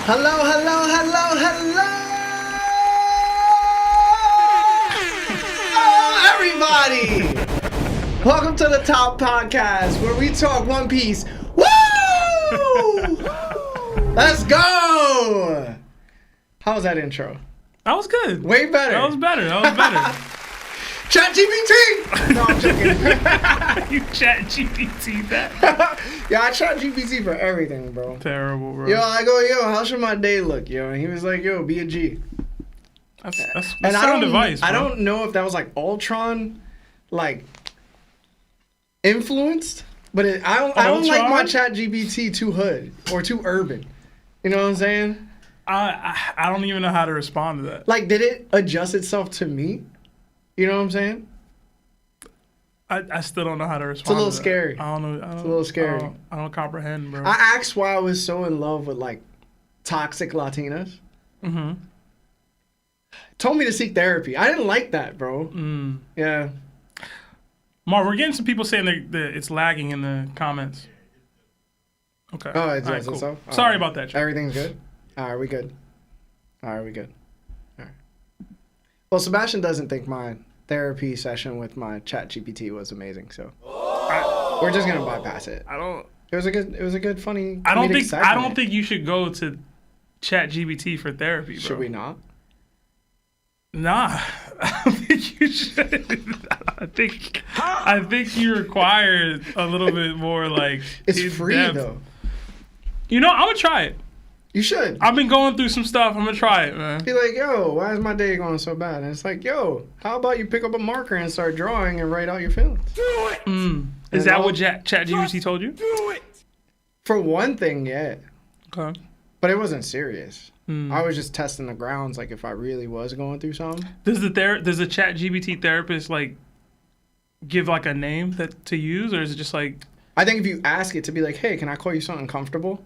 Hello, hello, hello, hello! Hello, everybody! Welcome to the TOPT Podcast, where we talk One Piece. Woo! Let's go! How was that intro? That was good. Way better. That was better. ChatGPT! No, I'm joking. You ChatGPT that? Yeah, I ChatGPT for everything, bro. Terrible, bro. Yo, I go, how should my day look, yo? And he was like, yo, be a G. That's sound advice, bro. I don't know if that was like Ultron, like, influenced, but I don't like my ChatGPT too hood or too urban. You know what I'm saying? I don't even know how to respond to that. Like, did it adjust itself to me? You know what I'm saying? I still don't know how to respond. It's a little scary. I don't know. It's a little scary. I don't comprehend, bro. I asked why I was so in love with, like, toxic Latinas. Mm-hmm. Told me to seek therapy. I didn't like that, bro. Yeah. Marv, we're getting some people saying that it's lagging in the comments. Okay. Oh, it's right, cool. so? Sorry about that, Chuck. Everything's good? All right, we good. All right. Well, Sebastian doesn't think my therapy session with my ChatGPT was amazing, so we're just gonna bypass it. It was a good, funny. I don't think you should go to ChatGPT for therapy, bro. Should we not? Nah, I don't think you should. I think you require a little bit more like. It's free depth. though. You know, I'm gonna try it. You should. I've been going through some stuff. I'm gonna try it, man. Be like, yo, why is my day going so bad? And it's like, yo, how about you pick up a marker and start drawing and write out your feelings? Do it. Is that what ChatGPT told you? Do it. For one thing, yeah. Okay. But it wasn't serious. I was just testing the grounds, like if I really was going through something. Does the ChatGPT therapist like give like a name to use, or is it just like? I think if you ask it to be like, hey, can I call you something comfortable?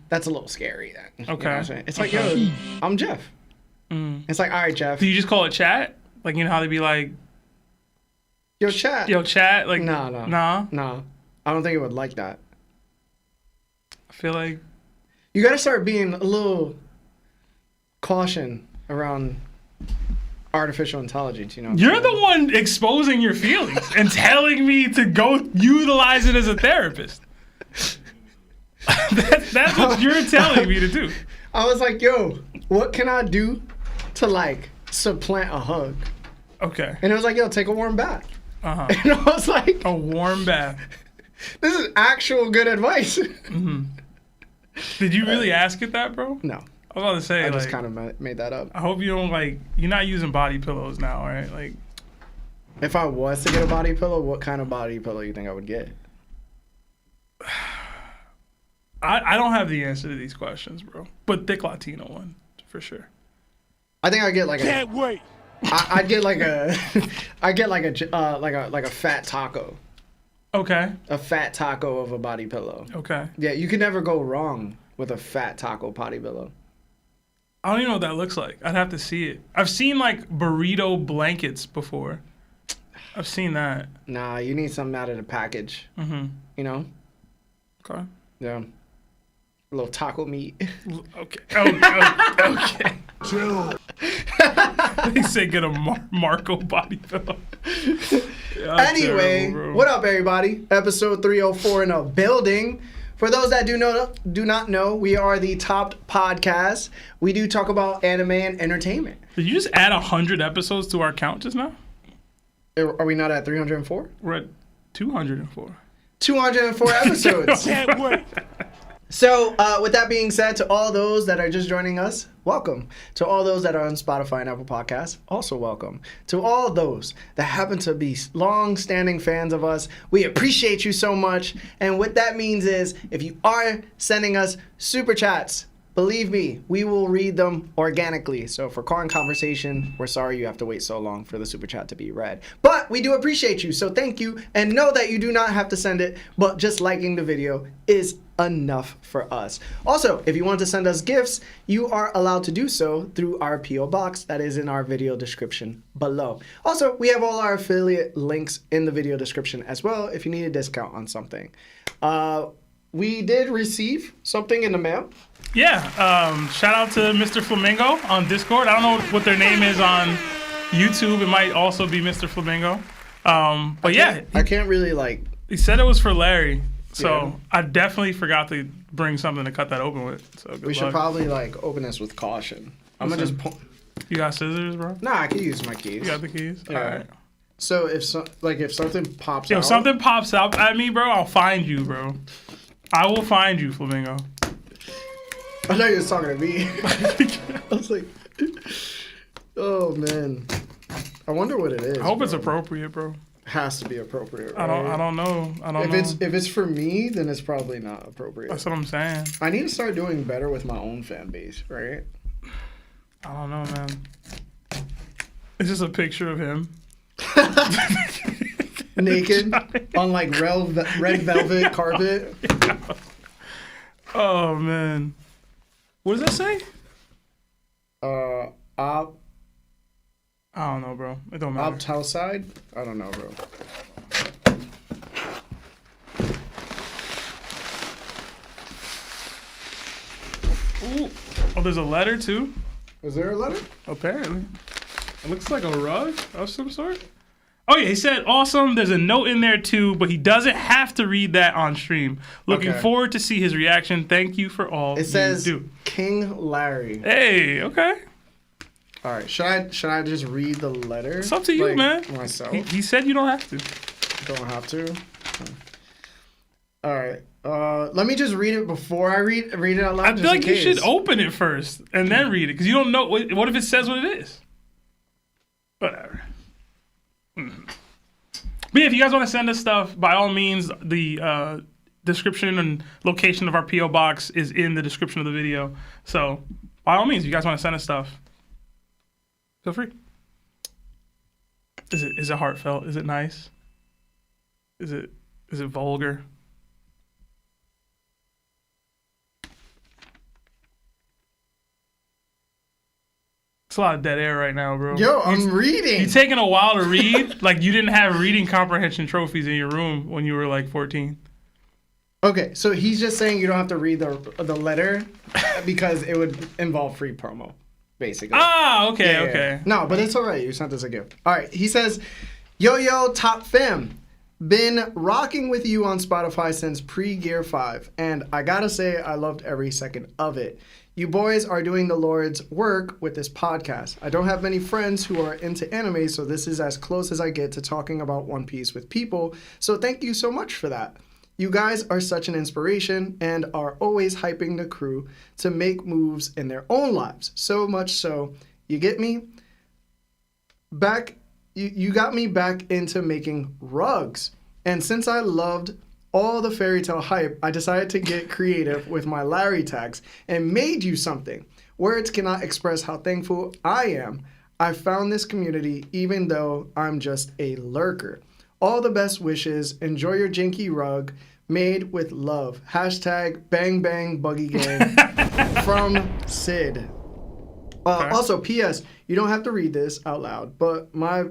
That's a little scary then. Okay. You know what I'm saying? It's like, yo, I'm Jeff. It's like, all right, Jeff. Do you just call it chat? Like, you know how they be like, yo, chat. Yo, chat? Like, No. I don't think it would like that. I feel like. You got to start being a little caution around artificial intelligence, you know. You're the one exposing your feelings and telling me to go utilize it as a therapist. That's what you're telling me to do. I was like, yo, what can I do to like supplant a hug? Okay. And it was like, yo, take a warm bath. Uh-huh. And I was like, a warm bath. This is actual good advice. Did you really ask it that, bro? No. I was about to say, I just kind of made that up. I hope you don't you're not using body pillows now, right? Like, if I was to get a body pillow, what kind of body pillow you think I would get? I don't have the answer to these questions, bro. But thick Latino one, for sure. I think I'd get like Can't wait. I'd get like a, like a fat taco. Okay. A fat taco of a body pillow. Okay. Yeah, you could never go wrong with a fat taco body pillow. I don't even know what that looks like. I'd have to see it. I've seen like burrito blankets before. I've seen that. Nah, you need something out of the package. You know? Okay. Yeah. A little taco meat. Okay. Okay. Chill. They say get a Marco body pillow. Yeah, anyway, terrible, what up, everybody? Episode 304 in a building. For those that do not know, we are the TOPT Podcast. We do talk about anime and entertainment. Did you just add 100 episodes to our count just now? Are we not at 304? We're at 204. 204 episodes. Can't wait. So, with that being said, to all those that are just joining us, welcome. To all those that are on Spotify and Apple Podcasts, also welcome. To all those that happen to be long-standing fans of us, we appreciate you so much. And what that means is, if you are sending us super chats, believe me, we will read them organically. So for call and conversation, we're sorry you have to wait so long for the super chat to be read. But we do appreciate you, so thank you. And know that you do not have to send it, but just liking the video is enough for us. Also, if you want to send us gifts, you are allowed to do so through our P.O. box that is in our video description below. Also, we have all our affiliate links in the video description as well if you need a discount on something. We did receive something in the mail. Yeah, shout out to Mr. Flamingo on Discord. I don't know what their name is on YouTube. It might also be Mr. Flamingo. But yeah. I can't really like... He said it was for Larry. So yeah. I definitely forgot to bring something to cut that open with. So we should probably like open this with caution. I'm gonna just pull. You got scissors, bro? Nah, I can use my keys. You got the keys? Yeah. All right. So if something pops out. If something pops out at me, bro, I'll find you, bro. I will find you, Flamingo. I thought you was talking to me. I was like, oh man. I wonder what it is. I hope it's appropriate, bro. Has to be appropriate. Right? I don't know. If it's for me, then it's probably not appropriate. That's what I'm saying. I need to start doing better with my own fan base, right? I don't know, man. It's just a picture of him. Naked on like red velvet carpet. Yeah. Oh man. What does that say? I don't know, bro. It don't matter. Opt side? I don't know, bro. Ooh. Oh, there's a letter too? Is there a letter? Apparently. It looks like a rug of some sort. Oh yeah, he said awesome. There's a note in there too, but he doesn't have to read that on stream. Looking forward to see his reaction. Thank you for all it says you do. King Larry. Hey, okay. All right, should I just read the letter? It's up to you, man. Myself. He said you don't have to. Don't have to. All right. Let me just read it before I read it out loud. I feel like you should open it first and then read it because you don't know what if it says what it is. Whatever. But yeah, if you guys want to send us stuff, by all means, the description and location of our P.O. box is in the description of the video. So by all means, if you guys want to send us stuff, feel free. Is it heartfelt? Is it nice? Is it vulgar? It's a lot of dead air right now, bro. Yo, I'm reading. You taking a while to read? Like you didn't have reading comprehension trophies in your room when you were like 14. Okay, so he's just saying you don't have to read the letter because it would involve free promo, basically. Ah, okay, Yeah. okay. No, but it's all right. You sent us a gift. All right, he says, yo, top fam. Been rocking with you on Spotify since pre-Gear 5, and I gotta say I loved every second of it. You boys are doing the Lord's work with this podcast. I don't have many friends who are into anime, so this is as close as I get to talking about One Piece with people, so thank you so much for that. You guys are such an inspiration and are always hyping the crew to make moves in their own lives. So much so, you get me? You got me back into making rugs. And since I loved all the fairy tale hype, I decided to get creative with my Larry tags and made you something. Words cannot express how thankful I am. I found this community even though I'm just a lurker. All the best wishes. Enjoy your Jinky rug. Made with love. Hashtag bang bang buggy gang. From Sid. Okay. Also, P.S. You don't have to read this out loud, but my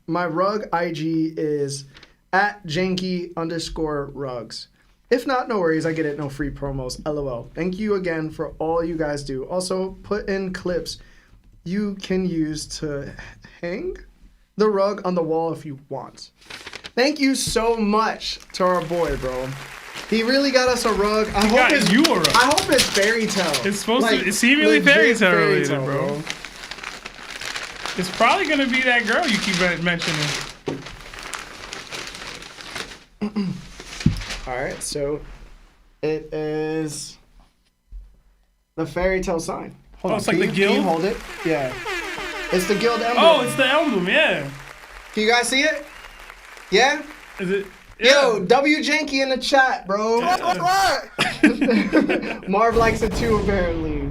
rug IG is @janky_rugs. If not, no worries. I get it. No free promos. LOL. Thank you again for all you guys do. Also, put in clips you can use to hang the rug on the wall if you want. Thank you so much to our boy, bro. He really got us a rug. I hope it's fairy tale. It's supposed to. It's seemingly fairy tale related, bro. It's probably gonna be that girl you keep mentioning. All right, so it is the fairy tale sign. Hold on, it's like the guild? Can you hold it? Yeah. It's the guild emblem. Oh, it's the emblem, yeah. Can you guys see it? Yeah? Is it? Yo, W Janky in the chat, bro. Marv likes it too, apparently.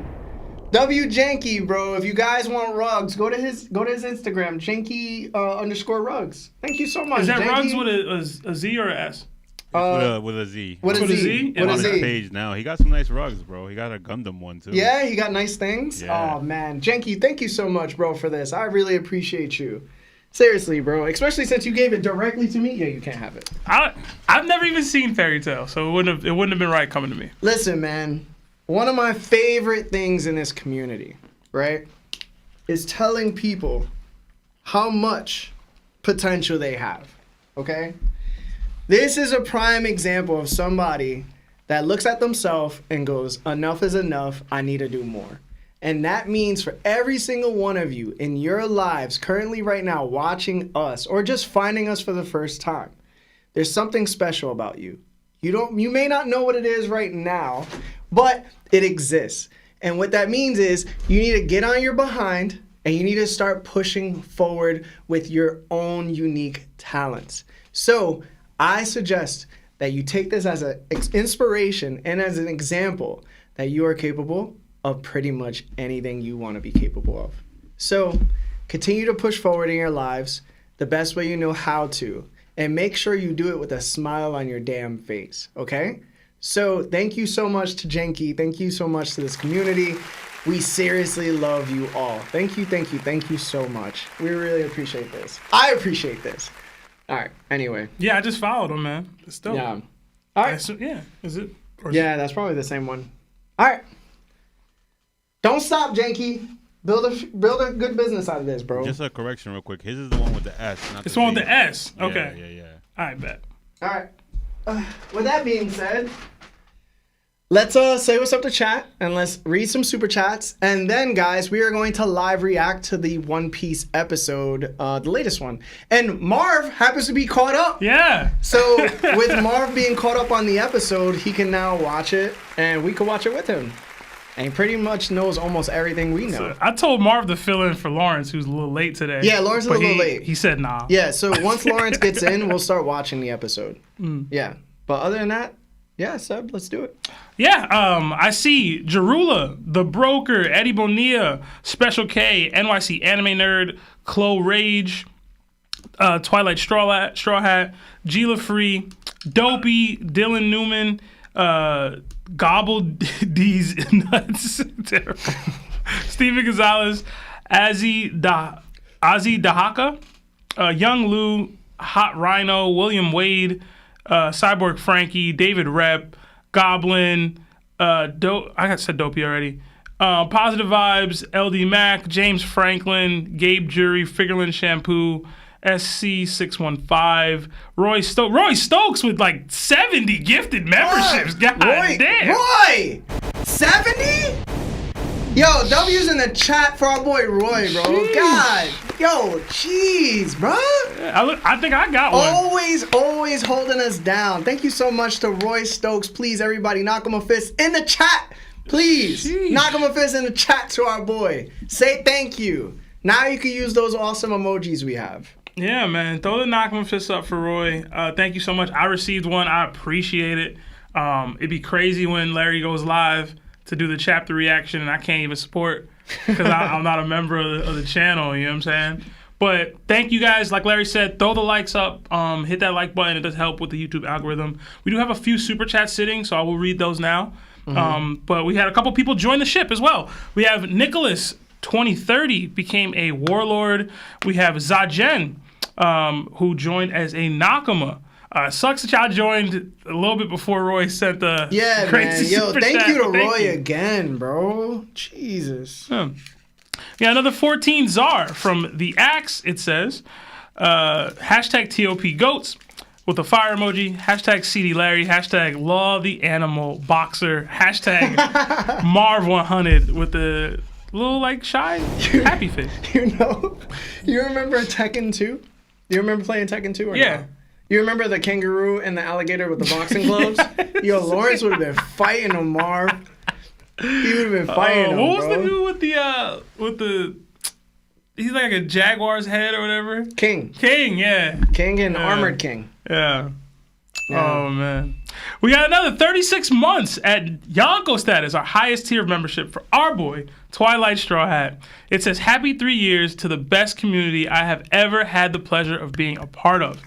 W Janky, bro. If you guys want rugs, go to his Instagram, Janky_rugs. Thank you so much. Is that Janky. rugs with a Z or a S? With a Z. With a Z. On his page now. He got some nice rugs, bro. He got a Gundam one too. Yeah, he got nice things. Yeah. Oh man, Janky, thank you so much, bro, for this. I really appreciate you. Seriously, bro. Especially since you gave it directly to me. Yeah, you can't have it. I've never even seen Fairy Tail, so it wouldn't have been right coming to me. Listen, man. One of my favorite things in this community, right, is telling people how much potential they have. Okay? This is a prime example of somebody that looks at themselves and goes, enough is enough. I need to do more. And that means for every single one of you in your lives currently right now watching us or just finding us for the first time, there's something special about you. You may not know what it is right now, but it exists. And what that means is you need to get on your behind and you need to start pushing forward with your own unique talents. So I suggest that you take this as an inspiration and as an example that you are capable of pretty much anything you want to be capable of. So continue to push forward in your lives the best way you know how to, and make sure you do it with a smile on your damn face, okay? So thank you so much to Janky. Thank you so much to this community. We seriously love you all. Thank you so much. We really appreciate this. I appreciate this. All right, anyway. Yeah, I just followed him, man. It's dope. Yeah. All right. Yeah, is it? Yeah, that's probably the same one. All right. Don't stop, Janky. Build a good business out of this, bro. Just a correction real quick. His is the one with the S, not It's the the one Z. with the S. Okay. Yeah. All right, bet. All right. With that being said, let's say what's up to chat and let's read some super chats. And then, guys, we are going to live react to the One Piece episode, the latest one. And Marv happens to be caught up. Yeah. So with Marv being caught up on the episode, he can now watch it and we can watch it with him. And he pretty much knows almost everything we know. So I told Marv to fill in for Lawrence, who's a little late today. Yeah, Lawrence is a little late. He said nah. Yeah, so once Lawrence gets in, we'll start watching the episode. Yeah. But other than that, yeah, Seb, let's do it. Yeah, I see Jarula, The Broker, Eddie Bonilla, Special K, NYC Anime Nerd, Chloe Rage, Twilight Straw Hat, Gila Free, Dopey, Dylan Newman, Gobbled D's Nuts, Steven Gonzalez, Ozzy Dahaka, Young Lou, Hot Rhino, William Wade, Cyborg Frankie, David Rep, Goblin, I said Dopey already. Positive Vibes, LD Mac, James Franklin, Gabe Jury, Figureland Shampoo, SC615, Roy Stokes with like 70 gifted memberships. God damn. Roy! 70? Yo, W's in the chat for our boy Roy, bro. Jeez. God. Yo, jeez, bro. I think I got one. Always holding us down. Thank you so much to Roy Stokes. Please, everybody, knock him a fist in the chat. Please. Jeez. Knock him a fist in the chat to our boy. Say thank you. Now you can use those awesome emojis we have. Yeah, man. Throw the knock'em fist up for Roy. Thank you so much. I received one. I appreciate it. It'd be crazy when Larry goes live to do the chapter reaction and I can't even support because I'm not a member of the channel. You know what I'm saying? But thank you guys. Like Larry said, throw the likes up. Hit that like button. It does help with the YouTube algorithm. We do have a few super chats sitting, so I will read those now. But we had a couple people join the ship as well. We have Nicholas 2030 became a warlord. We have Zajen, who joined as a Nakama. Sucks that y'all joined a little bit before Roy sent the crazy man. Yo, super thank chat. you to Roy again, bro. Jesus. Yeah, another 14 Czar from the Axe, it says. Hashtag TOP Goats with a fire emoji. Hashtag CD Larry. Hashtag Law the Animal Boxer. Hashtag Marv100 with the little like shy happy face. You remember Tekken 2? You remember playing Tekken 2 or Yeah. not? You remember the kangaroo and the alligator with the boxing gloves? Yo, Lawrence would have been fighting him, Marv. He would have been fighting him, what was bro. the dude with the he's like a jaguar's head or whatever? King, yeah. and Armored King. Yeah. Oh, man. We got another 36 months at Yonko status, our highest tier of membership for our boy, Twilight Straw Hat. It says, happy 3 years to the best community I have ever had the pleasure of being a part of.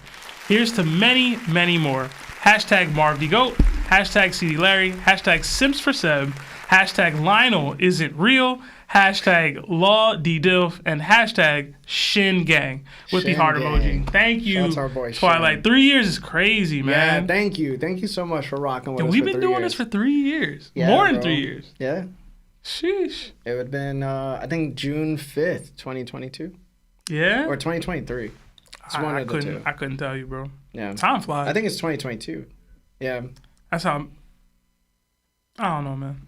Here's to many, many more. Hashtag MarvDGoat, hashtag CD Larry, hashtag Simps for Seb, hashtag Lionel isn't real, hashtag Law D Dilf, and hashtag Shin Gang with the heart emoji. Thank you, That's our boy, Twilight. Shin. 3 years is crazy, man. Yeah, thank you. Thank you so much for rocking with us. We've for been 3 doing years. this for 3 years. Yeah, More than bro. 3 years. Yeah. Sheesh. It would have been, I think, June 5th, 2022. Yeah? Or 2023. It's one I of the two. I couldn't tell you, bro. Yeah. Time flies. I think it's 2022. Yeah. That's how I don't know, man.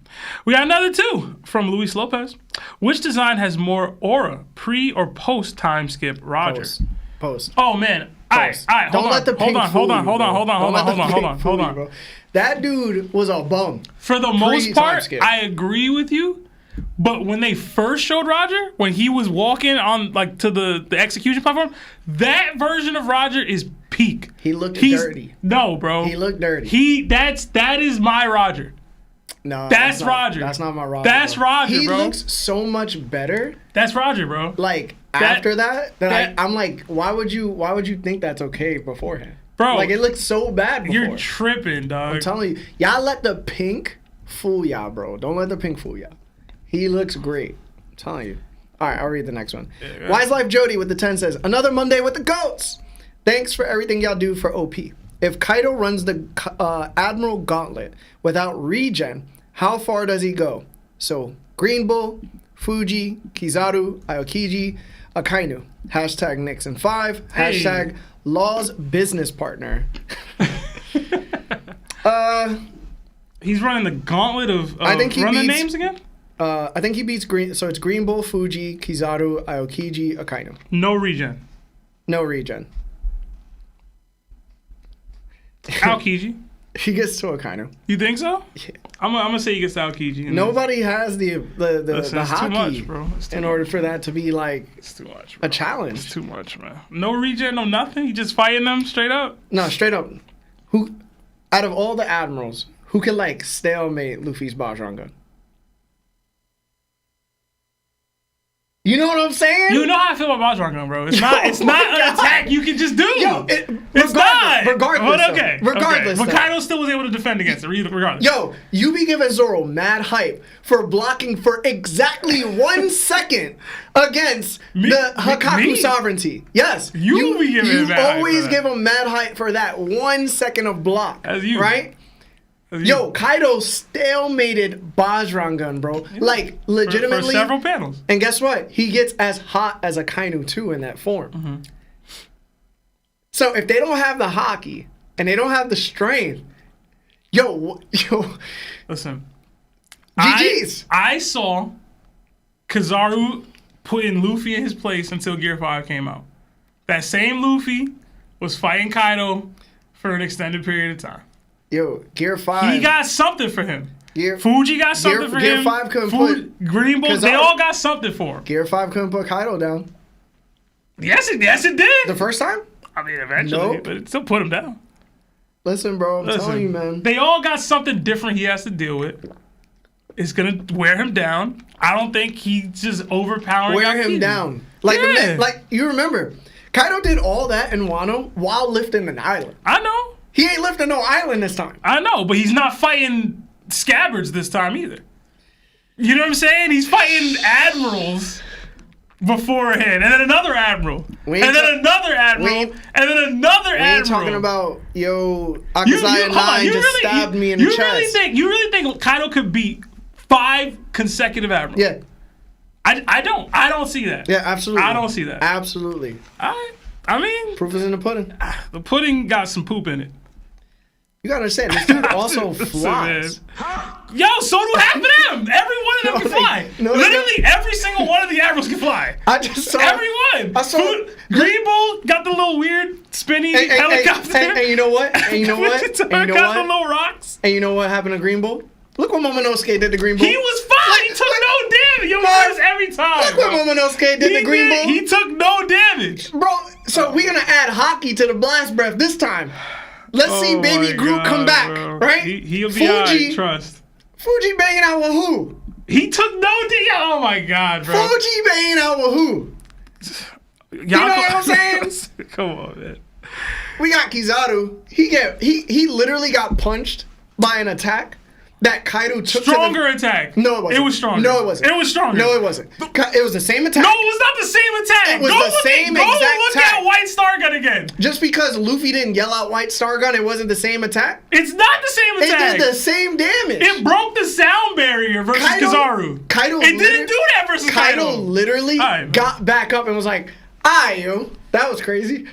We got another 2 from Luis Lopez. Which design has more aura, pre or post time skip, Roger? Post. Oh, man. All right. Don't let the pink Hold on. bro. That dude was a bum. For the most part, Pre-time skip. I agree with you. But when they first showed Roger, when he was walking on to the execution platform, that version of Roger is peak. He looked dirty. No, bro. He looked dirty. That is my Roger. No, That's Roger. That's not my Roger. That's bro. Roger, he bro. He looks so much better. That's Roger, bro. Like after that I'm like, why would you think that's okay beforehand? Bro, like it looked so bad before. You're tripping, dog. I'm telling you, y'all let the pink fool y'all, bro. Don't let the pink fool y'all. He looks great. I'm telling you. All right, I'll read the next one. Yeah. Wise Life Jody with the 10 says, another Monday with the goats. Thanks for everything y'all do for OP. If Kaido runs the Admiral Gauntlet without regen, how far does he go? So, Green Bull, Fuji, Kizaru, Aokiji, Akainu. Hashtag Nixon5. Hey. Hashtag Law's business partner. He's running the gauntlet of I think he run the beats- names again? I think he beats Green. So it's Green Bull, Fuji, Kizaru, Aokiji, Akainu. No regen. No regen. Aokiji. He gets to Akainu. You think so? Yeah. I'm gonna say he gets to Aokiji. Nobody has the Listen, it's Haki too much, bro. It's in order for that to be like It's too much, bro. a challenge. It's too much, man. No regen, no nothing. You just fighting them straight up. No, straight up. Who, out of all the admirals, who can like stalemate Luffy's Bajrang gun? You know what I'm saying? You know how I feel about Bajrang gun, bro. It's not. It's not an attack you can just do. Yo, it's not. Regardless. But okay. Regardless. Okay. But though. Kaido still was able to defend against it, regardless. Yo, you be giving Zoro mad hype for blocking for exactly 1 second against the Hakaku sovereignty. Yes. You be giving him mad hype always for that. give him mad hype for that 1 second of block. As you. Right? Yo, Kaido stalemated Bajrang gun, bro. Like, legitimately. For several panels. And guess what? He gets as hot as Akainu too in that form. Mm-hmm. So if they don't have the Haki and they don't have the strength, yo. Listen. GG's. I saw Kizaru putting Luffy in his place until Gear 5 came out. That same Luffy was fighting Kaido for an extended period of time. Yo, Gear 5. He got something for him. Gear, Fuji got something for him. Gear 5 couldn't put Green Bull, they all got something for him. Gear 5 couldn't put Kaido down. Yes, it did. The first time? I mean, eventually, Nope. but it still put him down. Listen, bro, I'm telling you, man. They all got something different he has to deal with. It's gonna wear him down. I don't think he's just overpowering. Wear him Akiji. down. Like, Yeah. like you remember, Kaido did all that in Wano while lifting an island. I know. He ain't lifting no island this time. I know, but he's not fighting scabbards this time either. You know what I'm saying? He's fighting admirals beforehand, and then another admiral, and then another admiral, and then another admiral. We ain't talking about, yo, Akazaya 9 just stabbed me in the chest. You really think Kaido could beat 5 consecutive admirals? Yeah. I don't see that. Yeah, absolutely. I don't see that. Absolutely. I mean, Proof is in the pudding. the pudding got some poop in it. You gotta understand, this dude also flies. Yo, so do half of them. Every one of them can fly. Literally every single one of the admirals can fly. I just saw everyone. I saw Green Bull got the little weird spinny helicopter. And you know what? And you know what? And you know got the what? little rocks. And you know what happened to Green Bull? Look what Momonosuke did to Green Bull. He was fine. He took no damage. Yo, he does every time. Look what Momonosuke did to Green Bull. He took no damage. Bro, so we're gonna add Haki to the blast breath this time. Let's see Baby Groot come back, bro. right? He'll be alright, trust. Fuji banging out with who? He took no D. Oh my god, bro. Fuji banging out with who? You know what I'm saying? Come on, man. We got Kizaru. He literally got punched by an attack that Kaido took. Stronger attack. No, it wasn't. It was stronger. No, it wasn't. It was stronger. No, it wasn't. It was the same attack. No, it was not the same attack. It was the same exact look attack. at White Star Gun again. Just because Luffy didn't yell out White Star Gun, it wasn't the same attack? It's not the same attack. It did the same damage. It broke the sound barrier versus Kizaru. It didn't do that versus Kaido. Kaido literally got back up and was like, yo, that was crazy.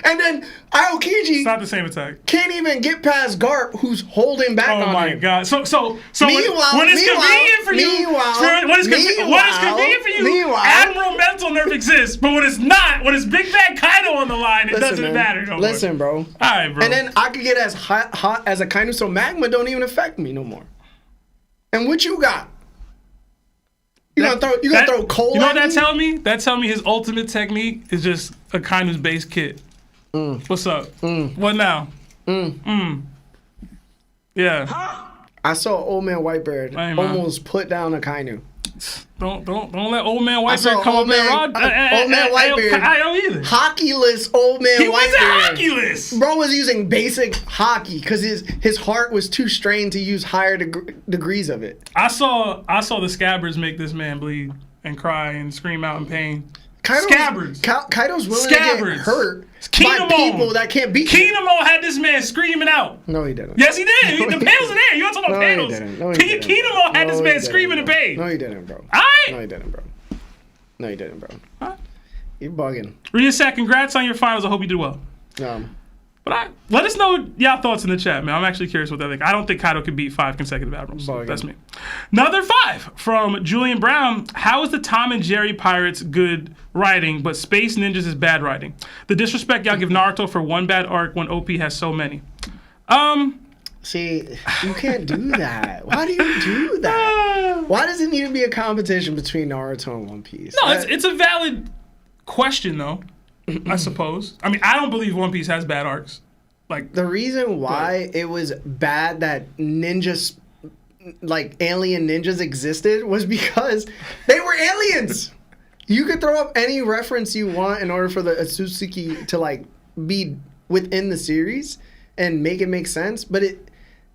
And then Aokiji It's not the same attack. can't even get past Garp, who's holding back on him. Oh my god. So Meanwhile, when it's convenient for you, when it's convenient for you, Admiral mental nerve exists. But when it's not, when it's Big Bad Kaido on the line, it doesn't matter no more. Listen, bro. All right, bro. And then I could get as hot as Akainu, so magma don't even affect me no more. And what you got? You gonna throw coal? You know what at that tell me? That tell me his ultimate technique is just Akainu's base kit. What's up? What now? Yeah. I saw Old Man Whitebeard almost put down Akainu. Don't let Old Man Whitebeard come up there. Old Man Whitebeard. I don't either. Haki-less Old Man He Whitebeard. wasn't Haki-less. Bro was using basic Haki because his heart was too strained to use higher degrees of it. I saw the Scabbards make this man bleed and cry and scream out in pain. Scabbards. Kaido's willing to get hurt by people that can't beat him. Kinamo had this man screaming out. No, he didn't. Yes, he did. The panels are there. You want to talk about panels? No, he didn't. Kinamo had this man screaming in pain. No, he didn't, bro. All right. No, he didn't, bro. No, he didn't, bro. Huh? You're bugging. Rhea, congrats on your finals. I hope you do well. But let us know y'all thoughts in the chat, man. I'm actually curious what they think. I don't think Kaido could beat 5 consecutive Admirals. That's me. Another 5 from Julian Brown. How is the Tom and Jerry Pirates good writing, but Space Ninjas is bad writing? The disrespect y'all give Naruto for one bad arc when OP has so many. See, you can't do that. Why do you do that? Why does it need to be a competition between Naruto and One Piece? No, it's a valid question, though. I suppose. I mean, I don't believe One Piece has bad arcs. Like the reason why it was bad that ninjas, like alien ninjas, existed was because they were aliens. You could throw up any reference you want in order for the Atsutsiki to like be within the series and make it make sense, but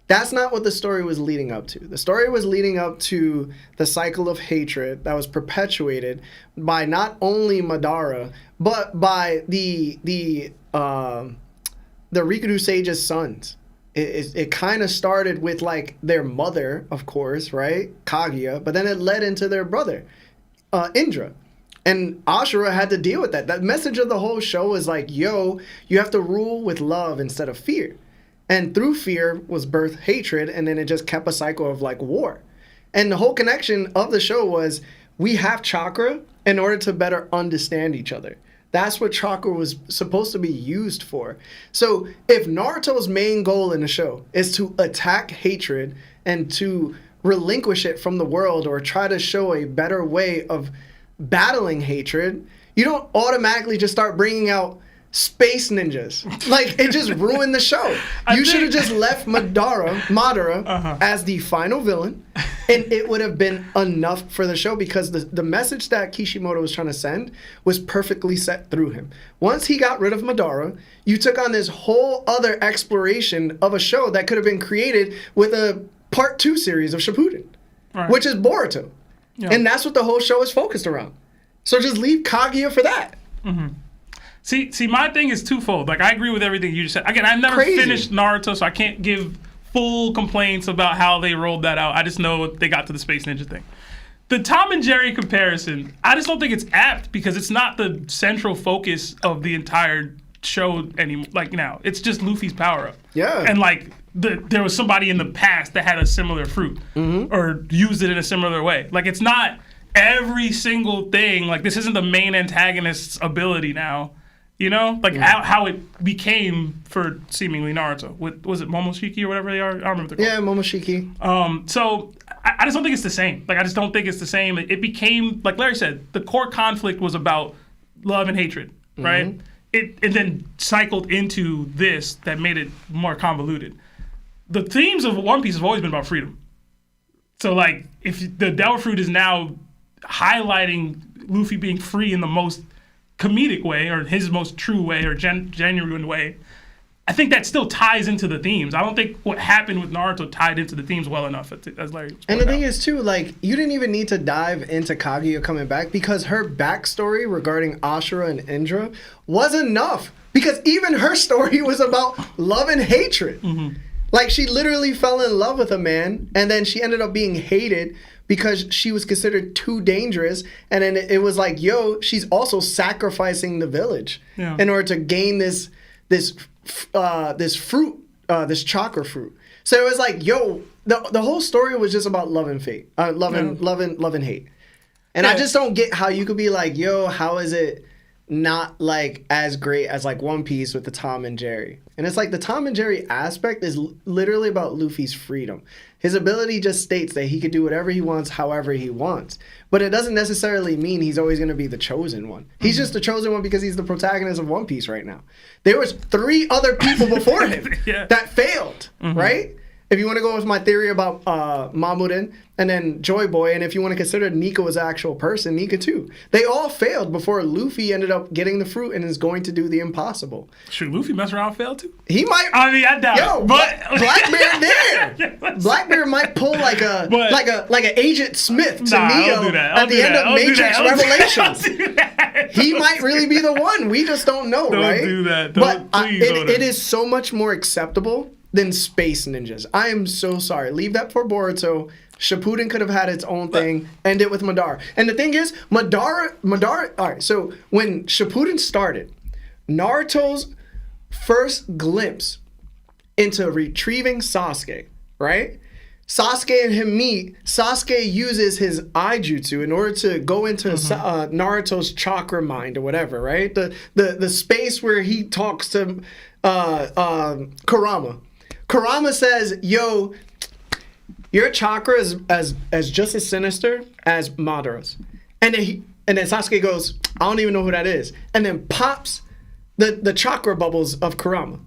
that's not what the story was leading up to. The story was leading up to the cycle of hatred that was perpetuated by not only Madara, but by the Rikudu Sage's sons. It kind of started with like their mother, of course, right? Kaguya, but then it led into their brother, Indra. And Ashura had to deal with that. That message of the whole show is like, yo, you have to rule with love instead of fear. And through fear was birthed hatred, and then it just kept a cycle of like war. And the whole connection of the show was we have chakra in order to better understand each other. That's what chakra was supposed to be used for. So if Naruto's main goal in the show is to attack hatred and to relinquish it from the world or try to show a better way of battling hatred, you don't automatically just start bringing out space ninjas. Like, it just ruined the show. You should have just left Madara as the final villain, and it would have been enough for the show because the message that Kishimoto was trying to send was perfectly set through him. Once he got rid of Madara, you took on this whole other exploration of a show that could have been created with a part 2 series of Shippuden, which is Boruto. Yeah. And that's what the whole show is focused around. So just leave Kaguya for that. Mm-hmm. See, my thing is twofold. Like, I agree with everything you just said. Again, I've never finished Naruto, so I can't give full complaints about how they rolled that out. I just know they got to the Space Ninja thing. The Tom and Jerry comparison, I just don't think it's apt because it's not the central focus of the entire show anymore. Like, now, it's just Luffy's power-up. Yeah. And, like, there was somebody in the past that had a similar fruit or used it in a similar way. Like, it's not every single thing. Like, this isn't the main antagonist's ability now. You know, like how it became for seemingly Naruto. Was it Momoshiki or whatever they are? I don't remember. Yeah, Momoshiki. So I just don't think it's the same. Like, I just don't think it's the same. It became, like Larry said, the core conflict was about love and hatred, right? it then cycled into this that made it more convoluted. The themes of One Piece have always been about freedom. So, like, if the Devil Fruit is now highlighting Luffy being free in the most comedic way, or his most true way, or genuine way, I think that still ties into the themes. I don't think what happened with Naruto tied into the themes well enough, as Larry And the thing is, too, like, you didn't even need to dive into Kaguya coming back because her backstory regarding Ashura and Indra was enough. Because even her story was about love and hatred. Mm-hmm. Like, she literally fell in love with a man, and then she ended up being hated because she was considered too dangerous. And then it was like, yo, she's also sacrificing the village in order to gain this fruit, this chakra fruit. So it was like, yo, the whole story was just about love and fate, love and hate. And I just don't get how you could be like, yo, how is it not like as great as like One Piece with the Tom and Jerry? And it's like the Tom and Jerry aspect is literally about Luffy's freedom. His ability just states that he could do whatever he wants, however he wants. But it doesn't necessarily mean he's always going to be the chosen one. He's just the chosen one because he's the protagonist of One Piece right now. There was 3 other people before him that failed, right? If you want to go with my theory about Mamoudin and then Joy Boy, and if you want to consider Nico as an actual person, Nika too. They all failed before Luffy ended up getting the fruit and is going to do the impossible. Should Luffy mess around and fail too? He might. I mean, I doubt it. But Blackbeard there. Blackbeard might pull like an Agent Smith to Neo at the end of Matrix Revelations. He might really be the one. We just don't know, right? Don't do that. It is so much more acceptable than Space Ninjas. I am so sorry. Leave that for Boruto. Shippuden could have had its own thing. End it with Madara. And the thing is, Madara. All right. So when Shippuden started, Naruto's first glimpse into retrieving Sasuke, right? Sasuke and him meet. Sasuke uses his eye jutsu in order to go into Naruto's chakra mind or whatever, right? The space where he talks to Kurama. Kurama says, yo, your chakra is as just as sinister as Madara's. And then Sasuke goes, I don't even know who that is. And then pops the chakra bubbles of Kurama.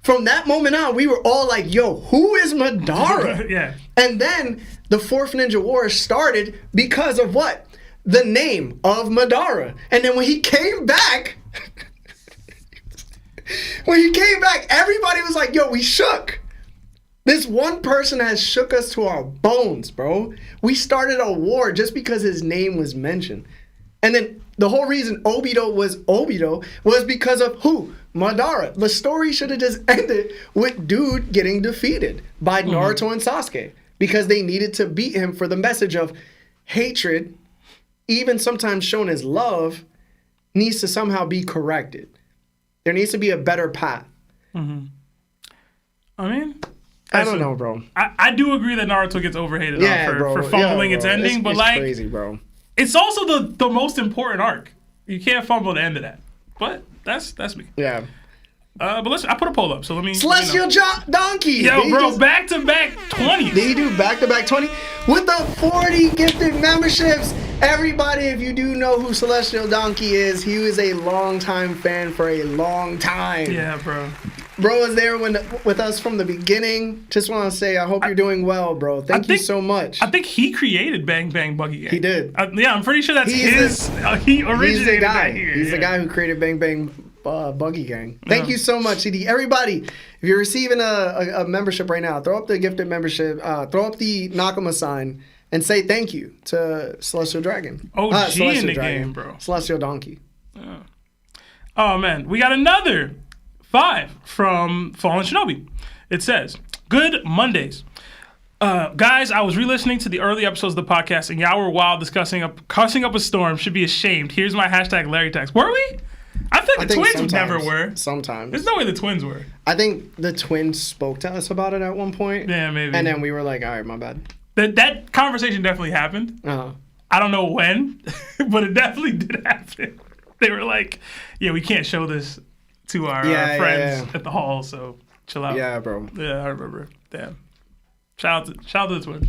From that moment on, we were all like, yo, who is Madara? Yeah. And then the Fourth Ninja War started because of what? The name of Madara. And then when he came back... everybody was like, yo, we shook. This one person has shook us to our bones, bro. We started a war just because his name was mentioned. And then the whole reason Obito was because of who? Madara. The story should have just ended with dude getting defeated by Naruto and Sasuke because they needed to beat him for the message of hatred, even sometimes shown as love, needs to somehow be corrected. There needs to be a better path. Mm-hmm. I mean, I don't know, bro. I do agree that Naruto gets overhated for fumbling its ending, but like, crazy, bro. It's also the most important arc. You can't fumble the end of that. But that's me. Yeah. But listen, I put a poll up, so let me. Celestial Donkey. Yo, bro, back-to-back 20s. Did he do back-to-back 20 with the 40 gifted memberships? Everybody, if you do know who Celestial Donkey is, he was a long-time fan for a long time. Yeah, bro. Bro was there with us from the beginning. Just want to say, I hope you're doing well, bro. Thank you so much. I think he created Bang Bang Buggy Gang. He did. Yeah, I'm pretty sure that's his. He originated that here. He's the guy who created Bang Bang Buggy Gang. Thank you so much, CD. Everybody, if you're receiving a membership right now, throw up the gifted membership, throw up the Nakama sign, and say thank you to Celestial Dragon. OG in the game, bro. Celestial Donkey. Yeah. Oh, man. We got another 5 from Fallen Shinobi. It says, good Mondays. Guys, I was re-listening to the early episodes of the podcast, and y'all were wild cussing up a storm. Should be ashamed. Here's my hashtag Larry tags. Were we? I think the twins never were. Sometimes. There's no way the twins were. I think the twins spoke to us about it at one point. Yeah, maybe. And then we were like, all right, my bad. That conversation definitely happened. Uh-huh. I don't know when, but it definitely did happen. They were like, yeah, we can't show this to our friends at the hall, so chill out. Yeah, bro. Yeah, I remember. Damn. Shout out to the twins.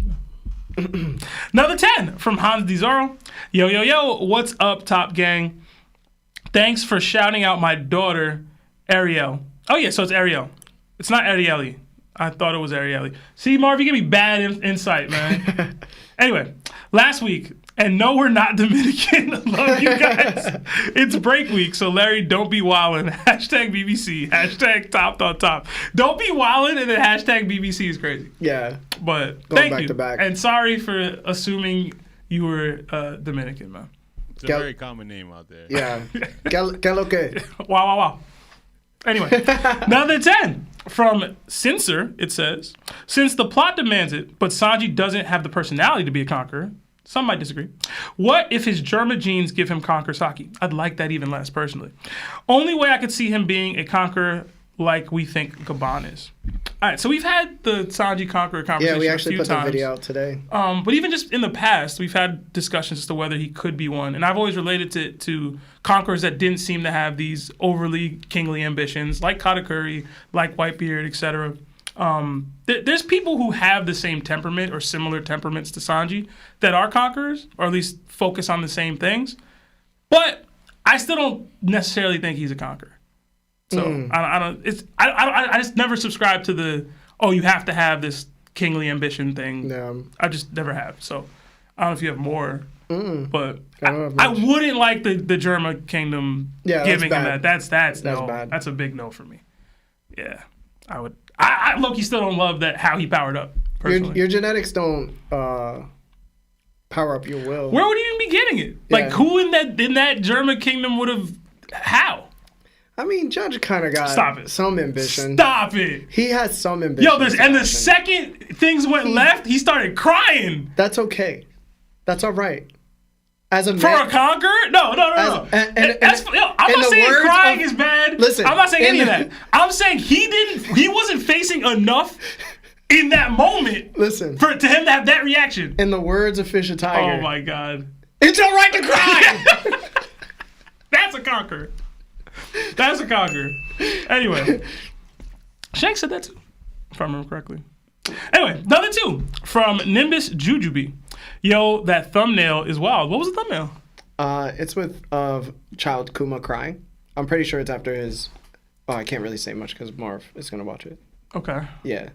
Another 10 from Hans D. Zoro. Yo, what's up, Top Gang? Thanks for shouting out my daughter, Ariel. Oh, yeah, so it's Ariel. It's not Arieli. I thought it was Arieli. See, Marv, you give me bad insight, man. Anyway, last week, and no, we're not Dominican. Love you guys. It's break week, so Larry, don't be wildin'. Hashtag BBC. Hashtag top. Don't be wildin', and then hashtag BBC is crazy. Yeah. But Going thank back you. to back. And sorry for assuming you were Dominican, man. It's a very common name out there. Yeah. Que lo que? Wow. Anyway, number 10 from Censor, it says, since the plot demands it, but Sanji doesn't have the personality to be a conqueror, some might disagree. What if his Germa genes give him conqueror's Haki? I'd like that even less, personally. Only way I could see him being a conqueror like we think Gabon is. All right, so we've had the Sanji conqueror conversation Yeah, we actually a few put times. the video out today. But even just in the past, we've had discussions as to whether he could be one. And I've always related to conquerors that didn't seem to have these overly kingly ambitions, like Katakuri, like Whitebeard, etc. There's people who have the same temperament or similar temperaments to Sanji that are conquerors, or at least focus on the same things. But I still don't necessarily think he's a conqueror. So I just never subscribed to the you have to have this kingly ambition thing. No. I just never have. So I don't know if you have more, but I I wouldn't like the Germa Kingdom giving him that. That's no. bad. That's a big no for me. Yeah, I would. I low-key still don't love that how he powered up. Personally, Your genetics don't power up your will. where would he even be getting it? Like who in that Germa Kingdom would have? How? I mean, Judge kind of got some ambition. Stop it. He has some ambition. The second things went left, he started crying. That's okay. That's all right. As a For man, a conqueror? No. I'm not saying crying is bad. Listen, I'm not saying any of that. I'm saying he wasn't facing enough in that moment listen, to him to have that reaction. in the words of Fisher Tiger, Oh my God. it's all right to cry. That's a conqueror. That's a conqueror. Anyway, Shank said that too, if I remember correctly. Anyway, number 2 from Nimbus Jujubee. Yo, that thumbnail is wild. What was the thumbnail? It's with child Kuma crying. I'm pretty sure it's after his. Oh, I can't really say much because Marv is gonna watch it. Okay. Yeah.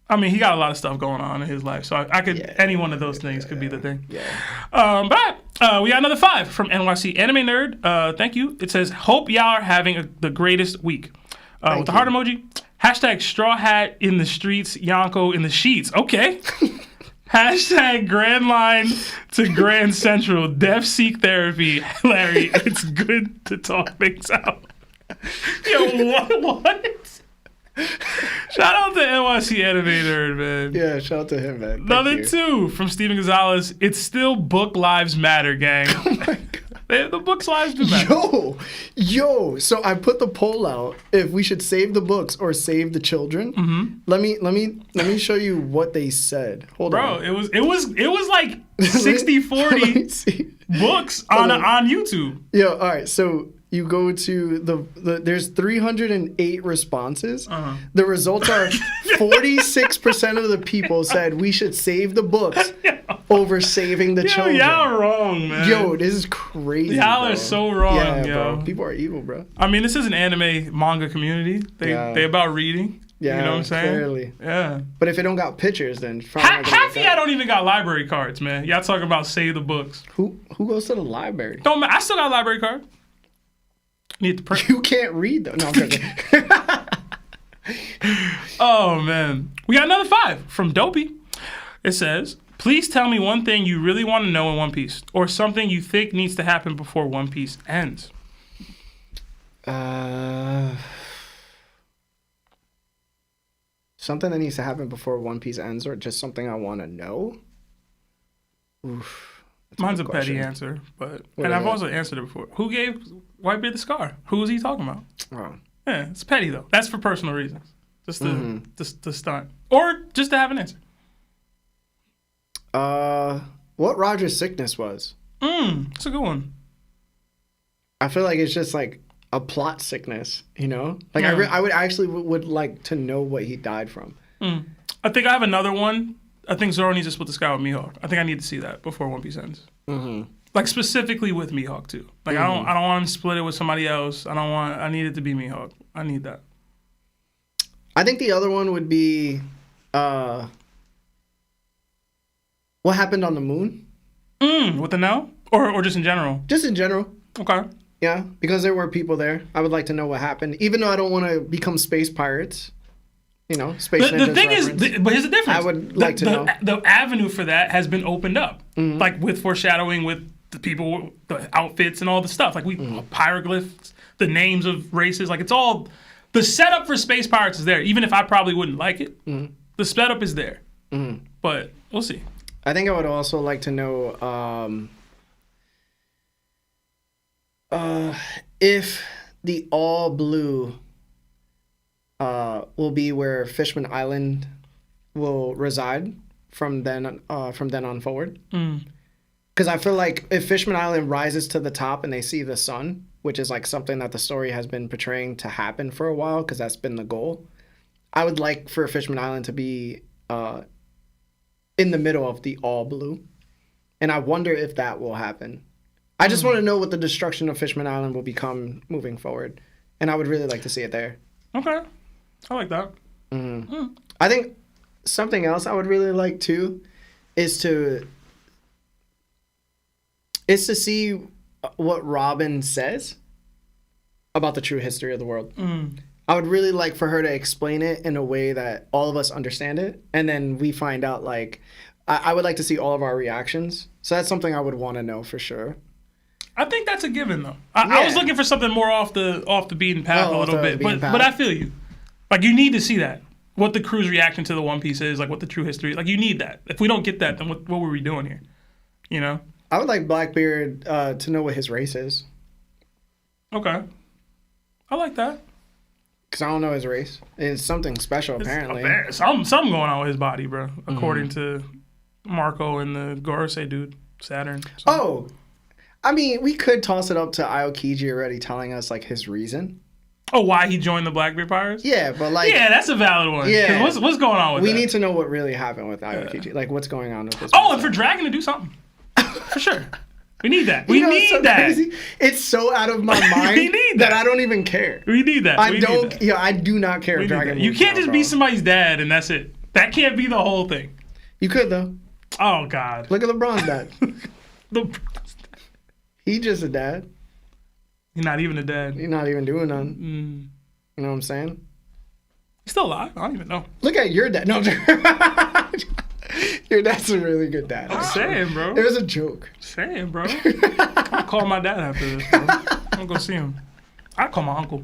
I mean, he got a lot of stuff going on in his life, so I could any one of those things could be the thing. Yeah. But we got another 5 from NYC Anime Nerd. Thank you. It says, hope y'all are having the greatest week. With the heart emoji. Hashtag straw hat in the streets, Yonko in the sheets. Okay. Hashtag Grand Line to Grand Central. Deaf Seek Therapy. Larry, it's good to talk things out. Yo, what? Shout out to NYC Anime Nerd, man. Yeah, shout out to him, man. Another 2 from Steven Gonzalez. It's still Book Lives Matter, gang. Oh my God. The books' lives do matter. Yo. So I put the poll out if we should save the books or save the children. Mm-hmm. Let me show you what they said. Hold on. Bro, it was like 60-40 books on YouTube. Yo, all right. So you go to there's 308 responses. Uh-huh. The results are 46% of the people said we should save the books over saving the children. Y'all wrong, man. Yo, this is crazy. Y'all bro. are so wrong, yeah, yo. Bro. People are evil, bro. I mean, this is an anime manga community. They about reading. Yeah, you know what I'm saying? Clearly. Yeah. But if it don't got pictures, then half of y'all don't even got library cards, man. Y'all talking about save the books. Who goes to the library? I still got a library card. Need to print. You can't read though. No, I'm joking. Oh man, we got another 5 from Dopey. It says, "Please tell me one thing you really want to know in One Piece, or something you think needs to happen before One Piece ends." Something that needs to happen before One Piece ends, or just something I want to know. Oof. Mine's a petty answer, and I've also answered it before. Who gave Whitebeard the scar? Who was he talking about? Oh. Yeah, it's petty though. That's for personal reasons, just to stunt, or just to have an answer. What Roger's sickness was? It's a good one. I feel like it's just like a plot sickness, you know? Like I would actually would like to know what he died from. I think I have another one. I think Zoro needs to split the sky with Mihawk. I think I need to see that before One Piece ends. Like specifically with Mihawk too. Like I don't want him to split it with somebody else. I need it to be Mihawk. I need that. I think the other one would be what happened on the moon? With the no? Or just in general? Just in general. Okay. Yeah, because there were people there. I would like to know what happened. Even though I don't want to become space pirates. You know, space ninjas. The thing reference. but here's the difference. I would like to know. The avenue for that has been opened up. Like with foreshadowing with the people, the outfits and all the stuff. Like hieroglyphs, the names of races. Like it's all, the setup for space pirates is there. Even if I probably wouldn't like it, the setup is there. But we'll see. I think I would also like to know if the all blue will be where Fishman Island will reside from then on forward. Because I feel like if Fishman Island rises to the top and they see the sun, which is like something that the story has been portraying to happen for a while, because that's been the goal, I would like for Fishman Island to be in the middle of the all blue. And I wonder if that will happen. I just want to know what the destruction of Fishman Island will become moving forward. And I would really like to see it there. Okay. I like that. I think something else I would really like too is to see what Robin says about the true history of the world. I would really like for her to explain it in a way that all of us understand it, and then we find out, like, I would like to see all of our reactions. So that's something I would want to know for sure. I think that's a given though. I was looking for something more off the beaten path a little bit, but I feel you. Like you need to see that. What the crew's reaction to the One Piece is, like what the true history is. Like you need that. If we don't get that, then what were we doing here? You know? I would like Blackbeard to know what his race is. Okay. I like that. Because I don't know his race. It's something special, apparently. Something going on with his body, bro. According to Marco and the Gorosei dude, Saturn. So. Oh, I mean, we could toss it up to Aokiji already telling us, like, his reason. Oh, why he joined the Blackbeard Pirates? Yeah, but, like... Yeah, that's a valid one. Yeah. What's going on with that? We need to know what really happened with Aokiji. Like, what's going on with this person. And for Dragon to do something. For sure. We need that. We need so that. Crazy? It's so out of my mind that I don't even care. We need that. I do not care if Dragon You can't just be somebody's dad and that's it. That can't be the whole thing. You could, though. Oh, God. Look at LeBron's dad. He just a dad. He's not even a dad. He's not even doing nothing. You know what I'm saying? He's still alive. I don't even know. Look at your dad. No, your dad's a really good dad. I'm saying, bro. It was a joke. Saying, bro. I'll call my dad after this, bro. I'm gonna go see him. I'll call my uncle.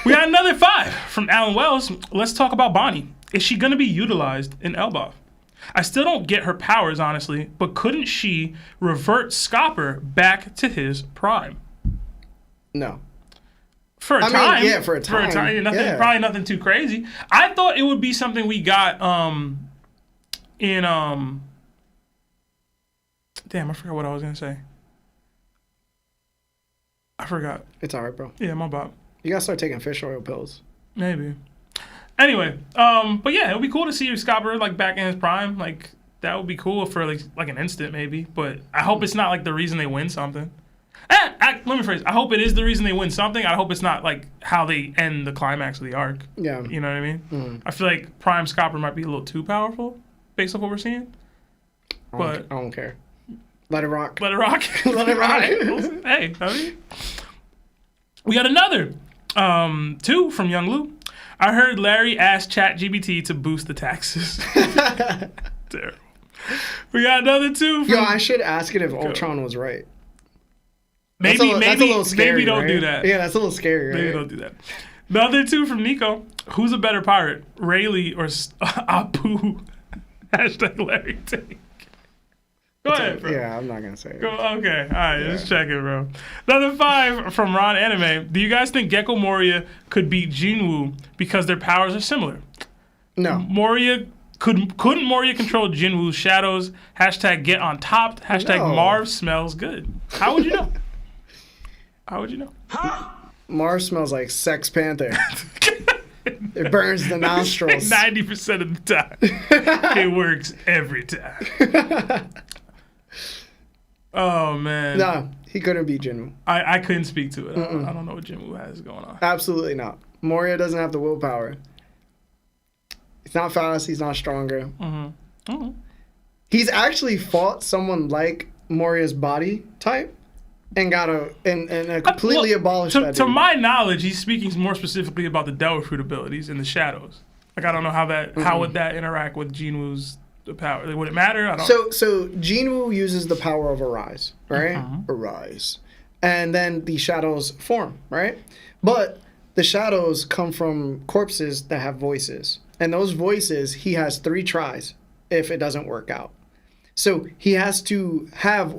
We got another 5 from Alan Wells. Let's talk about Bonnie. Is she gonna be utilized in Elbaf? I still don't get her powers, honestly, but couldn't she revert Scopper back to his prime? No. For a time. Yeah, for a time. Probably nothing too crazy. I thought it would be something we got in damn, I forgot what I was gonna say. I forgot. It's alright, bro. Yeah, my bad. You gotta start taking fish oil pills. Maybe. Anyway, but yeah, it would be cool to see Scopper like back in his prime. Like that would be cool for like an instant maybe. But I hope it's not like the reason they win something. Let me phrase. I hope it is the reason they win something. I hope it's not like how they end the climax of the arc. Yeah. You know what I mean? I feel like Prime Scopper might be a little too powerful based off what we're seeing. But I don't care. Let it rock. Let it rock. Let it rock. Hey, I mean, we got another 2 from Young Lou. I heard Larry asked ChatGPT to boost the taxes. Terrible. We got another 2 from... Yo, I should ask it if Ultron was right. Maybe scary, don't right? do that. Yeah, that's a little scary, right? Maybe don't do that. The other 2 from Nico. Who's a better pirate, Rayleigh or Apu? Hashtag Larry Tank. Go ahead, bro. Yeah, I'm not going to say it. Okay, all right, Let's check it, bro. Another 5 from Ron Anime. Do you guys think Gecko Moria could beat Jinwoo because their powers are similar? No. Moria... Couldn't Moria control Jinwoo's shadows? Hashtag get on top. Hashtag Marv smells good. How would you know? How would you know? Marv smells like Sex Panther. It burns the nostrils. 90% of the time. It works every time. Oh man. No, he couldn't beat Jinwoo. I couldn't speak to it. I don't know what Jinwoo has going on. Absolutely not. Moria doesn't have the willpower. He's not fast. He's not stronger. He's actually fought someone like Moria's body type and completely abolished that. To dude. my knowledge, he's speaking more specifically about the Devil Fruit abilities in the shadows. Like I don't know how would that interact with Jinwoo's power? Like, would it matter? I don't. So Jinwoo uses the power of Arise, right? Arise, and then the shadows form, right? But the shadows come from corpses that have voices, and those voices he has 3 tries if it doesn't work out. So he has to have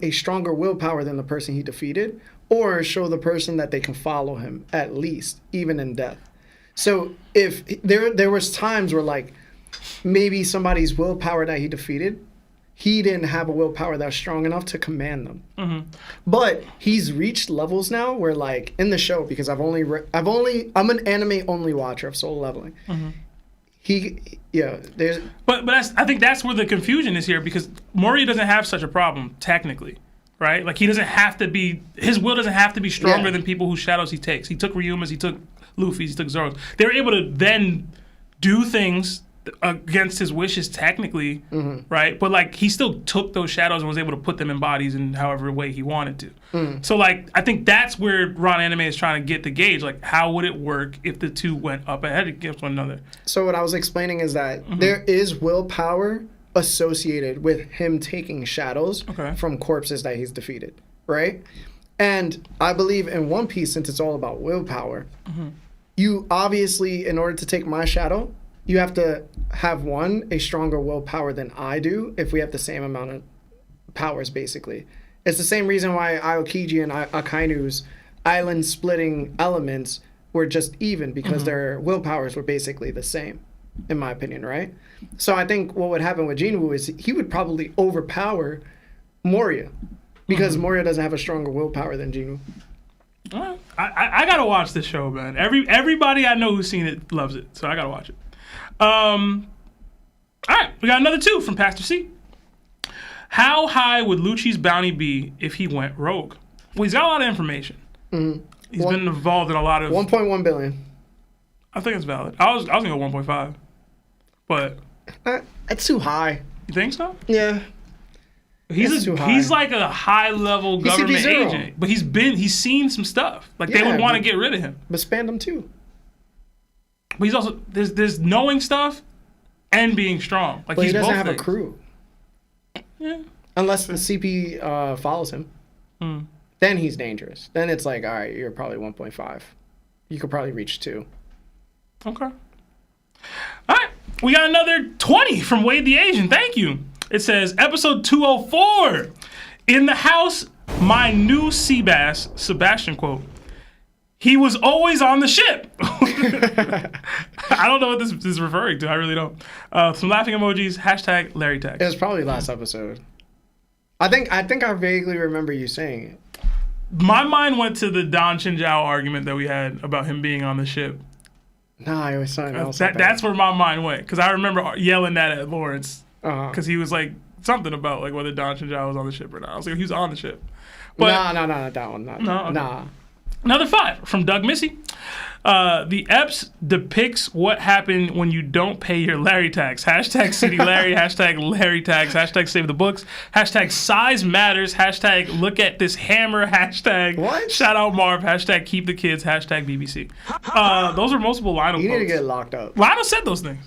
a stronger willpower than the person he defeated, or show the person that they can follow him at least, even in death. So if there was times where like maybe somebody's willpower that he defeated, he didn't have a willpower that was strong enough to command them. But he's reached levels now where like in the show, because I'm an anime only watcher of Solo Leveling. But I think that's where the confusion is here, because Moria doesn't have such a problem technically, right? Like his will doesn't have to be stronger than people whose shadows he takes. He took Ryuma's, he took Luffy's, he took Zoro's. They were able to then do things against his wishes technically, right? But like he still took those shadows and was able to put them in bodies in however way he wanted to. So like I think that's where Ron Anime is trying to get the gauge. Like how would it work if the two went up ahead against one another? So what I was explaining is that there is willpower associated with him taking shadows from corpses that he's defeated, right? And I believe in One Piece, since it's all about willpower, you obviously, in order to take my shadow, you have to have a stronger willpower than I do if we have the same amount of powers, basically. It's the same reason why Aokiji and Akainu's island-splitting elements were just even, because their willpowers were basically the same, in my opinion, right? So I think what would happen with Jinwoo is he would probably overpower Moria, because Moria doesn't have a stronger willpower than Jinwoo. I gotta watch this show, man. Everybody I know who's seen it loves it, so I gotta watch it. All right, we got another 2 from Pastor C. How high would Lucci's bounty be if he went rogue? Well, he's got a lot of information. He's been involved in a lot of... 1.1 billion. I think it's valid. I was gonna go 1.5, but it's too high. You think so? Yeah. He's like a high level government agent, but he's seen some stuff. Like they would want to get rid of him. But span them too. But he's also there's knowing stuff and being strong. Like but he doesn't both have things. a crew. Yeah. Unless the CP follows him. Then he's dangerous. Then it's like, all right, you're probably 1.5. You could probably reach 2. Okay. All right. We got another 20 from Wade the Asian. Thank you. It says, episode 204. In the house, my new sea bass, Sebastian quote, he was always on the ship. I don't know what this is referring to. I really don't. Some laughing emojis, hashtag Larry Tax. It was probably last episode. I think I vaguely remember you saying it. My mind went to the Don Chinjao argument that we had about him being on the ship. Nah, it was something else. That's where my mind went, because I remember yelling that at Lawrence, because he was like something about like whether Don Chinjao was on the ship or not. I was like, he was on the ship. But, no, not that one. Nah. Another 5 from Doug Missy. The EPS depicts what happened when you don't pay your Larry tax. Hashtag City Larry, hashtag Larry tax, hashtag save the books, hashtag size matters, hashtag look at this hammer, hashtag what? Shout shout out Marv, hashtag keep the kids, hashtag BBC. Those are multiple Lionel You quotes. need to get locked up. Lionel said those things.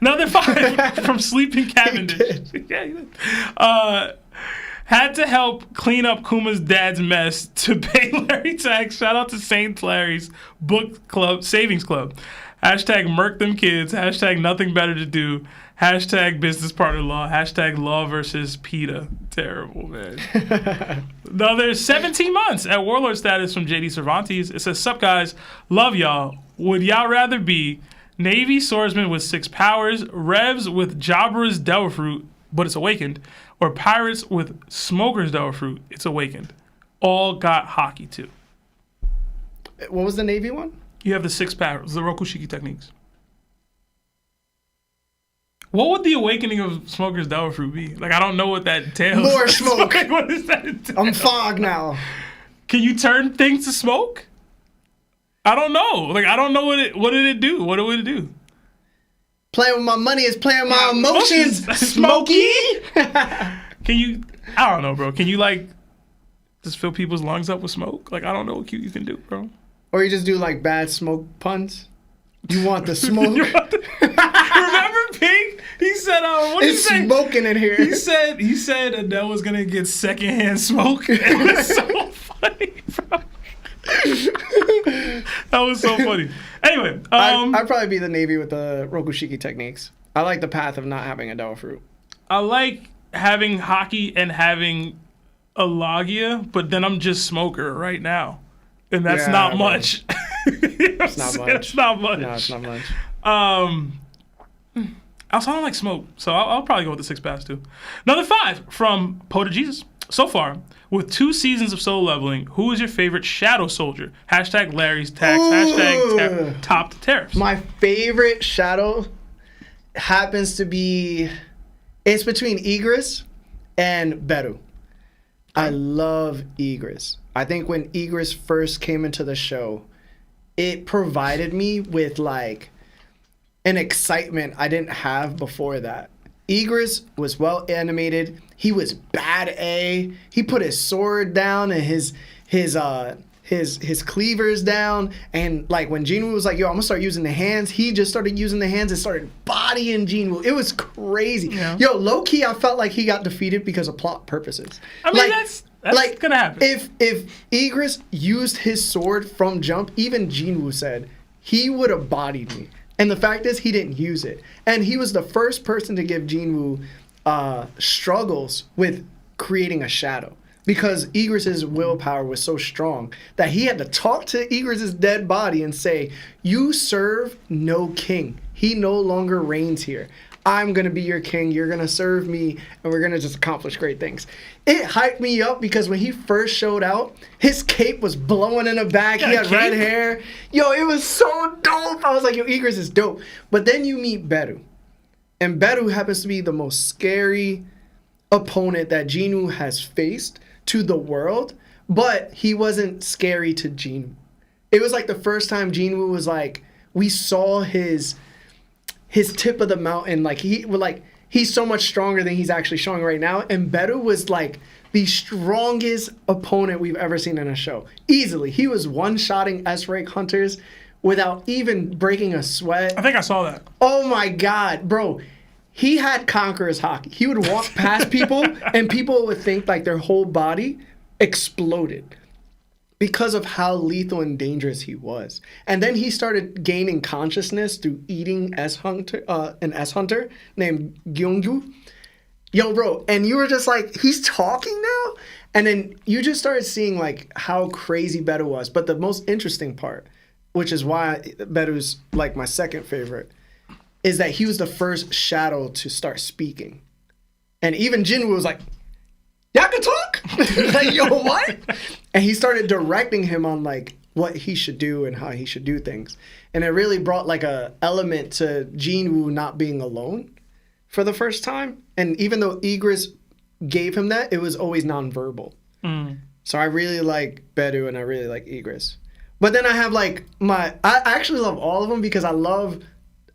Another 5 from Sleeping Cavendish. Yeah, he did. Had to help clean up Kuma's dad's mess to pay Larry tax. Shout out to St. Larry's Book Club, Savings Club. Hashtag murk them kids. Hashtag nothing better to do. Hashtag business partner law. Hashtag law versus PETA. Terrible, man. Another 17 months at warlord status from JD Cervantes. It says, sup guys, love y'all. Would y'all rather be Navy swordsman with 6 powers, Revs with Jabra's Devil Fruit, but it's awakened, or Pirates with Smoker's Devil Fruit, it's awakened? All got Haki too. What was the Navy one? You have the 6 powers, the Rokushiki techniques. What would the awakening of Smoker's Devil Fruit be? Like, I don't know what that entails. More smoke. Like, what does that entail? I'm fog now. Can you turn things to smoke? I don't know. Like, I don't know what did it do? What would it do? Playing with my money is playing with my emotions. Smokey. Can you? I don't know, bro. Can you like just fill people's lungs up with smoke? Like, I don't know what you can do, bro. Or you just do like bad smoke puns. You want the smoke? Remember Pink? He said, "What did he say? Smoking in here." He said Adele was gonna get secondhand smoke. It was so funny, bro. That was so funny. Anyway, I'd probably be the Navy with the Rokushiki techniques. I like the path of not having a devil fruit. I like having Haki and having a Logia, but then I'm just Smoker right now, and that's not much. It's not much. It's not much. No, it's not much. Also, I don't like smoke, so I'll probably go with the 6 pass too. Another 5 from Poda Jesus. So far, with 2 seasons of solo leveling, who is your favorite shadow soldier? Hashtag Larry's tax. Hashtag top the tariffs. My favorite shadow happens to be, it's between Igris and Beru. I love Igris. I think when Igris first came into the show, it provided me with like an excitement I didn't have before that. Igris was well animated. He was bad A. He put his sword down and his cleavers down. And like when Jinwoo was like, "Yo, I'm gonna start using the hands," he just started using the hands and started bodying Jinwoo. It was crazy. Yeah. Yo, low key, I felt like he got defeated because of plot purposes. I mean, that's like, gonna happen. If Igris used his sword from jump, even Jinwoo said he would have bodied me. And the fact is, he didn't use it. And he was the first person to give Jinwoo struggles with creating a shadow. Because Igris' willpower was so strong that he had to talk to Igris' dead body and say, "You serve no king. He no longer reigns here. I'm going to be your king. You're going to serve me. And we're going to just accomplish great things." It hyped me up because when he first showed out, his cape was blowing in the back. He had red hair. Yo, it was so dope. I was like, yo, Igris is dope. But then you meet Beru. And Beru happens to be the most scary opponent that Jinwoo has faced to the world. But he wasn't scary to Jinwoo. It was like the first time Jinwoo was like, we saw his tip of the mountain. Like he's so much stronger than he's actually showing right now. And Beru was like the strongest opponent we've ever seen in a show. Easily. He was one-shotting S-rank hunters without even breaking a sweat. I think I saw that. Oh my God, bro. He had Conquerors Haki. He would walk past people and people would think like their whole body exploded because of how lethal and dangerous he was. And then he started gaining consciousness through eating an S-Hunter named Gyeongju. Yo, bro, and you were just like, he's talking now? And then you just started seeing like how crazy Beru was. But the most interesting part, which is why Beru's like my second favorite, is that he was the first shadow to start speaking. And even Jinwoo was like, "Y'all can talk?" Like, yo, what? And he started directing him on like what he should do and how he should do things. And it really brought like a element to Jinwoo not being alone for the first time. And even though Igris gave him that, it was always nonverbal. So I really like Beru and I really like Igris. But then I have like I actually love all of them because I love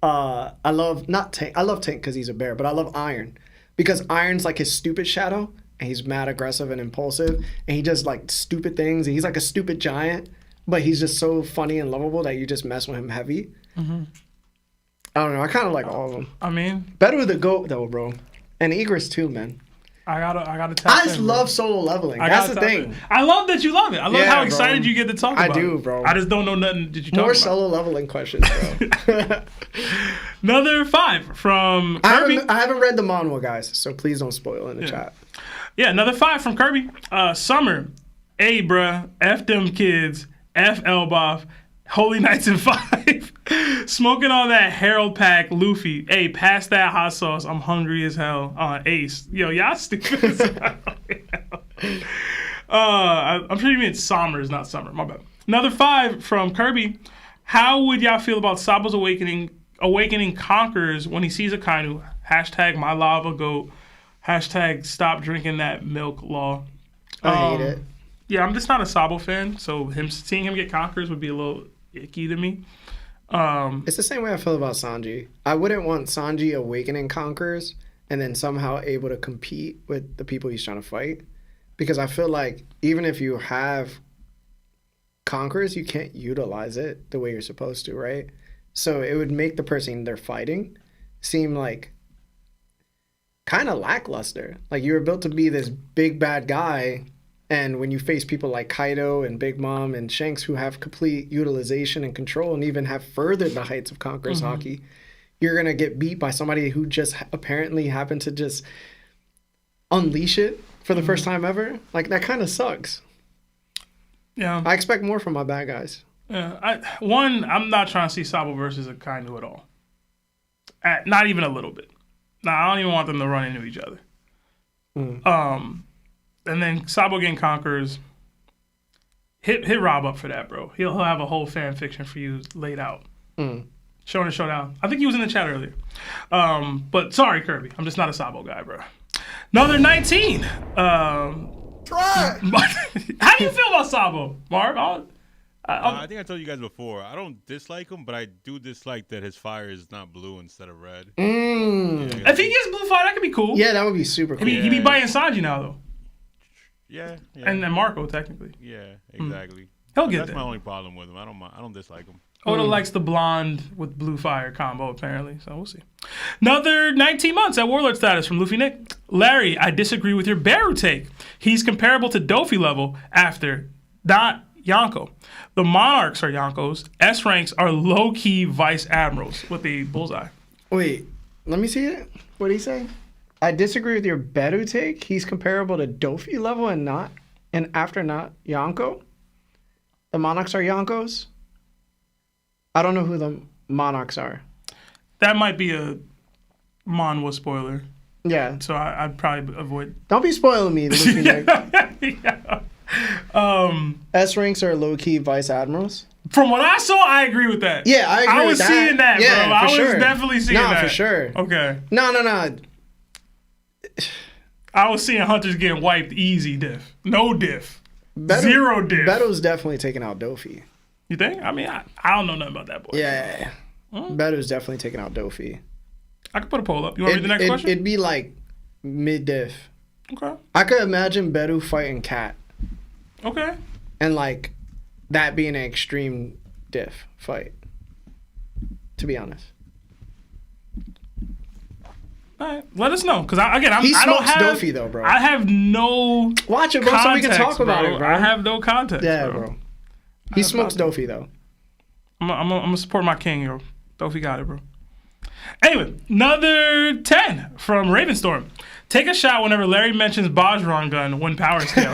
Tank. I love Tank because he's a bear, but I love Iron because Iron's like his stupid shadow. And he's mad aggressive and impulsive. And he does like stupid things. And he's like a stupid giant. But he's just so funny and lovable that you just mess with him heavy. Mm-hmm. I don't know. I kind of like all of them. I mean, better the GOAT though, bro. And Igris too, man. I gotta tap I just love solo leveling. That's the thing. I love that you love it. I love how excited you get to talk about it. I do, bro. I just don't know nothing that you talk about. More solo leveling questions, bro. Another 5 from Kirby. I haven't read the manhwa, guys, so please don't spoil in the chat. Yeah, another 5 from Kirby. Summer. A, bruh. F them kids. F Elbaf. Holy Knights in 5. Smoking on that Herald Pack Luffy. Hey, pass that hot sauce. I'm hungry as hell. Ace. Yo, y'all stupid as hell. I'm sure you mean Sommers, not Summer. My bad. Another 5 from Kirby. How would y'all feel about Sabo's awakening Conquerors when he sees Akainu? Hashtag my lava goat. Hashtag stop drinking that milk law. I hate it. Yeah, I'm just not a Sabo fan, so seeing him get Conquerors would be a little icky to me. It's the same way I feel about Sanji. I wouldn't want Sanji awakening Conquerors and then somehow able to compete with the people he's trying to fight. Because I feel like even if you have Conquerors, you can't utilize it the way you're supposed to, right? So it would make the person they're fighting seem like kind of lackluster. Like you were built to be this big bad guy, and when you face people like Kaido and Big Mom and Shanks who have complete utilization and control and even have furthered the heights of Conquerors Haki, you're going to get beat by somebody who just apparently happened to just unleash it for the first time ever. Like that kind of sucks. Yeah. I expect more from my bad guys. Yeah. I'm not trying to see Sabo versus Akainu at all. Not even a little bit. I don't even want them to run into each other. And then Sabo getting Conquerors. Hit Rob up for that, bro. He'll have a whole fan fiction for you laid out. Showing a showdown. I think he was in the chat earlier. But sorry, Kirby. I'm just not a Sabo guy, bro. Another 19. Try. How do you feel about Sabo, Marv? I think I told you guys before. I don't dislike him, but I do dislike that his fire is not blue instead of red. Yeah, if he gets blue fire, that could be cool. Yeah, that would be super cool. He'd be biting Sanji now, though. Yeah. And then Marco, technically. Yeah, exactly. He'll get That's there. my only problem with him. I don't dislike him. Oda likes the blonde with blue fire combo, apparently, so we'll see. Another 19 months at Warlord status from Luffy Nick. Larry, I disagree with your Baru take. He's comparable to Dofi level after, not Yonko. The Monarchs are Yonkos. S ranks are low-key Vice Admirals with the bullseye. Wait, let me see it. What did he say? I disagree with your Beru take. He's comparable to Dofi level and after not Yonko. The Monarchs are Yonkos. I don't know who the Monarchs are. That might be a Manhwa spoiler. Yeah. So I'd probably avoid. Don't be spoiling me, Luffy Nick. Yeah. S ranks are low-key Vice Admirals. From what I saw, I agree with that. Yeah, I agree with that. I was seeing that, yeah, bro. I was sure. definitely seeing that. No, for sure. Okay. No. I was seeing Hunters getting wiped easy diff. No diff. Zero diff. Beto's definitely taking out Dofi. You think? I mean, I don't know nothing about that boy. Yeah. Beto's definitely taking out Dofi. I could put a poll up. You want to read the next question? It'd be like mid-diff. Okay. I could imagine Beto fighting Cat. Okay. And like that being an extreme diff fight. To be honest. All right. Let us know. Because I don't have... Dofi though, bro. I have no Watch it, bro, context, so we can talk about it, bro. I have no context, yeah, bro. He smokes Dofi, though. I'm going to support my king, yo. Dofi got it, bro. Anyway, another 10 from Ravenstorm. Take a shot whenever Larry mentions Bajrang gun when power scale.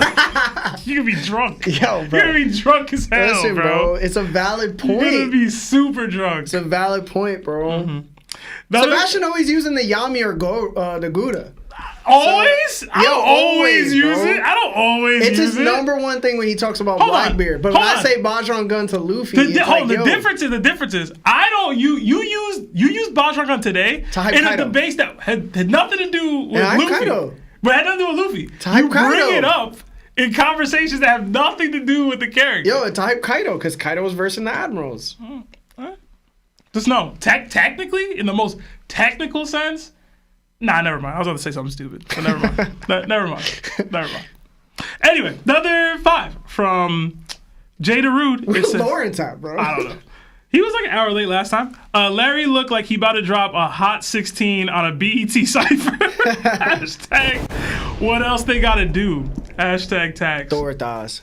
You're going to be drunk. Yo, bro. You're going to be drunk as hell, Listen, bro. It's a valid point. You're going to be super drunk. It's a valid point, bro. Mm-hmm. Sebastian always using the Yami or the Gouda. Always? So, I don't always use bro. it. I don't always it's use it. It's his number one thing when he talks about Blackbeard. But when I say Bajrang gun to Luffy, the difference is I don't you used Bajrang gun today in a debate that had nothing to do with Luffy. Kaido. But had nothing to do with Luffy. You bring it up in conversations that have nothing to do with the character. Yo, it's hype Kaido because Kaido was versing the Admirals. Just know, technically, in the most technical sense, nah, never mind. I was about to say something stupid, so never mind. Never mind. Anyway, another 5 from Jay DeRude. Where's Lawrence at, bro? I don't know. He was like an hour late last time. Larry looked like he about to drop a hot 16 on a BET cipher. Hashtag, what else they gotta do? Hashtag tax. Tortas.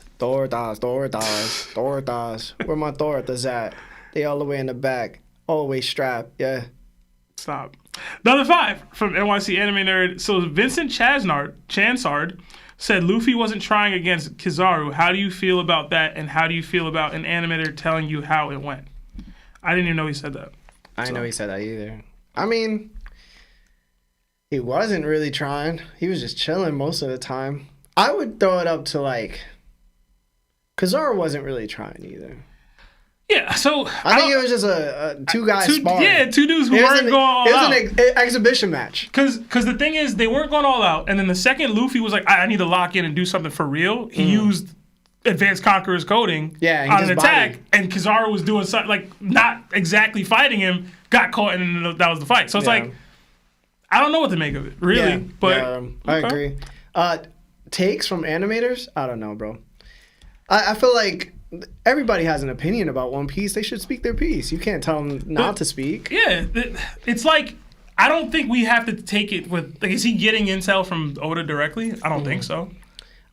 Where my tortas at? They all the way in the back. Always strapped, yeah. Stop. Another 5 from NYC Anime Nerd. So Vincent Chansard said Luffy wasn't trying against Kizaru. How do you feel about that? And how do you feel about an animator telling you how it went? I didn't even know he said that. I didn't know he said that either. I mean, he wasn't really trying. He was just chilling most of the time. I would throw it up to like, Kizaru wasn't really trying either. Yeah, so I think it was just a two guys sparring. Yeah, two dudes who weren't going all out. It was an exhibition match. Because the thing is, they weren't going all out, and then the second Luffy was like, I need to lock in and do something for real, he used Advanced Conquerors coding on an attack, and Kizaru was doing something, like, not exactly fighting him, got caught, and then that was the fight. So it's like, I don't know what to make of it, really. But I agree. Takes from animators? I don't know, bro. I feel like everybody has an opinion about One Piece. They should speak their piece. You can't tell them not to speak. Yeah, it's like, I don't think we have to take it with, like, is he getting intel from Oda directly? I don't think so.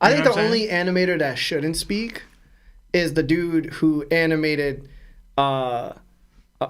I think the only animator that shouldn't speak is the dude who animated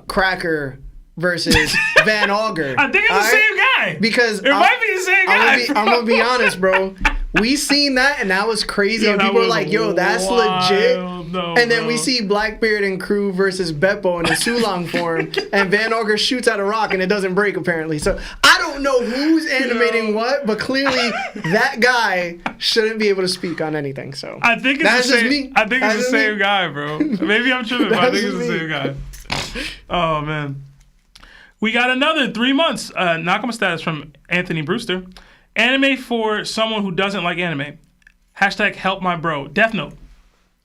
Cracker versus Van Auger. I think it's the same guy. Because it might be the same guy. I'm gonna be honest, bro. We seen that and that was crazy. And people were like, yo, that's legit. And then we see Blackbeard and crew versus Beppo in the Sulong form. And Van Auger shoots at a rock and it doesn't break, apparently. So I don't know who's animating what, but clearly that guy shouldn't be able to speak on anything. So I think it's that's the same. Just me. I think that's it's the same guy, bro. Maybe I'm tripping, but I think it's the same guy. Oh, man. We got another 3 months Nakama status from Anthony Brewster. Anime for someone who doesn't like anime. Hashtag help my bro. Death Note.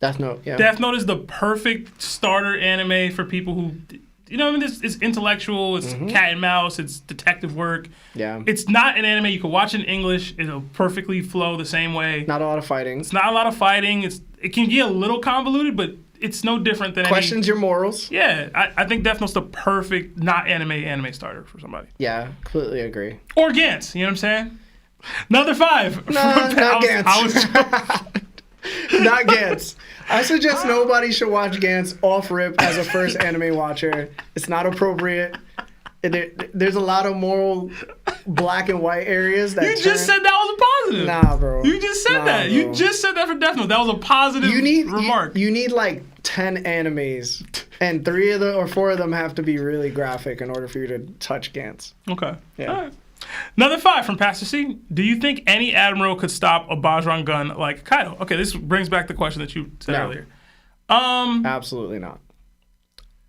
Death Note, yeah. Death Note is the perfect starter anime for people who, you know, I mean, it's intellectual, it's cat and mouse, it's detective work. Yeah. It's not an anime you can watch in English. It'll perfectly flow the same way. Not a lot of fighting. It's not a lot of fighting. It can get a little convoluted, but it's no different than questions your morals. Yeah, I think Death Note's the perfect not anime starter for somebody. Yeah, completely agree. Or Gantz, you know what I'm saying? Another 5. No, not Gantz. Not Gantz. I suggest nobody should watch Gantz off rip as a first anime watcher. It's not appropriate. There's a lot of moral black and white areas that you just said that was a positive. Nah, bro. You just said that. Bro. You just said that for Death Note. That was a positive remark. You need like 10 animes, and 3 of them or 4 of them have to be really graphic in order for you to touch Gantz. Okay. Yeah. All right. Another 5 from Pastor C. Do you think any Admiral could stop a Bajrang gun like Kaido? Okay, this brings back the question that you said earlier. Absolutely not.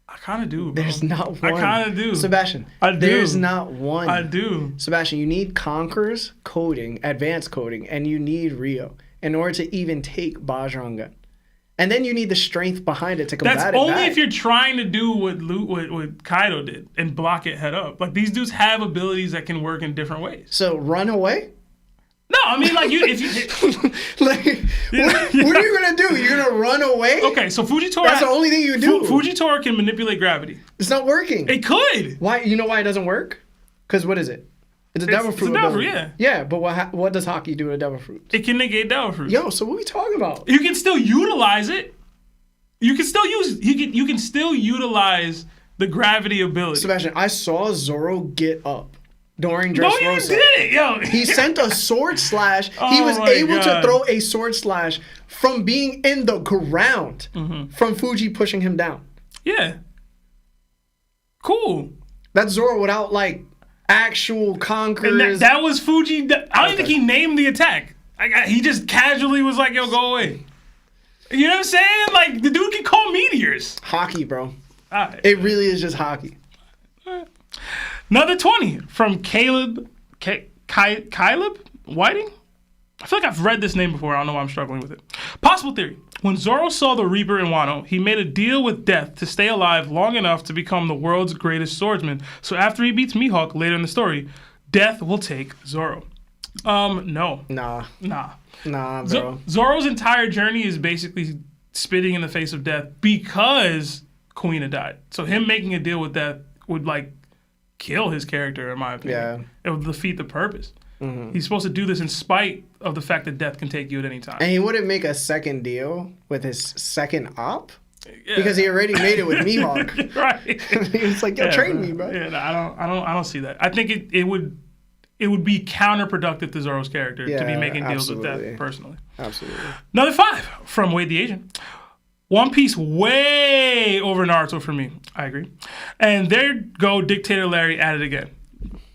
I kind of do, bro. There's not one. I kind of do. Sebastian, I do. There's not one. I do. Sebastian, you need Conquerors coding, advanced coding, and you need Rio in order to even take Bajrang gun. And then you need the strength behind it to combat it. That's only if you're trying to do what Kaido did and block it head up. Like, these dudes have abilities that can work in different ways. So run away? No, I mean, like, like, what are you gonna do? You're gonna run away? Okay, so Fujitora. That's the only thing you do. Fujitora can manipulate gravity. It's not working. It could. Why? You know why it doesn't work? Because what is it? It's a devil fruit. It's a devil fruit, yeah. Yeah, but what does Haki do with a devil fruit? It can negate devil fruit. Yo, so what are we talking about? You can still utilize it. You can still you can still utilize the gravity ability. Sebastian, I saw Zoro get up during Dressrosa. No, you did it, yo. He sent a sword slash. He was able to throw a sword slash from being in the ground from Fuji pushing him down. Yeah. Cool. That's Zoro without like actual Conquerors. And that was Fuji. I don't think he named the attack. He just casually was like, yo, go away. You know what I'm saying? Like, the dude can call meteors. Haki, bro. Right. It really is just Haki. Another 20 from Caleb Whiting? I feel like I've read this name before. I don't know why I'm struggling with it. Possible theory. When Zoro saw the Reaper in Wano, he made a deal with death to stay alive long enough to become the world's greatest swordsman. So after he beats Mihawk later in the story, death will take Zoro. No. Nah, bro. Zoro's entire journey is basically spitting in the face of death because Kuina died. So him making a deal with death would, like, kill his character, in my opinion. Yeah. It would defeat the purpose. He's supposed to do this in spite of the fact that death can take you at any time. And he wouldn't make a second deal with his second op? Yeah. Because he already made it with Mihawk. Right. He was like, yo, train me, bro. Yeah, no, I don't see that. I think it would be counterproductive to Zoro's character to be making deals with death, personally. Absolutely. Another 5 from Wade the Asian. One Piece way over Naruto for me. I agree. And there go Dictator Larry at it again.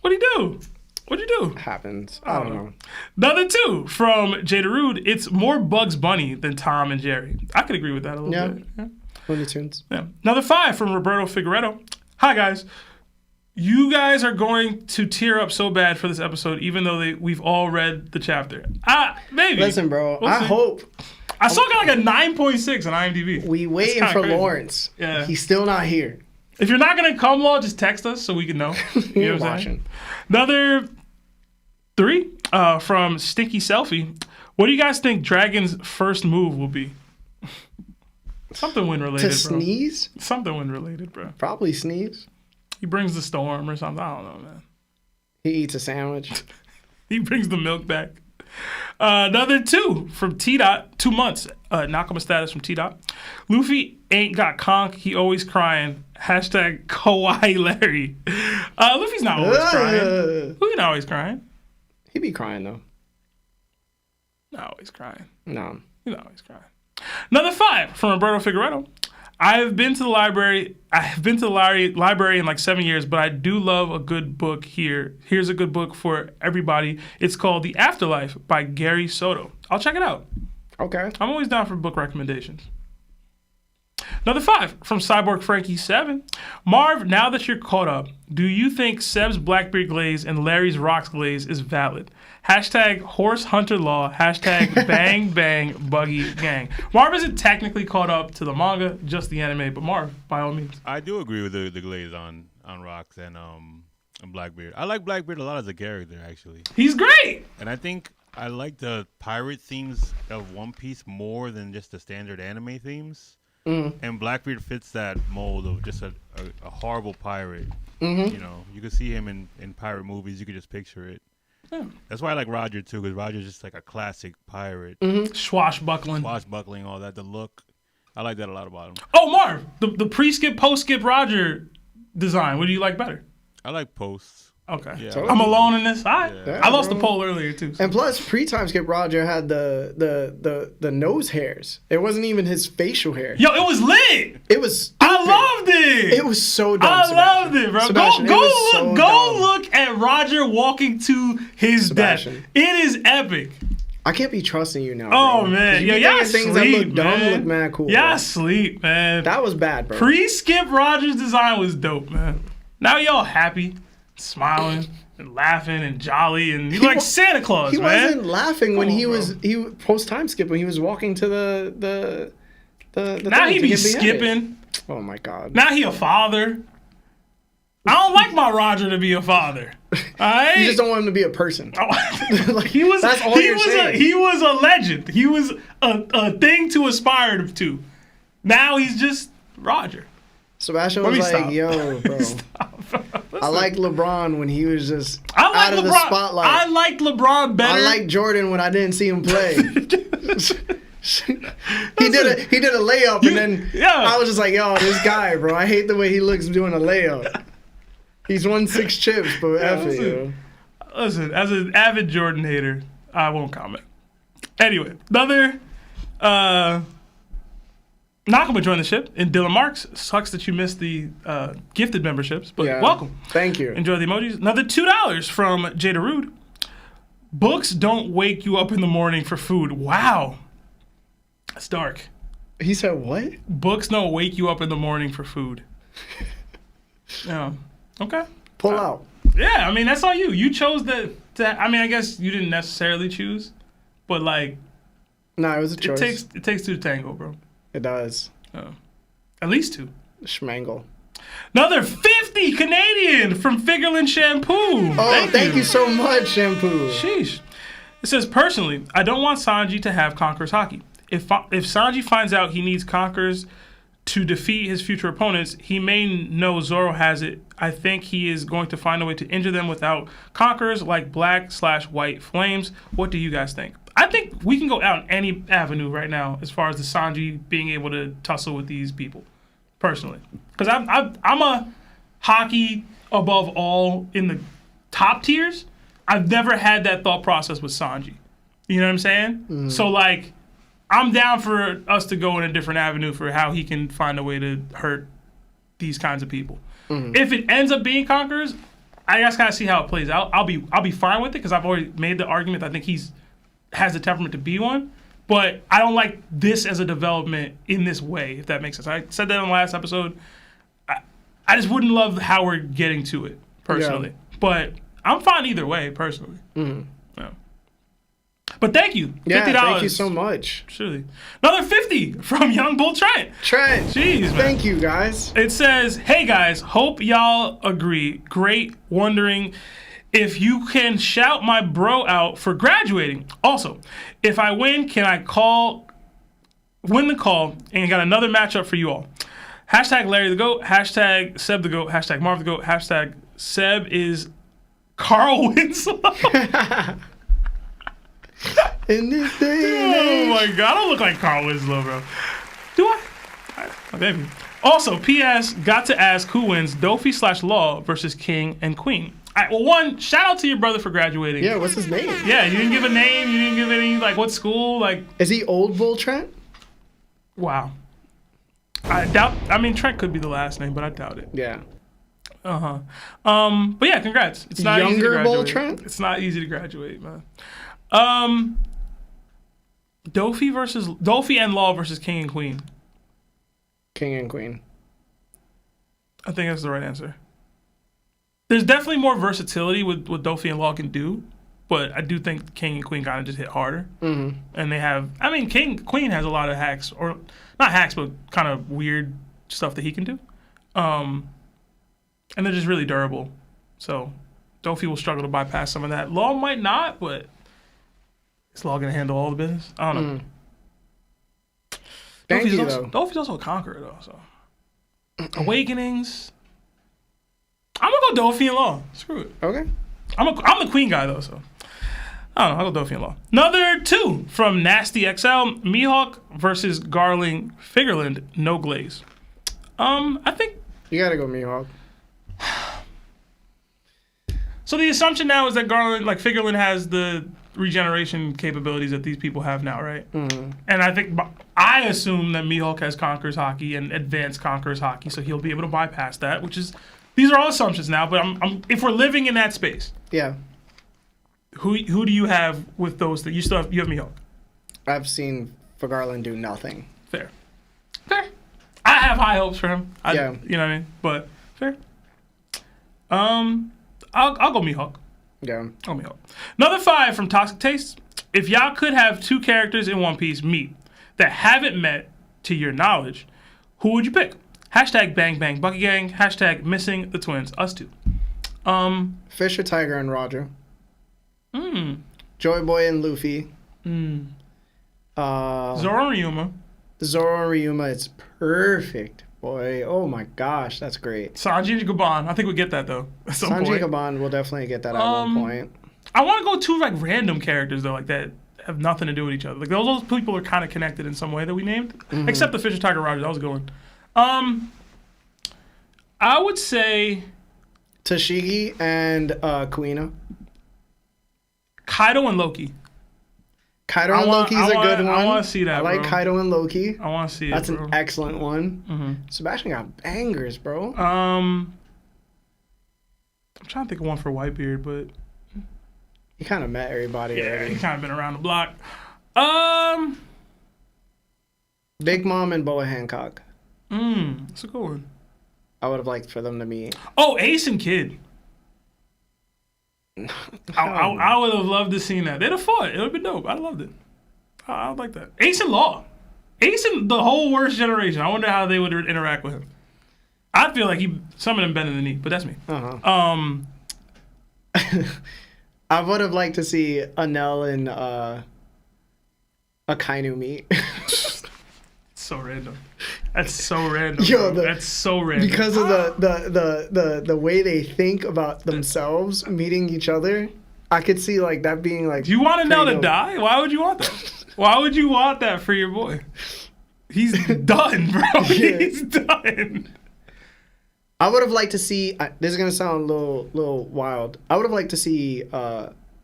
What'd he do? What'd you do? Happens. I don't know. Another 2 from Jada Rude. It's more Bugs Bunny than Tom and Jerry. I could agree with that a little bit. Yeah. Looney Tunes. Yeah. Another 5 from Roberto Figueredo. Hi, guys. You guys are going to tear up so bad for this episode, even though we've all read the chapter. Maybe. Listen, bro. We'll I see. hope. I still got like a 9.6 on IMDb. We waiting That's for kinda crazy. Lawrence. Yeah. He's still not here. If you're not gonna come, Law, just text us so we can know. You know what I'm saying? Another 3 from Stinky Selfie. What do you guys think Dragon's first move will be? Something wind related, To bro. sneeze? Something wind related, bro. Probably sneeze. He brings the storm or something. I don't know, man. He eats a sandwich. He brings the milk back. Another 2 from T-Dot. 2 months. Nakama status from T-Dot. Luffy ain't got conk. He always crying. Hashtag Kawaii Larry. Luffy's not always crying. Luffy's not always crying. He be crying, though. Not always crying. No. He's not always crying. Another 5 from Roberto Figueredo. I've been to the library in like 7 years, but I do love a good book here. Here's a good book for everybody. It's called The Afterlife by Gary Soto. I'll check it out. Okay. I'm always down for book recommendations. Another 5 from Cyborg Frankie 7. Marv, now that you're caught up, do you think Seb's Blackbeard glaze and Larry's Rocks glaze is valid? Hashtag Horse Hunter Law. Hashtag Bang Bang Buggy Gang. Marv isn't technically caught up to the manga, just the anime, but Marv, by all means. I do agree with the glaze on Rocks and Blackbeard. I like Blackbeard a lot as a character, actually. He's great. And I think I like the pirate themes of One Piece more than just the standard anime themes. And Blackbeard fits that mold of just a horrible pirate. You know, you could see him in pirate movies. You could just picture it. Yeah. That's why I like Roger, too, because Roger's just like a classic pirate. Swashbuckling. Swashbuckling, all that. The look. I like that a lot about him. Oh, Marv, the pre-skip, post-skip Roger design. What do you like better? I like posts. Okay. Yeah. I'm alone in this. All right. Yeah, I lost bro. the poll earlier, too. So. And plus, pre-time skip Roger had the nose hairs. It wasn't even his facial hair. Yo, it was lit. It was stupid. I loved it. It was so dumb. I Sebastian. loved it, bro. Sebastian, Go it was so dumb. look at Roger walking to his Sebastian. death. It is epic. I can't be trusting you now. Oh, bro. man. You Yeah, be y'all thinking sleep, things that look dumb man. look mad cool. Y'all bro. sleep, man. That was bad, bro. Pre-skip Roger's design was dope, man. Now y'all happy, smiling, and laughing, and jolly, and you like Santa Claus, He man. wasn't laughing when Come he on, was post time skip when he was walking to the Now thing he to be get beheaded. skipping. Oh my god. Now he a father. I don't like my Roger to be a father. All right? You just don't want him to be a person. Like, he was. That's all he you're was saying. he was a legend. He was a thing to aspire to. Now he's just Roger. Sebastian Let was me like, stop. "Yo, bro, I like LeBron when he was just I like out of LeBron. the spotlight. I liked LeBron better. I like Jordan when I didn't see him play." He did a layup, and then yeah. I was just like, "Yo, this guy, bro, I hate the way he looks doing a layup." He's won 6 chips, but F it, yo. Listen, as an avid Jordan hater, I won't comment. Anyway, another Nakama joined the ship, and Dylan Marks. Sucks that you missed the gifted memberships, but Yeah. welcome. Thank you. Enjoy the emojis. Another $2 from Jada Rude. Books don't wake you up in the morning for food. Wow. That's dark. He said what? Books don't wake you up in the morning for food. Yeah. Okay. Pull out. Yeah, I mean, that's on you. You chose I mean, I guess you didn't necessarily choose, but like, No, it was a choice. it takes 2 to tango, bro. It does. At least 2. Schmangle. Another 50 Canadian from Figureland Shampoo. Oh, thank you so much, Shampoo. Sheesh. It says, personally, I don't want Sanji to have Conquerors Haki. If Sanji finds out he needs Conquerors to defeat his future opponents, he may know Zoro has it. I think he is going to find a way to injure them without Conquerors like black/white flames. What do you guys think? I think we can go out any avenue right now as far as the Sanji being able to tussle with these people, personally. Because I'm a Haki above all in the top tiers. I've never had that thought process with Sanji. You know what I'm saying? So, like, I'm down for us to go in a different avenue for how he can find a way to hurt these kinds of people. If it ends up being Conquerors, I just gotta see how it plays out. I'll be fine with it because I've already made the argument that I think has the temperament to be one. But I don't like this as a development in this way, if that makes sense. I said that in the last episode. I just wouldn't love how we're getting to it, personally. Yeah. But I'm fine either way, personally. Mm-hmm. Yeah. But thank you. $50. Yeah, thank you so much. Surely. Another 50 from Young Bull Trent. Jeez, man. Thank you, guys. It says, hey, guys, hope y'all agree. Great. Wondering if you can shout my bro out for graduating. Also, if I win, can I win the call and got another matchup for you all? Hashtag Larry the GOAT, hashtag Seb the GOAT, hashtag Marv the GOAT, hashtag Seb is Carl Winslow. In this day and Oh my God, I don't look like Carl Winslow, bro. Do I? Maybe. Also, P.S. got to ask who wins Dofi/Law versus King and Queen. All right, well, one, shout out to your brother for graduating. Yeah, what's his name? Yeah, you didn't give a name, you didn't give any, like, what school, like. Is he Old Bull Trent? Wow. Trent could be the last name, but I doubt it. Yeah. But yeah, congrats. It's not easy to graduate. Bull Trent? It's not easy to graduate, man. Dofi and Law versus King and Queen. King and Queen. I think that's the right answer. There's definitely more versatility with what Dofi and Law can do, but I do think King and Queen kind of just hit harder. Mm-hmm. And they have, Queen has a lot of hacks, or not hacks, but kind of weird stuff that he can do. And they're just really durable. So Dofi will struggle to bypass some of that. Law might not, but is Law going to handle all the business? I don't know. Dofi's also a conqueror, though. So Awakenings. I'm going to go Dofi and Law. Screw it. Okay. I'm the Queen guy, though, so I don't know. I'll go Dofi and Law. Another 2 from Nasty XL. Mihawk versus Garling Figureland. No glaze. I think you got to go Mihawk. So the assumption now is that Figureland has the regeneration capabilities that these people have now, right? Mm-hmm. And I assume that Mihawk has Conquerors Haki and advanced Conquerors Haki, so he'll be able to bypass that, these are all assumptions now, but if we're living in that space. Yeah. Who do you have with those that you have Mihawk? I've seen Garland do nothing. Fair. I have high hopes for him. Yeah. You know what I mean? But fair. I'll go Mihawk. Yeah. I'll go Mihawk. Another 5 from Toxic Taste. If y'all could have 2 characters in One Piece meet that haven't met to your knowledge, who would you pick? Hashtag Bang Bang Bucky Gang. Hashtag Missing the Twins. Us 2. Fisher, Tiger, and Roger. Joy Boy and Luffy. Zoro and Ryuma. Zoro and Ryuma. It's perfect, boy. Oh my gosh, that's great. Sanji and Gaban. I think we get that though. At some Sanji point. and Gaban will definitely get that at one point. I want to go 2 like random characters though, like that have nothing to do with each other. Like those people are kind of connected in some way that we named, except the Fisher, Tiger, Roger. That was a good one. I would say Tashigi and Kuina. Kaido and Loki. Kaido and Loki's a good one. I want to see that, I like bro. Kaido and Loki. I want to see That's it, bro. an excellent one. Mm-hmm. Sebastian got bangers, bro. I'm trying to think of one for Whitebeard, but he kind of met everybody already. He kind of been around the block. Big Mom and Boa Hancock. That's a good one. I would have liked for them to meet. Oh, Ace and Kid. I would have loved to seen that. They'd have fought. It would have been dope. I'd have loved it. I would like that. Ace and Law. Ace and the whole worst generation. I wonder how they would interact with him. I feel like some of them bend in the knee, but that's me. Uh-huh. I would have liked to see Anel and Akainu meet. So random. That's so random. Yo, that's so random. Because of the way they think about themselves meeting each other, I could see like that being like. Do you want Anel to die? Why would you want that? Why would you want that for your boy? He's done, bro. Yeah. He's done. I would have liked to see. This is gonna sound a little wild. I would have liked to see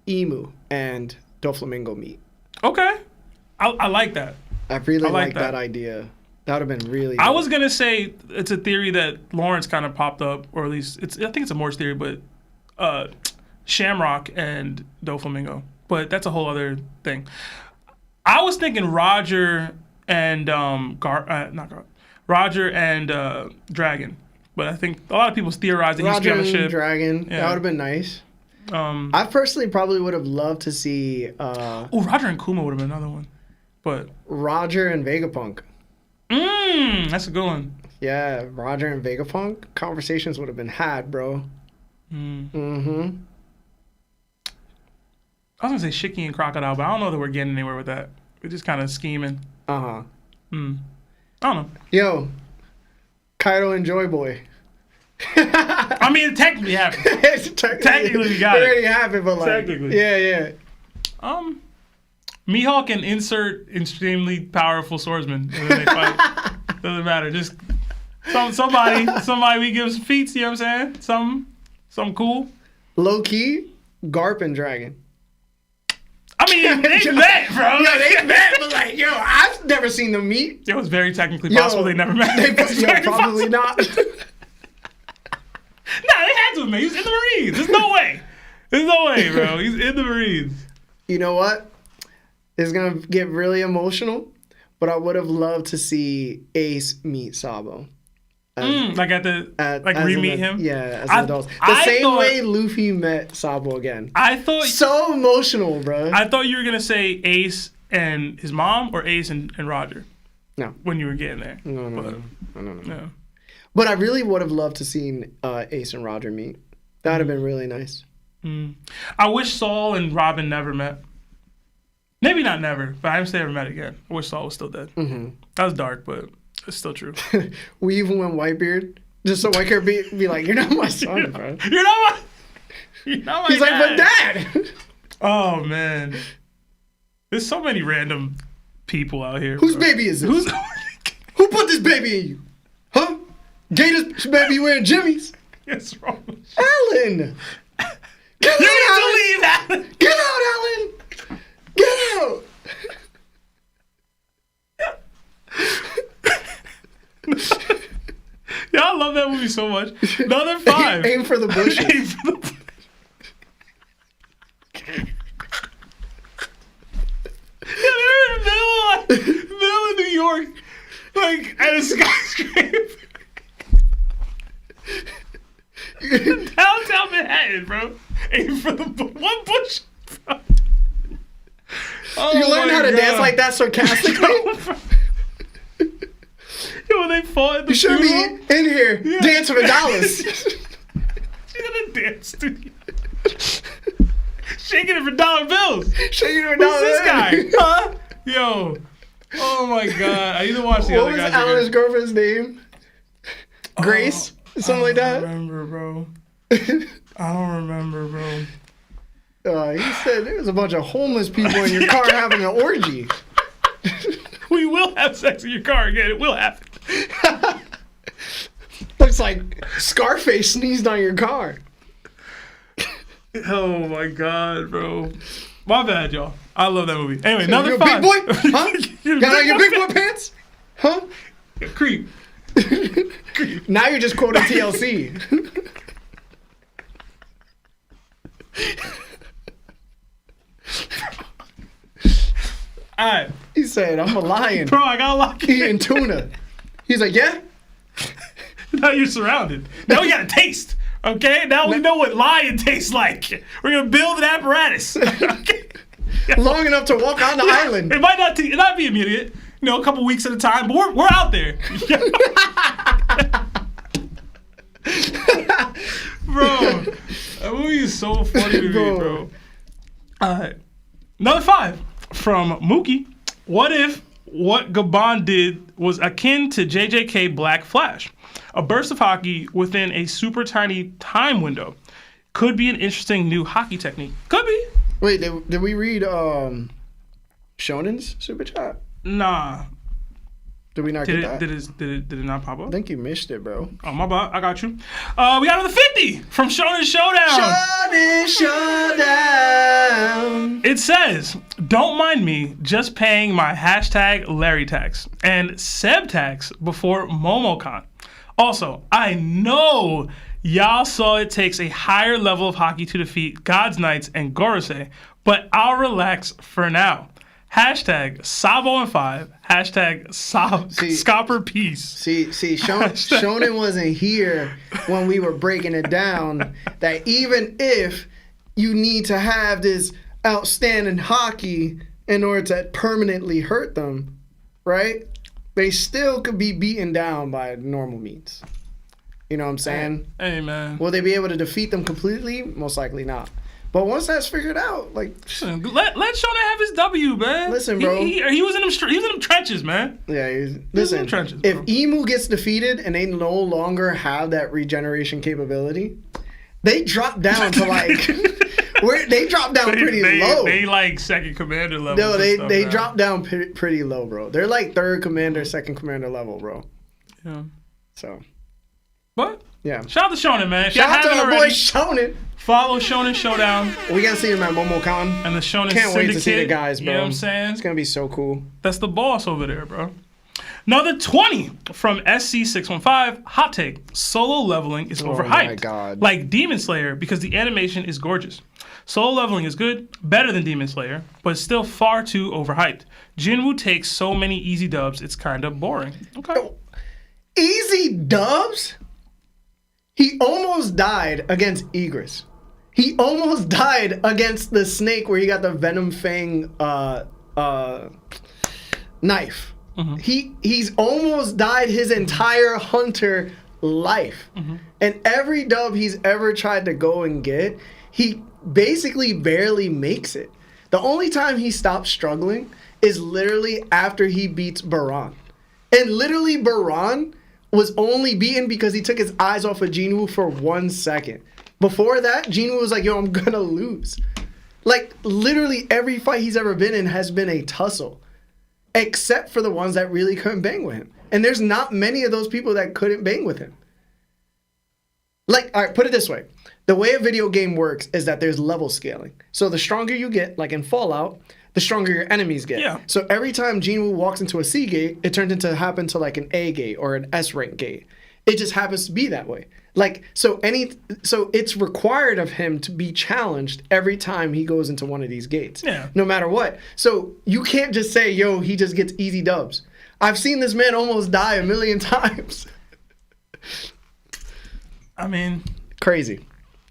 Emu and Doflamingo meet. Okay, I like that. I really like that idea. That would have been really. I was gonna say it's a theory that Lawrence kind of popped up, or at least I think it's a Morse theory, but Shamrock and Doflamingo. But that's a whole other thing. I was thinking Roger and Roger and Dragon, but I think a lot of people's theorizing he should be on the ship. Dragon, that would have been nice. I personally probably would have loved to see. Roger and Kuma would have been another one, but Roger and Vegapunk. That's a good one. Yeah, Roger and Vegapunk conversations would have been had, bro. Mm-hmm. I was gonna say Shiki and Crocodile, but I don't know that we're getting anywhere with that. We're just kind of scheming. I don't know. Yo, Kaido and Joy Boy. I mean, it technically happened. Technically, we got it. It already happened, but like, technically, yeah. Mihawk can insert extremely powerful swordsman when they fight. Doesn't matter. Just somebody we give some feats. You know what I'm saying? Something cool. Low key, Garp and Dragon. I mean, they met, bro. Yeah, they met, but like, yo, I've never seen them meet. It was very technically possible they never met. Probably not. Nah, they had to, man. He's in the Marines. There's no way. There's no way, bro. He's in the Marines. You know what? It's going to get really emotional, but I would have loved to see Ace meet Sabo. Like re-meet him? Yeah, as an adult. The same way Luffy met Sabo again. I thought... So emotional, bro. I thought you were going to say Ace and his mom or Ace and Roger. No. When you were getting there. No. But I really would have loved to seen Ace and Roger meet. That would have been really nice. I wish Saul and Robin never met. Maybe not never, but I wish they ever met again. I wish Saul was still dead. That was dark, but it's still true. We even went Whitebeard just so Whitebeard be like, "You're not my son, bro. You're not my He's dad." like, "But dad." Oh man, there's so many random people out here. Whose baby is this? Who put this baby in you? Huh? Gators baby wearing jimmies. What's wrong? Alan! Get You out, need to leave, Alan! Get out, Alan! Get out! Yeah, I love that movie so much. Another 5. Aim for the bushes. Aim for the bushes. Yeah, they're in the middle of New York, like at a skyscraper. Downtown Manhattan, bro. Aim for the one bush. Bro. Oh, you learn how to dance like that sarcastically? Yo, they fought at the You should be funeral? in here dancing for dollars. She's in a dance studio. Shaking it for dollar bills. Shaking it for Who's dollars. this guy? Huh? Yo. Oh my god. I need to watch the What other was guys. Alan's girlfriend's name? Grace? Something like that? I don't remember, bro. I don't remember, bro. He said there was a bunch of homeless people in your car having an orgy. We will have sex in your car again. It will happen. Looks like Scarface sneezed on your car. Oh my god, bro. My bad, y'all. I love that movie. Anyway, another you a 5. big boy? Huh? Got on your big boy pants? Huh? Creep. Now you're just quoting TLC. Alright. He said, I'm a lion Bro, I got locked eating tuna. He's like, yeah? Now you're surrounded. Now we got a taste. Okay? Now we know what lion tastes like. We're going to build an apparatus. Okay? Long enough to walk on the island. It might not be immediate. You know, a couple weeks at a time, but we're out there. Bro, that movie is so funny to me, bro. Alright. Another 5 from Mookie. What if what Gabon did was akin to JJK Black Flash? A burst of Haki within a super tiny time window. Could be an interesting new Haki technique. Could be. Wait, did we read Shonen's super chat? Nah. Did we not get that? Did it not pop up? I think you missed it, bro. Oh, my bad. I got you. We got another 50 from Shonen Showdown. Shonen Showdown. It says, don't mind me just paying my hashtag Larry tax and Seb tax before MomoCon. Also, I know y'all saw it takes a higher level of Haki to defeat God's Knights and Gorosei, but I'll relax for now. Hashtag Sabo and 5. Hashtag Scopper Peace. See, Shonen wasn't here when we were breaking it down that even if you need to have this outstanding Haki in order to permanently hurt them, right? They still could be beaten down by normal means. You know what I'm saying? Hey, man. Will they be able to defeat them completely? Most likely not. But once that's figured out, like, let Shonen have his W, man. Listen, bro. He was in them trenches, man. Yeah, Listen, listen. in the trenches, if bro. Emu gets defeated and they no longer have that regeneration capability, they drop down to like they drop down pretty low. They like second commander level. No, they drop down pretty low, bro. They're like third commander, second commander level, bro. Yeah. So. But yeah. Shout out to Shonen, man. Shout out to our boy Shonen. Follow Shonen Showdown. We gotta see him at MomoCon. And the Shonen Can't Syndicate. wait to see the guys, bro. You know what I'm saying? It's gonna be so cool. That's the boss over there, bro. Another 20 from SC615. Hot take. Solo leveling is overhyped. My God. Like Demon Slayer because the animation is gorgeous. Solo leveling is good, better than Demon Slayer, but still far too overhyped. Jinwoo takes so many easy dubs, it's kind of boring. Okay. Easy dubs? He almost died against Egress. He almost died against the snake where he got the Venom Fang knife. Mm-hmm. He's almost died his entire hunter life. Mm-hmm. And every dub he's ever tried to go and get, he basically barely makes it. The only time he stops struggling is literally after he beats Baran. And literally Baran was only beaten because he took his eyes off of Jinwoo for 1 second. Before that, Jinwoo was like, yo, I'm gonna lose. Like, literally every fight he's ever been in has been a tussle. Except for the ones that really couldn't bang with him. And there's not many of those people that couldn't bang with him. Like, all right, put it this way. The way a video game works is that there's level scaling. So the stronger you get, like in Fallout, the stronger your enemies get. Yeah. So every time Jinwoo walks into a C gate, it turns into happen to like an A gate or an S rank gate. It just happens to be that way. Like, so it's required of him to be challenged every time he goes into one of these gates. Yeah. No matter what. So you can't just say, yo, he just gets easy dubs. I've seen this man almost die 1,000,000 times. I mean, crazy.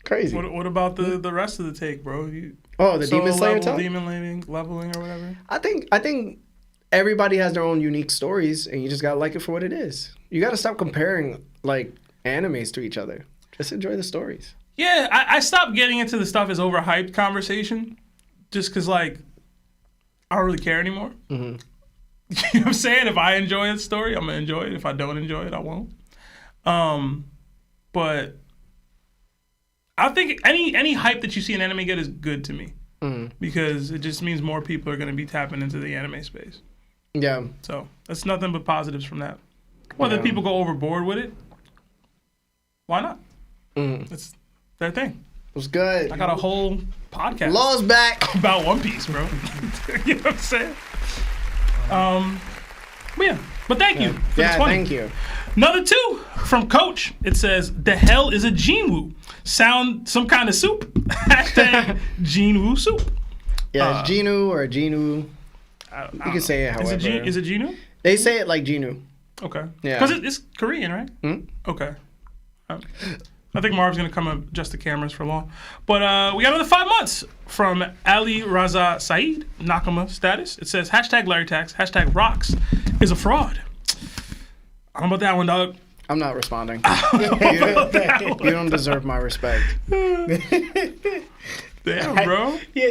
What about the rest of the take, bro? The Demon Slayer talk? Demon leveling or whatever? I think everybody has their own unique stories, and you just gotta like it for what it is. You gotta stop comparing like animes to each other. Just enjoy the stories. Yeah, I stopped getting into the stuff as overhyped conversation, just because like I don't really care anymore. Mm-hmm. You know what I'm saying? If I enjoy a story, I'm gonna enjoy it. If I don't enjoy it, I won't. But I think any hype that you see an anime get is good to me. Mm-hmm. Because it just means more people are going to be tapping into the anime space. Yeah. So that's nothing but positives from that. Whether people go overboard with it, why not? Mm-hmm. It's their thing. It was good. I got a whole podcast. Law's back. About One Piece, bro. You know what I'm saying? But thank you for the 20. Thank you. Another 2 from Coach. It says, the hell is a Jinwoo? Sound some kind of soup? Hashtag Jinwoo soup. Yeah, it's Jinwoo or Jinwoo. You can say it however. Is it Jinwoo? They say it like Jinwoo. Okay. Yeah. Because it's Korean, right? Okay. I think Marv's going to come and adjust the cameras for long. But we got another 5 months from Ali Raza Saeed, Nakama status. It says, hashtag Larry Tax, hashtag Rocks is a fraud. I don't know about that one, dog. I'm not responding. You don't deserve my respect. Damn, bro. Yeah.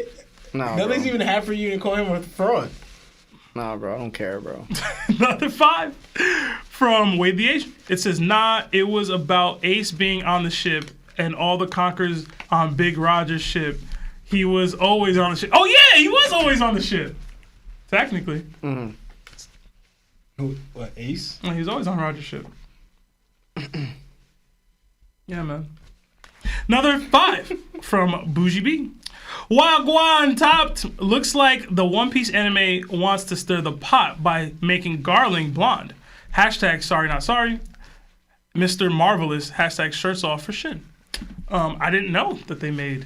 No, nothing's even half for you to call him a fraud. Nah, bro. I don't care, bro. Another 5 from Wade the Asian. It says, nah, it was about Ace being on the ship and all the Conquerors on Big Roger's ship. He was always on the ship. Oh, yeah, he was always on the ship. Technically. Mm-hmm. What, Ace? Well, he was always on Roger's ship. Yeah, man. Another 5 from Bougie B. Wagwan topped. Looks like the One Piece anime wants to stir the pot by making Garling blonde. Hashtag sorry not sorry. Mr. Marvelous. Hashtag shirts off for Shin. I didn't know that they made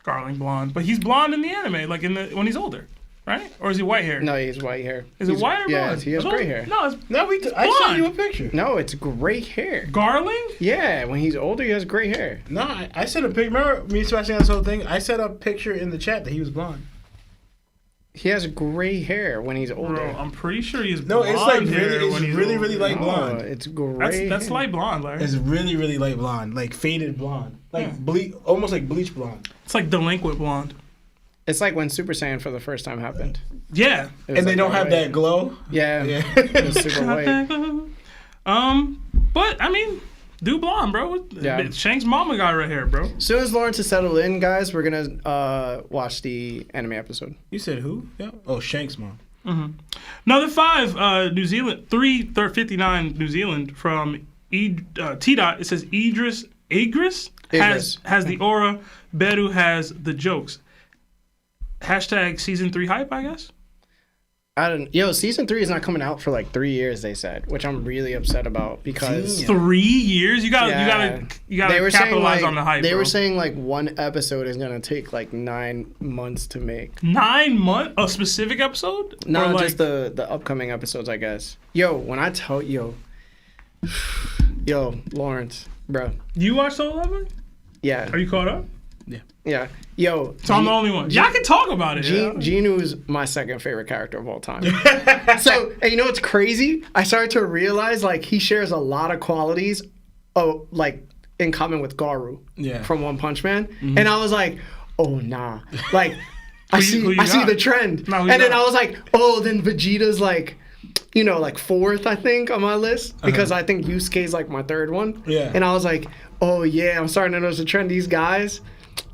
Garling blonde, but he's blonde in the anime, like when he's older. right? Or is he white hair? No, he has white hair. Is it white or Yeah, blonde? he has gray hair. No, it's No, I Blonde. sent you a picture. No, it's gray hair. Garland. Yeah, when he's older, he has gray hair. No, I sent a picture. Remember me and Sebastian had this whole thing? I sent a picture in the chat that he was blonde. He has gray hair when he's older. Bro, I'm pretty sure he's No, blonde it's like hair really, when it's he's really, older. really light blonde. It's gray. That's hair. light blonde, Larry. It's really, really light blonde, like faded blonde, like almost like bleach blonde. It's like delinquent blonde. It's like when Super Saiyan for the first time happened. Yeah. It was And they like don't have white. that glow. Yeah. Yeah. It was super white. But I mean, do blonde, bro. Yeah. Shank's mama got red hair, bro. As soon as Lawrence is settled in, guys, we're gonna watch the anime episode. You said who? Yeah. Oh, Shank's mom. Another 5, New Zealand, 359 New Zealand from T-Dot. It says Idris has the aura. Beru has the jokes. Hashtag season 3 hype, I guess. Season 3 is not coming out for like 3 years, they said, which I'm really upset about because Damn. 3 years? You gotta capitalize on the hype. They bro. were saying like one episode is gonna take like 9 months to make. 9 months? A specific episode? No, Or, like, just the upcoming episodes, I guess. When I tell Lawrence, bro. You watched Solo Leveling? Yeah. Are you caught up? Yeah. So I'm the only one. Y'all can talk about it. Jinwoo is my second favorite character of all time. So, and you know what's crazy? I started to realize like he shares a lot of qualities, like in common with Garu from One Punch Man, and I was like, oh nah, like I see the trend, and then I was like, oh, then Vegeta's like, like 4th I think on my list because I think Yusuke's like my 3rd one. Yeah, and I was like, oh yeah, I'm starting to notice the trend. These guys.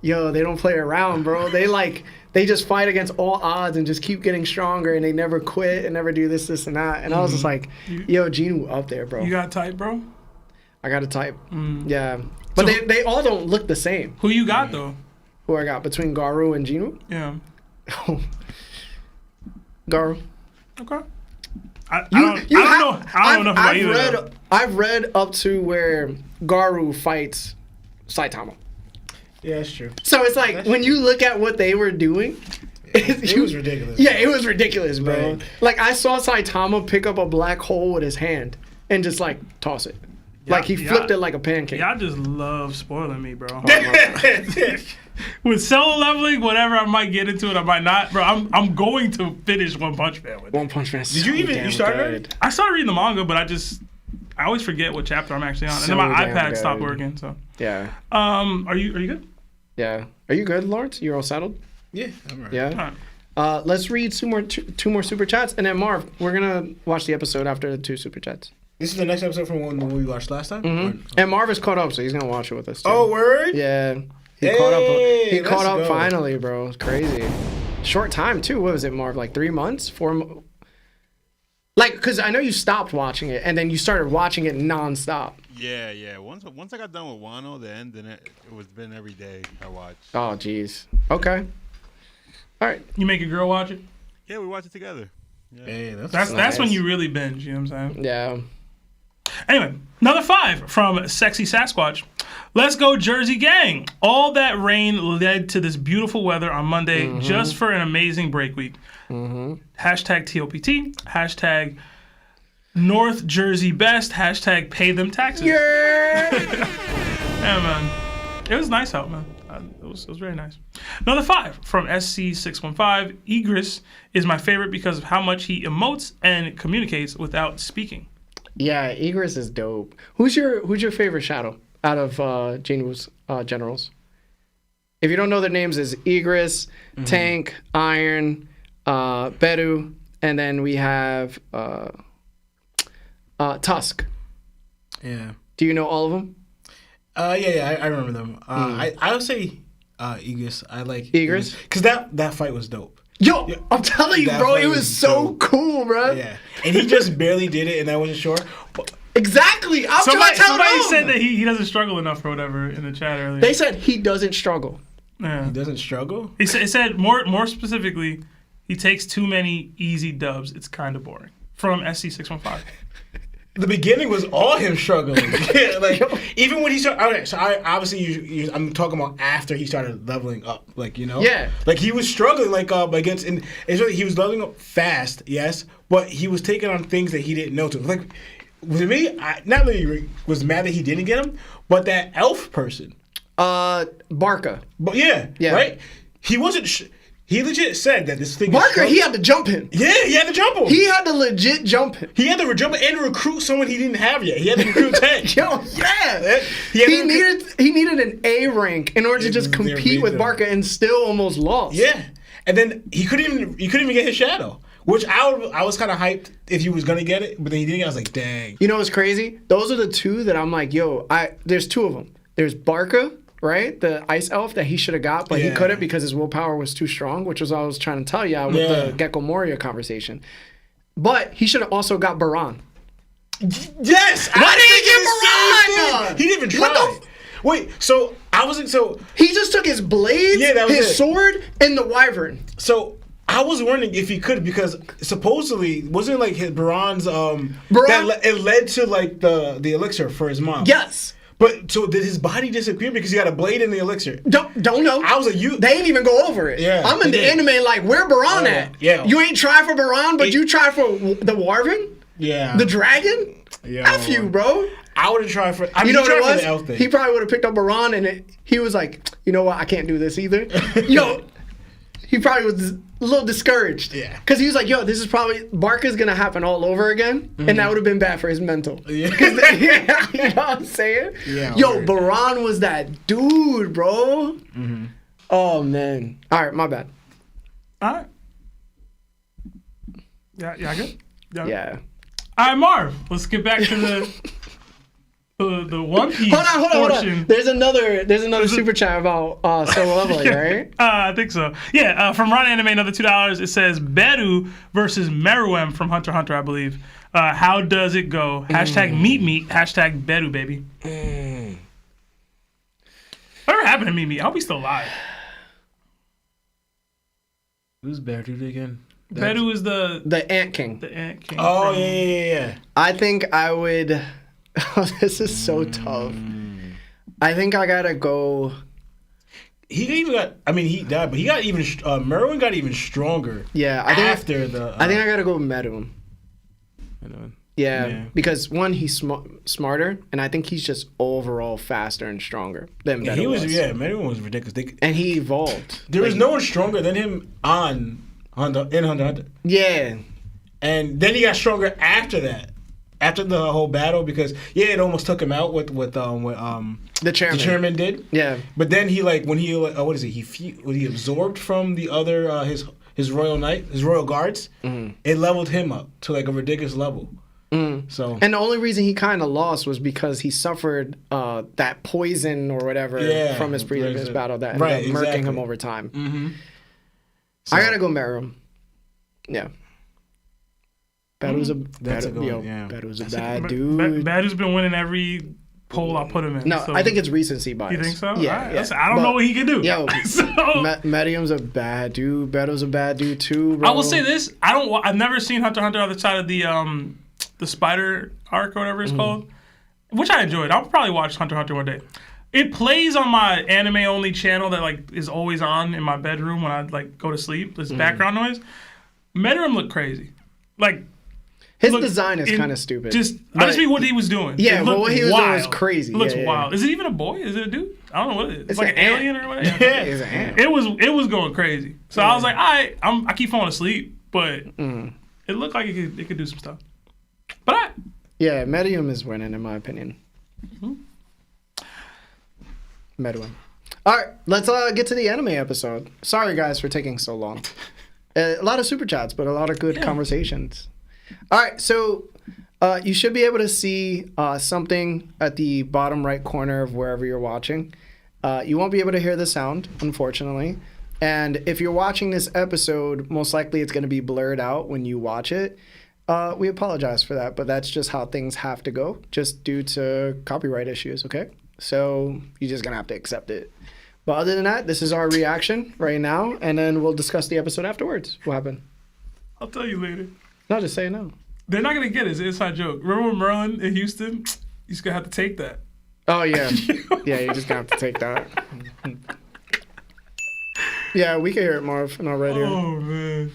They don't play around, bro. They just fight against all odds and just keep getting stronger, and they never quit and never do this and that. And I was just like, Jinwoo up there, bro. You got a type, bro? I got a type. Yeah. But so, they all don't look the same. Who you got, though? Who I got between Garu and Jinwoo? Yeah. Garu. Okay. I don't know enough about either. I've read up to where Garu fights Saitama. Yeah, that's true. So it's like when you look at what they were doing, it was ridiculous. Yeah, it was ridiculous, bro. Right. Like I saw Saitama pick up a black hole with his hand and just like toss it. Like he flipped it like a pancake. Y'all just love spoiling me, bro. With Solo Leveling, whatever I might get into it, I might not, bro. I'm going to finish One Punch Man with it. One Punch Man. Did you started? I started reading the manga, but I always forget what chapter I'm actually on, and then my iPad stopped working. So yeah. Are you good? Yeah. Are you good, Lawrence? You all settled? Yeah, I'm right. Yeah. All right. Let's read two more super chats, and then Marv, we're gonna watch the episode after the 2 super chats. This is the next episode from when we watched last time. Mm-hmm. And Marv is caught up, so he's gonna watch it with us too. Oh, word! Yeah. He caught up finally, bro. It's crazy. Short time too. What was it, Marv? Like 3 months? 4 Like, because I know you stopped watching it, and then you started watching it nonstop. Yeah. Once I got done with Wano, then it was been every day I watched. Oh, jeez. Okay. All right. You make a girl watch it? Yeah, we watch it together. Yeah. Hey, that's when you really binge. You know what I'm saying? Yeah. Anyway, another 5 from Sexy Sasquatch. Let's go, Jersey Gang. All that rain led to this beautiful weather on Monday just for an amazing break week. Hashtag TOPT. Hashtag North Jersey Best. Hashtag Pay Them Taxes. Yeah. Yeah, man. It was nice out, man. It was very nice. Another 5 from SC615. Igris is my favorite because of how much he emotes and communicates without speaking. Yeah, Igris is dope. Who's your favorite shadow out of Jinwoo's generals? If you don't know their names, is Igris, Tank, Iron, Beru, and then we have Tusk. Yeah. Do you know all of them? Yeah, I remember them. I would say Igris. I like Igris because that fight was dope. Yo, I'm telling you, bro, it was so cool, bro. Yeah, and he just barely did it, and I wasn't sure. Exactly. Somebody said that he doesn't struggle enough or whatever in the chat earlier. They said he doesn't struggle. Yeah. He doesn't struggle? It said more specifically, he takes too many easy dubs. It's kind of boring. From SC615. the beginning was all him struggling. Like even when he started. Okay, so I obviously I'm talking about after he started leveling up. Like Yeah. Like he was struggling against and it's really, he was leveling up fast, yes, but he was taking on things that he didn't know to. Like with me, I not really was mad that he didn't get him, but that elf person. Barca. But yeah, right. He wasn't. He legit said that this thing. Barca, he had to jump him. Yeah, he had to jump him. He had to legit jump him. He had to jump him and recruit someone he didn't have yet. He had to recruit Tank. Yo, yeah. He needed an A rank in order to just compete with Barca and still almost lost. Yeah, and then he couldn't even get his shadow. Which I was kind of hyped if he was gonna get it, but then he didn't. I was like, dang. You know what's crazy? Those are the two that I'm like, yo, there's two of them. There's Barca, right? The ice elf that he should have got, but he couldn't because his willpower was too strong, which was what I was trying to tell you with the Gecko Moria conversation. But he should have also got Baran. Yes! Why did he get Baran? He didn't even try. Wait, so I wasn't so... He just took his blades, his sword, and the wyvern. So... I was wondering if he could because supposedly wasn't it like his Baran's it led to like the elixir for his mom. Yes. But so did his body disappear because he got a blade in the elixir? Don't know. I was like, they ain't even go over it. Yeah. I'm in the anime like, where Baran at? Yeah. You ain't try for Baran, but you try for the wyvern? Yeah. The dragon? Yeah. F you, bro. I would have tried for. You know what it was? The elf thing. He probably would have picked up Baran and he was like, you know what? I can't do this either. Yo, he probably was a little discouraged. Yeah. Because he was like, yo, this is probably, Barca's going to happen all over again. And that would have been bad for his mental. Yeah. You know what I'm saying? Yeah. Yo, Baran was that dude, bro. Mm-hmm. Oh, man. All right, my bad. All right. Yeah, good? Yeah. All right, Marv, let's get back to the One Piece Hold portion. on. There's another super chat about solo leveling, right? I think so. Yeah, from Ron Anime, another $2. It says Beru versus Meruem from Hunter x Hunter, I believe. How does it go? Hashtag meet me. Hashtag Beru, baby. Whatever happened to Meet Me? I hope he's still alive. Who's Beru again? Beru is the Ant King. The Ant King. Oh, yeah. I think I would... Oh, this is so tough. I think I gotta go... He even got... I mean, he died, but he got even... Merwin got even stronger. Yeah, I think... After the... I think I gotta go with Meruem. Yeah, because one, he's smarter, and I think he's just overall faster and stronger than Beru was. Meruem was ridiculous. And he evolved. There was no one stronger than him in Hunter x Hunter. Yeah. And then he got stronger after that. After the whole battle, because it almost took him out with the chairman. The chairman did. Yeah. But then he when he what is it? He absorbed from the other his royal knight, his royal guards. Mm-hmm. It leveled him up to like a ridiculous level. Mm. So and the only reason he kind of lost was because he suffered that poison or whatever from his previous battle that ended up murking him over time. Mm-hmm. So, I gotta go Meruem. Yeah. Beru's a bad dude. Beru's been winning every poll I put him in. No, so. I think it's recency bias. You think so? Yeah. Right. I don't know what he can do. Yo, Meruem's a bad dude. Beru's a bad dude too, bro. I will say this: I've never seen Hunter x Hunter outside of the spider arc or whatever it's called, which I enjoyed. I'll probably watch Hunter x Hunter one day. It plays on my anime only channel that like is always on in my bedroom when I like go to sleep. This background noise. Meruem looked crazy, like. His design is kind of stupid. I just mean what he was doing. Yeah, but what he was doing was crazy. It looks wild. Is it even a boy? Is it a dude? I don't know what it is. It's like an alien or whatever. Yeah, it's an ant. It was going crazy. So I was like, I keep falling asleep, but it looked like it could do some stuff. But yeah, Meruem is winning in my opinion. Meruem. All right, let's get to the anime episode. Sorry guys for taking so long. A lot of super chats, but a lot of good conversations. All right, so you should be able to see something at the bottom right corner of wherever you're watching. You won't be able to hear the sound, unfortunately. And if you're watching this episode, most likely it's going to be blurred out when you watch it. We apologize for that, but that's just how things have to go, just due to copyright issues, okay? So you're just going to have to accept it. But other than that, this is our reaction right now, and then we'll discuss the episode afterwards. What happened? I'll tell you later. No, just say no. They're not gonna get it. It's an inside joke. Remember when Merlin in Houston? He's gonna have to take that. Oh yeah, yeah. You're just gonna have to take that. Yeah, we can hear it, Marv, in our radio. Oh man,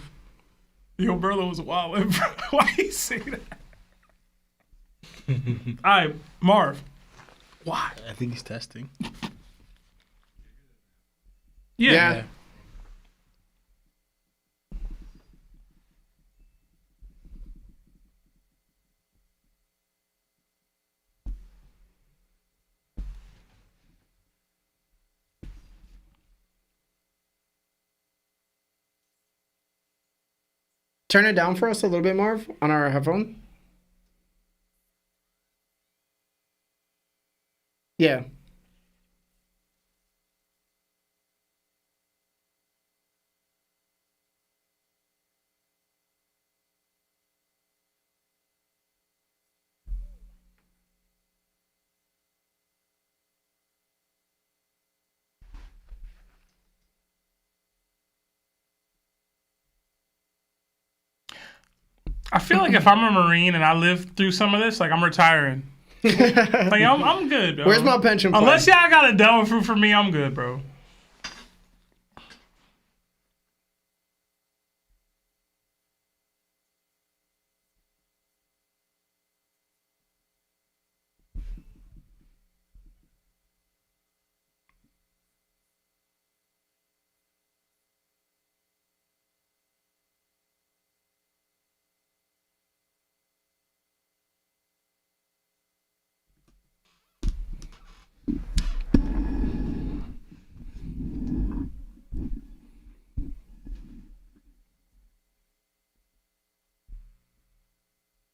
yo, Merlin was wild. Why you say that? All right, Marv. Why? I think he's testing. Yeah. Turn it down for us a little bit, Marv, on our headphone. Yeah. I feel like if I'm a Marine and I live through some of this, like I'm retiring. Like I'm good, bro. Where's my pension plan? Unless y'all got a devil fruit for me, I'm good, bro.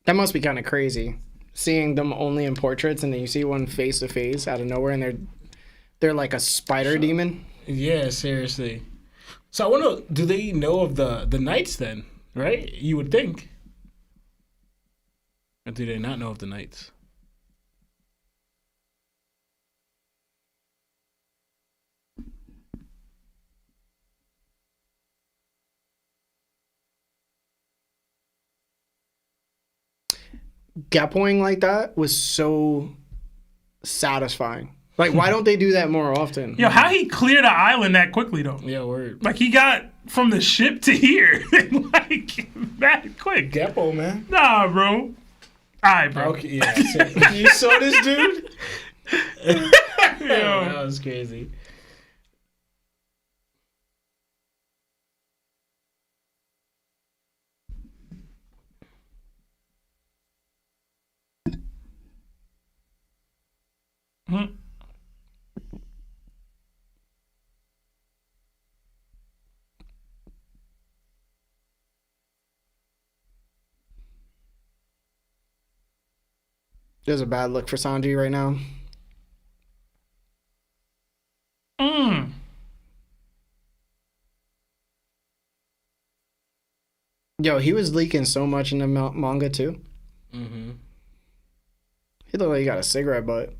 That must be kind of crazy, seeing them only in portraits, and then you see one face to face out of nowhere, and they're like a spider demon. Yeah, seriously. So I wonder, do they know of the Knights then? Right? You would think. Or do they not know of the Knights? Gappoing like that was so satisfying. Like, why don't they do that more often? Yo, how he cleared the island that quickly though? Yeah, word. Like he got from the ship to here, like that quick. Geppo, man. Nah, bro. All right, bro. Okay, yeah. You saw this dude? Yo. That was crazy. Hmm. There's a bad look for Sanji right now. Yo, he was leaking so much in the manga too. Mm-hmm. He looked like he got a cigarette butt.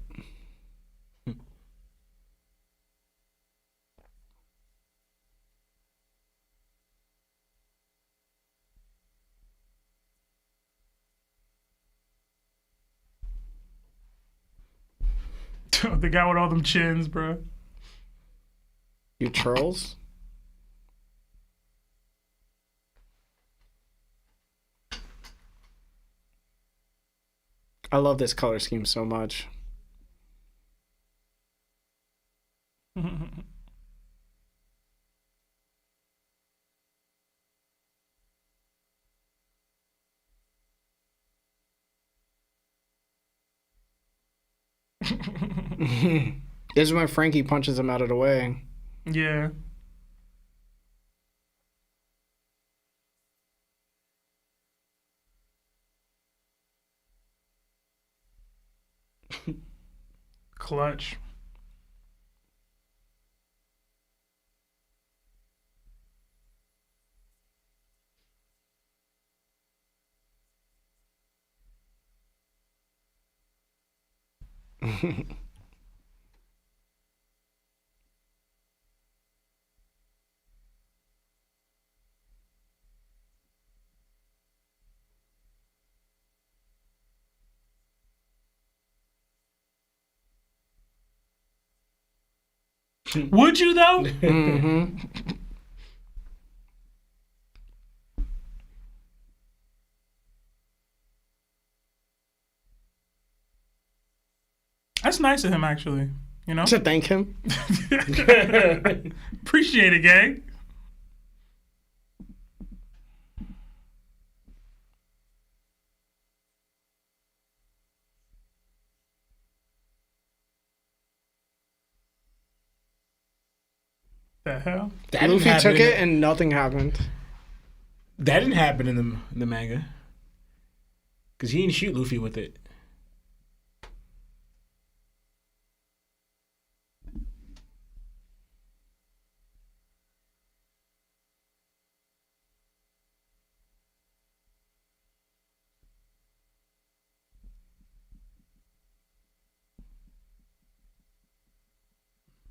The guy with all them chins, bro. You trolls? I love this color scheme so much. This is when Frankie punches him out of the way. Yeah. Clutch. Would you though? Mm-hmm. That's nice of him, actually. You know? To thank him. Appreciate it, gang. The hell? That didn't Luffy happen took in it and nothing happened. That didn't happen in the manga. Because he didn't shoot Luffy with it.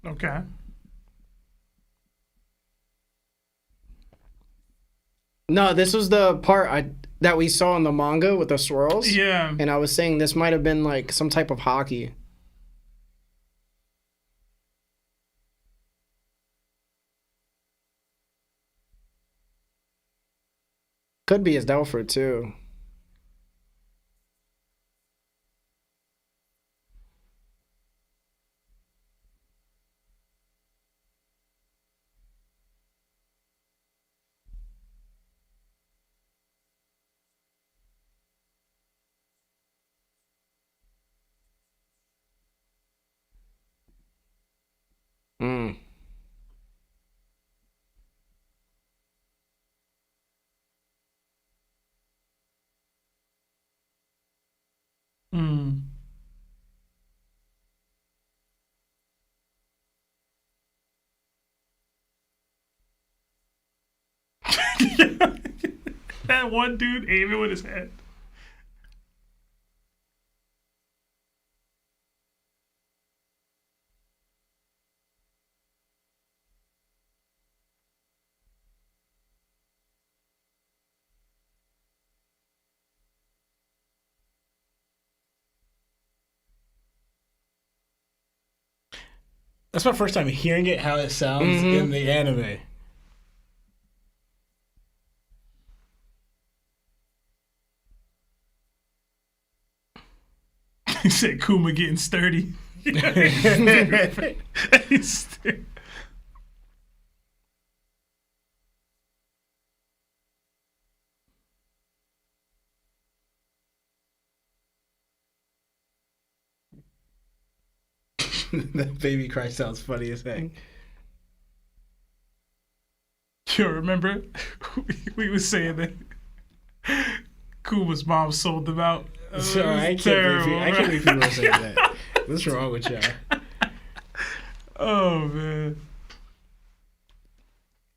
Okay. No, this was the part that we saw in the manga with the swirls. Yeah. And I was saying this might have been like some type of Haki. Could be his Delpher too. Mm. Mm. That one dude aiming with his head. That's my first time hearing it, how it sounds in the anime. He said Kuma getting sturdy. That baby cry sounds funny as heck. You remember? We was saying that Kuma's mom sold them out. So I can't believe people are saying that. What's wrong with y'all? Oh, man.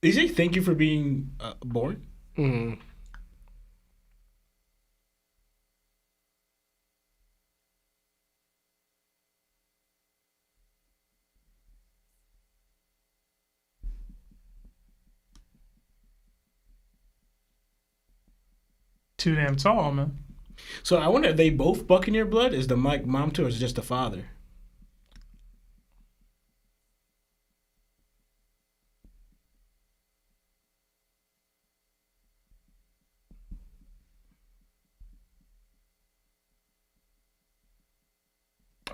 Did you say thank you for being born? Mm. Too damn tall, man. So I wonder, are they both Buccaneer blood? Is the mom too, or is it just the father?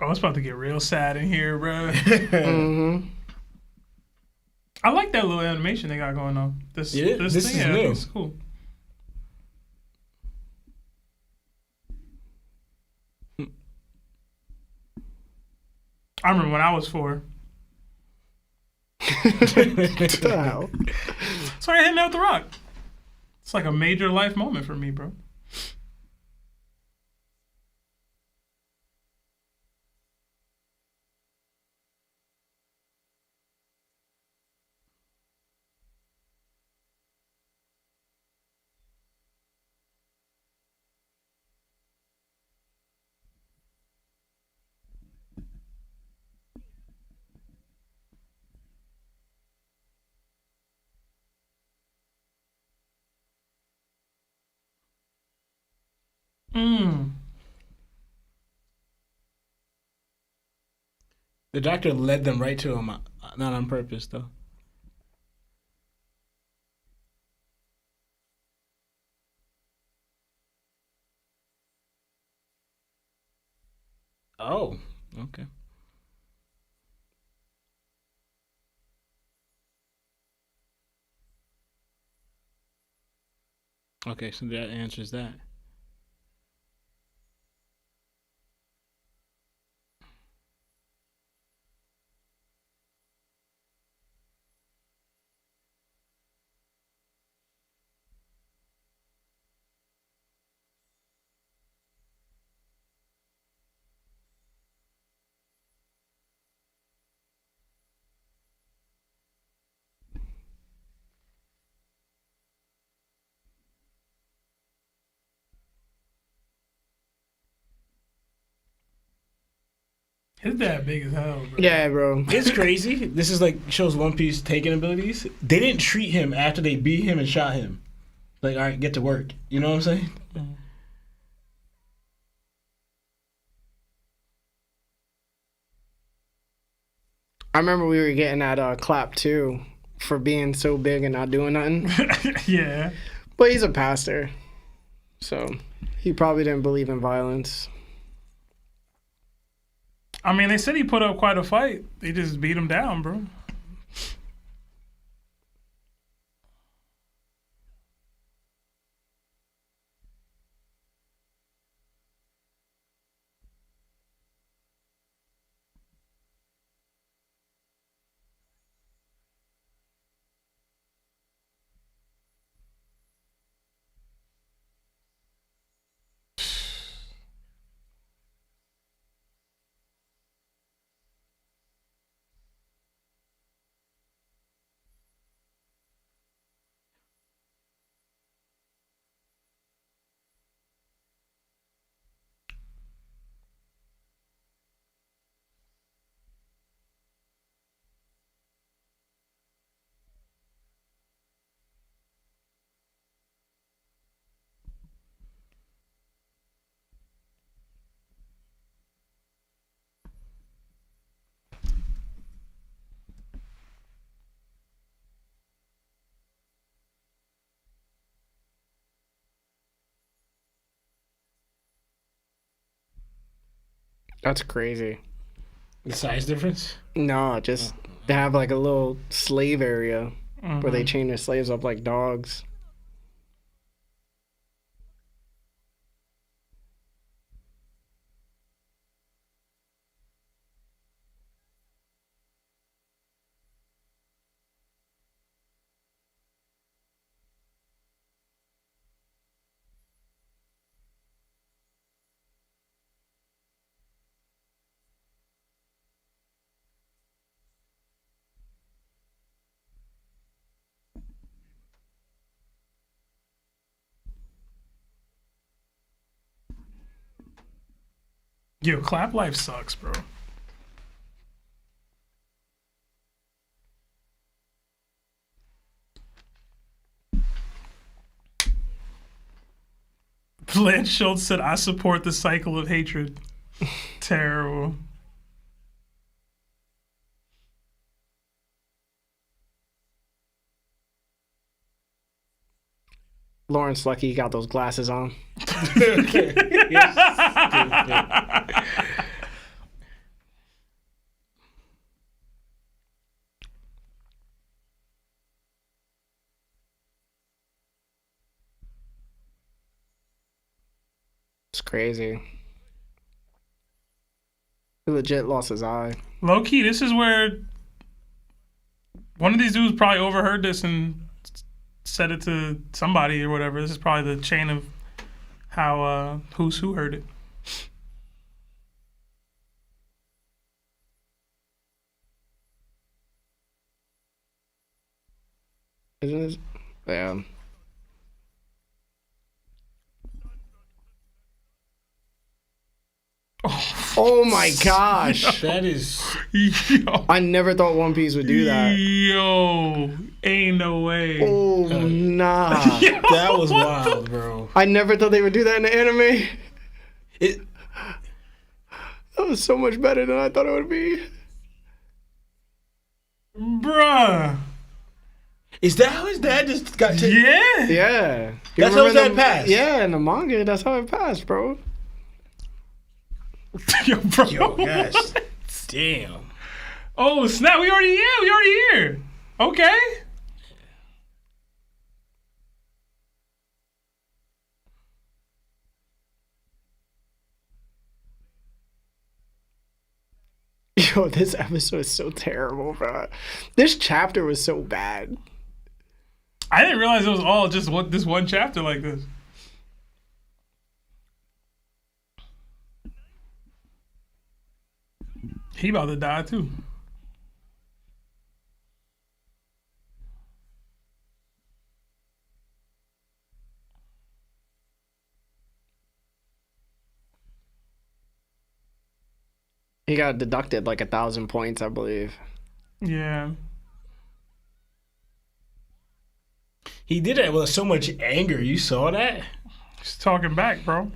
Oh, it's about to get real sad in here, bro. Mm-hmm. I like that little animation they got going on. This Yeah, thing, this is I new. think it's cool. I remember when I was 4. What the hell? So I hit me with the rock. It's like a major life moment for me, bro. Mm. The doctor led them right to him. Not on purpose, though. Oh, okay. Okay, so that answers that. His dad big as hell, bro. Yeah, bro. It's crazy. This is like shows One Piece taking abilities. They didn't treat him after they beat him and shot him. Like, all right, get to work. You know what I'm saying? I remember we were getting that clap too for being so big and not doing nothing. Yeah. But he's a pastor, so he probably didn't believe in violence. I mean, they said he put up quite a fight. They just beat him down, bro. That's crazy. The size difference? No, just they have like a little slave area where they chain their slaves up like dogs. Yo, clap life sucks, bro. Lance Schultz said, I support the cycle of hatred. Terrible. Lawrence Lucky got those glasses on. It's crazy. He legit lost his eye. Low key, this is where one of these dudes probably overheard this and said it to somebody or whatever. This is probably the chain of how who heard it. Isn't it? Yeah. Oh my gosh. That is. Yo. I never thought One Piece would do that. Yo. Ain't no way. Oh, nah. That was wild, bro. I never thought they would do that in the anime. It. That was so much better than I thought it would be. Bruh. Is that how his dad just got taken? Yeah. Yeah. You That's how remember that passed? Yeah, in the manga, that's how it passed, bro. Yo, bro. Yo, gosh. Damn. Oh, snap. We already here. Okay. Yo, this episode is so terrible, bro. This chapter was so bad. I didn't realize it was all just this one chapter like this. He about to die too. He got deducted like 1,000 points, I believe. Yeah. He did it with so much anger. You saw that? He's talking back, bro.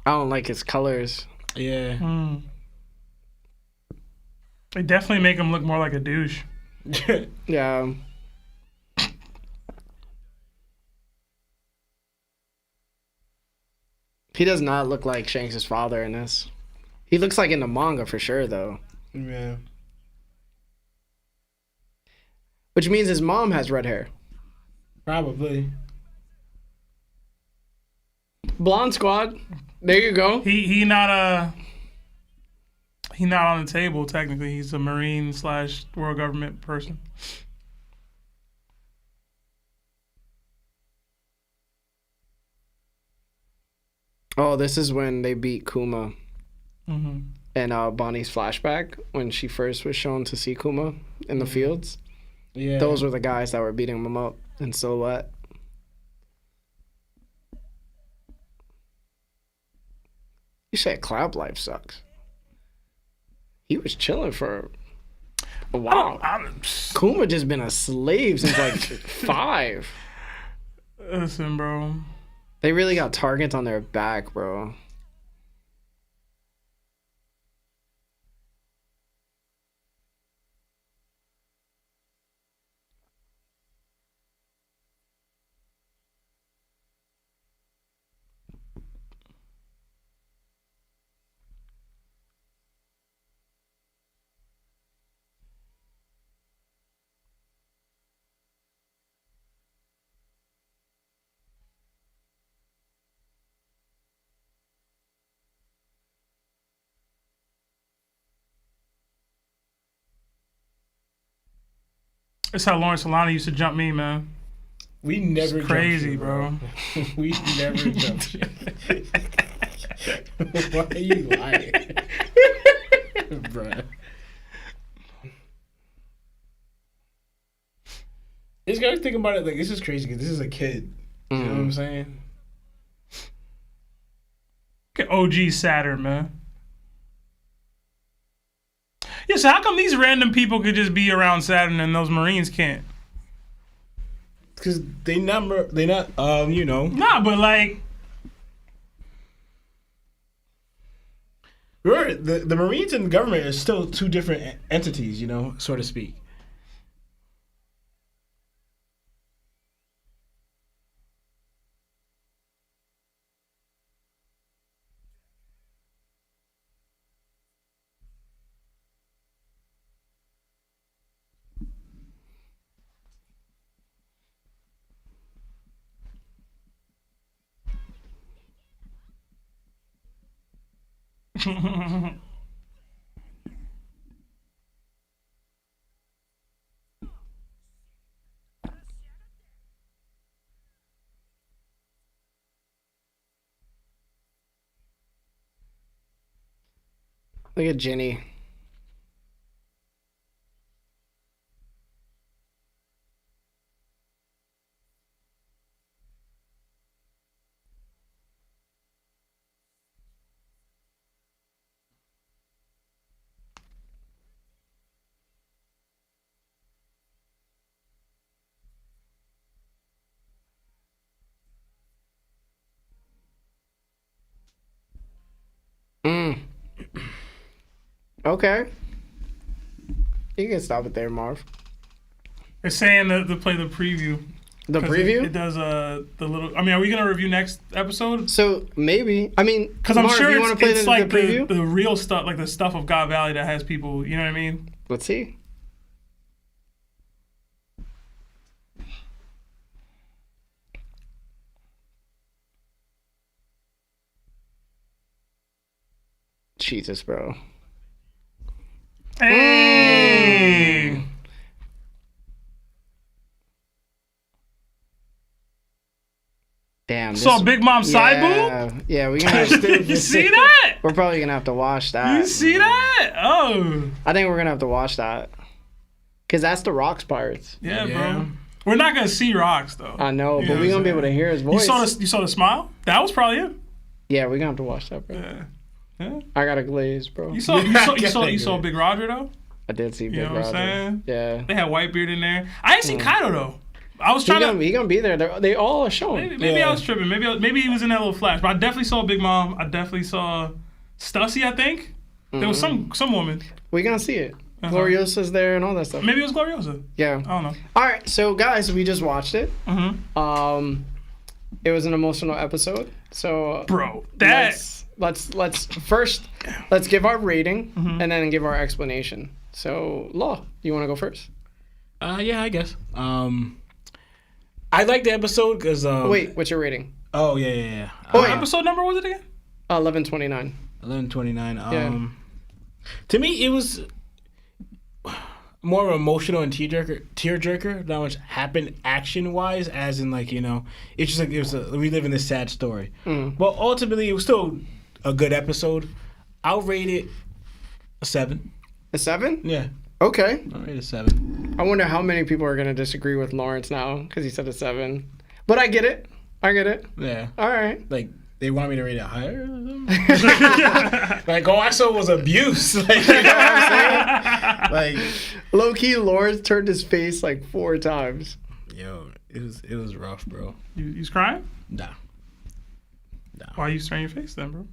I don't like his colors. Yeah. They definitely make him look more like a douche. Yeah. He does not look like Shanks' father in this. He looks like in the manga for sure, though. Yeah. Which means his mom has red hair. Probably. Blonde Squad. There you go. He not on the table technically. He's a Marine / world government person. Oh, this is when they beat Kuma. Mm-hmm. And Bonnie's flashback when she first was shown to see Kuma in the fields. Yeah. Those were the guys that were beating him up in silhouette. You said Cloud Life sucks. He was chilling for a while. Kuma just been a slave since like 5. Listen, bro. They really got targets on their back, bro. That's how Lawrence Solana used to jump me, man. We never It's crazy, jumped you, bro. We never jumped you. Why are you lying? Bruh. This guy thinking about it like this is crazy because this is a kid. You know what I'm saying? Look at OG Saturn, man. Yeah, so how come these random people could just be around Saturn and those Marines can't? Because they not, you know. Nah, but like, Remember, the Marines and the government are still two different entities, you know, so to speak. Look at Jenny. Okay. You can stop it there, Marv. It's saying to play the preview. The preview? It does the little. I mean, are we gonna review next episode? So maybe. I mean, Because I'm Marv, sure you want to play it's the like preview? the real stuff, like the stuff of God Valley that has people. You know what I mean? Let's see. Jesus, bro. Hey. Damn. So Big Mom Sabo? Yeah, we gonna have You see that? We're probably gonna have to watch that. You see that? Oh. I think we're gonna have to watch that. Cause that's the Rocks Pirates. Yeah, bro. We're not gonna see Rocks though. I know, You but know we're what gonna be I'm able to hear his voice. You saw the smile? That was probably him. Yeah, we're gonna have to watch that, bro. Yeah. I got a glaze, bro. You saw Big Roger though? I did see Big You know what I'm Roger. saying? Yeah. They had Whitebeard in there. I didn't see Kaido though. I was trying He gonna be there. They all are showing. Maybe I was tripping. Maybe he was in that little flash. But I definitely saw Big Mom. I definitely saw Stussy, I think. There was some woman. We're gonna see it. Gloriosa's there and all that stuff. Maybe it was Gloriosa. Yeah. I don't know. All right, so guys, we just watched it. Mm-hmm. It was an emotional episode. So Bro, that let's first give our rating and then give our explanation. So, Law, you want to go first? Yeah, I guess. I like the episode because. Wait, what's your rating? Oh yeah. Oh, yeah. episode number was it again? 11:29. 11:29. To me, it was more of an emotional and tearjerker. Not much happened action wise, as in like it's just like we live in this sad story. But ultimately, it was still a good episode. I'll rate it a 7. A 7? Yeah, Okay. I'll rate it a 7. I wonder how many people are gonna disagree with Lawrence now because he said a 7. But I get it. Yeah, All right. like. They want me to rate it higher? Like, all I saw was abuse. Like, you know what I'm saying? Like, Low key, Lawrence turned his face like 4 times. yo, it was rough, bro. You crying? Nah. Why are you staring your face then, bro?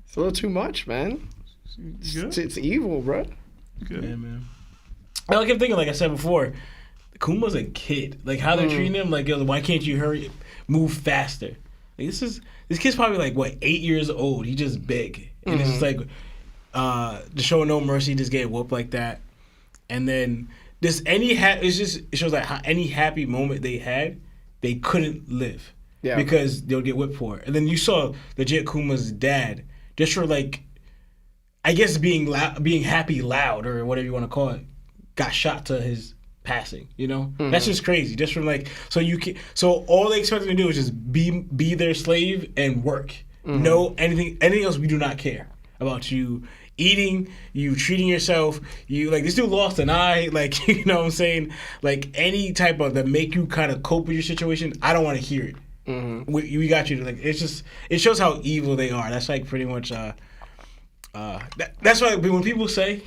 It's a little too much, man. You good? It's evil, bro. Good. Yeah, man. I kept thinking, like I said before, Kuma's a kid. Like, how they're treating him, like, yo, why can't you move faster? Like, this kid's probably like 8 years old. He's just big, and it's just like to show no mercy, just get whooped like that, and then it shows like how any happy moment they had, they couldn't live, because they'll get whipped for it. And then you saw legit Kuma's dad just for like, I guess being happy loud or whatever you want to call it, got shot to his passing, that's just crazy. Just from like, so all they expect them to do is just be their slave and work. No anything else. We do not care about you eating, you treating yourself. You like, this dude lost an eye. Like, you know what I'm saying? Like, any type of that make you kind of cope with your situation. I don't want to hear it. We got you to, like, it shows how evil they are. That's like pretty much that's why when people say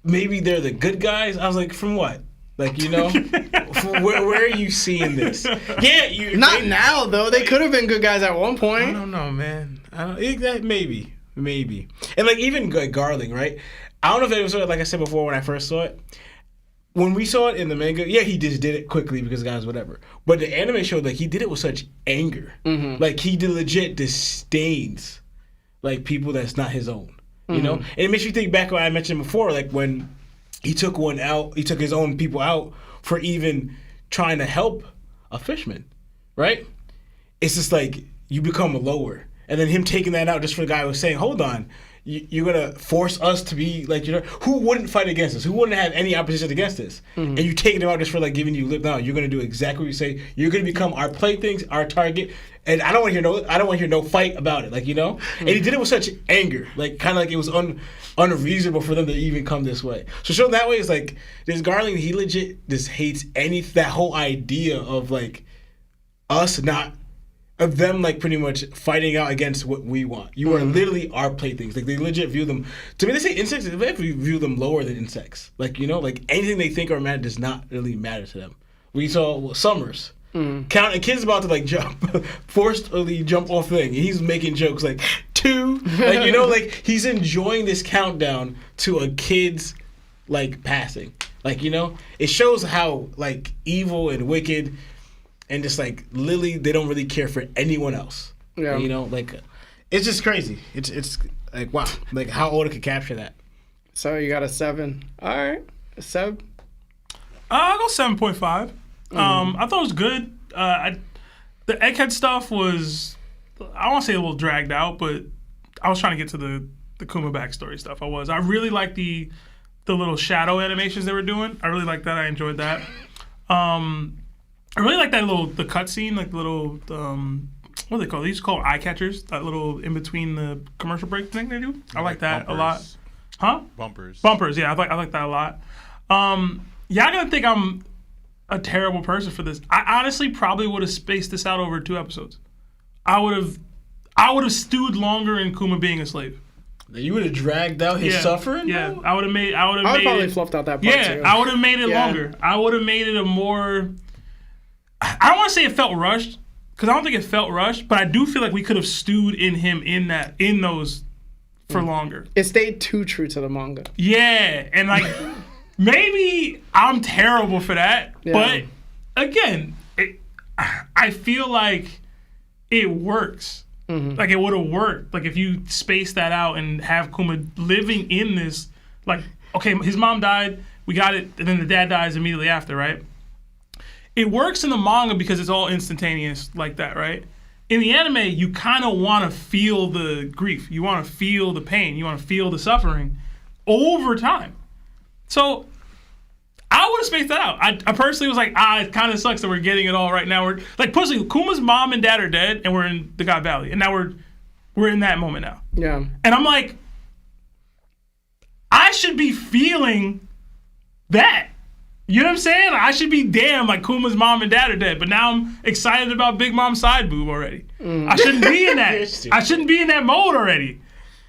maybe they're the good guys, I was like, from what? Like, where are you seeing this? Yeah, Not now though. They could have been good guys at one I point. don't know, man. Maybe, and like even like Garling, right? I don't know if it was like I said before when I first saw it. When we saw it in the manga, yeah, he just did it quickly because guys, whatever. But the anime showed like he did it with such anger, like he did legit disdains like people that's not his own, And it makes you think back what I mentioned before, like when he took his own people out for even trying to help a fisherman, right? It's just like you become lower. And then him taking that out just for the guy who was saying, hold on, you're going to force us to be like, who wouldn't fight against us? Who wouldn't have any opposition against this? And you taking them out just for like giving you lip down. You're going to do exactly what you say. You're going to become our playthings, our target. And I don't want to hear no fight about it, And he did it with such anger, like kind of like it was unreasonable for them to even come this way. So shown that way is like this Garling, he legit just hates that whole idea of like us of them like pretty much fighting out against what we want. You are literally our playthings. Like they legit view them. To me, they say insects. They view them lower than insects. Like like anything they think are mad does not really matter to them. We saw Summers. A kid's about to like jump, forcibly jump off thing. And he's making jokes like, 2. Like, you know, like he's enjoying this countdown to a kid's like passing. Like, you know, it shows how like evil and wicked and just like Lily, they don't really care for anyone else. Yeah. You know, like it's just crazy. It's like wow, like how Oda could capture that. So you got a 7. All right, a 7. I'll go 7.5. I thought it was good. The Egghead stuff was, I won't say a little dragged out, but I was trying to get to the Kuma backstory stuff. I really liked the little shadow animations they were doing. I really liked that. I enjoyed that. I really like that the cutscene, like the little what do they call it? They used to call it eye catchers. That little in between the commercial break thing they do. I like that bumpers. a lot. Huh? Bumpers. Yeah, I like that a lot. Y'all gonna think I'm a terrible person for this. I honestly probably would have spaced this out over 2 episodes. I would have stewed longer in Kuma being a slave. You would have dragged out his suffering? Yeah, bro? I would probably fluffed out that part too. I would have made it longer. I would have made it a more... I don't want to say it felt rushed, because I don't think it felt rushed, but I do feel like we could have stewed in him in those for longer. It stayed too true to the manga. Yeah, and like... Maybe I'm terrible for that, but again, I feel like it works. Mm-hmm. Like it would have worked. Like if you space that out and have Kuma living in this, like, okay, his mom died, we got it, and then the dad dies immediately after, right? It works in the manga because it's all instantaneous like that, right? In the anime, you kind of want to feel the grief. You want to feel the pain. You want to feel the suffering over time. So I would have spaced that out. I personally was like, it kind of sucks that we're getting it all right now. We're like, personally, Kuma's mom and dad are dead, and we're in the God Valley, and now we're in that moment now. Yeah. And I'm like, I should be feeling that. You know what I'm saying? I should be damn like Kuma's mom and dad are dead, but now I'm excited about Big Mom's side boob already. I shouldn't be in that. I shouldn't be in that mode already.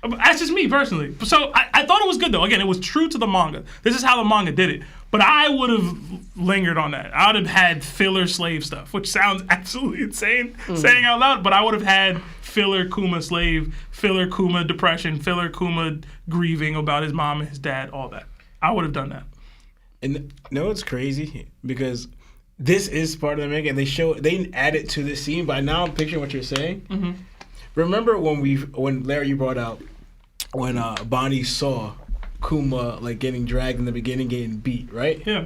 That's just me personally. So I thought it was good though. Again, it was true to the manga. This is how the manga did it. But I would have lingered on that. I would have had filler slave stuff, which sounds absolutely insane saying out loud, but I would have had filler Kuma slave, filler Kuma depression, filler Kuma grieving about his mom and his dad, all that. I would have done that. And you know what's crazy? Because this is part of the manga, and they add it to this scene, but now I'm picturing what you're saying. Mm-hmm. Remember when Larry, you brought out when Bonnie saw Kuma like getting dragged in the beginning, getting beat, right? Yeah.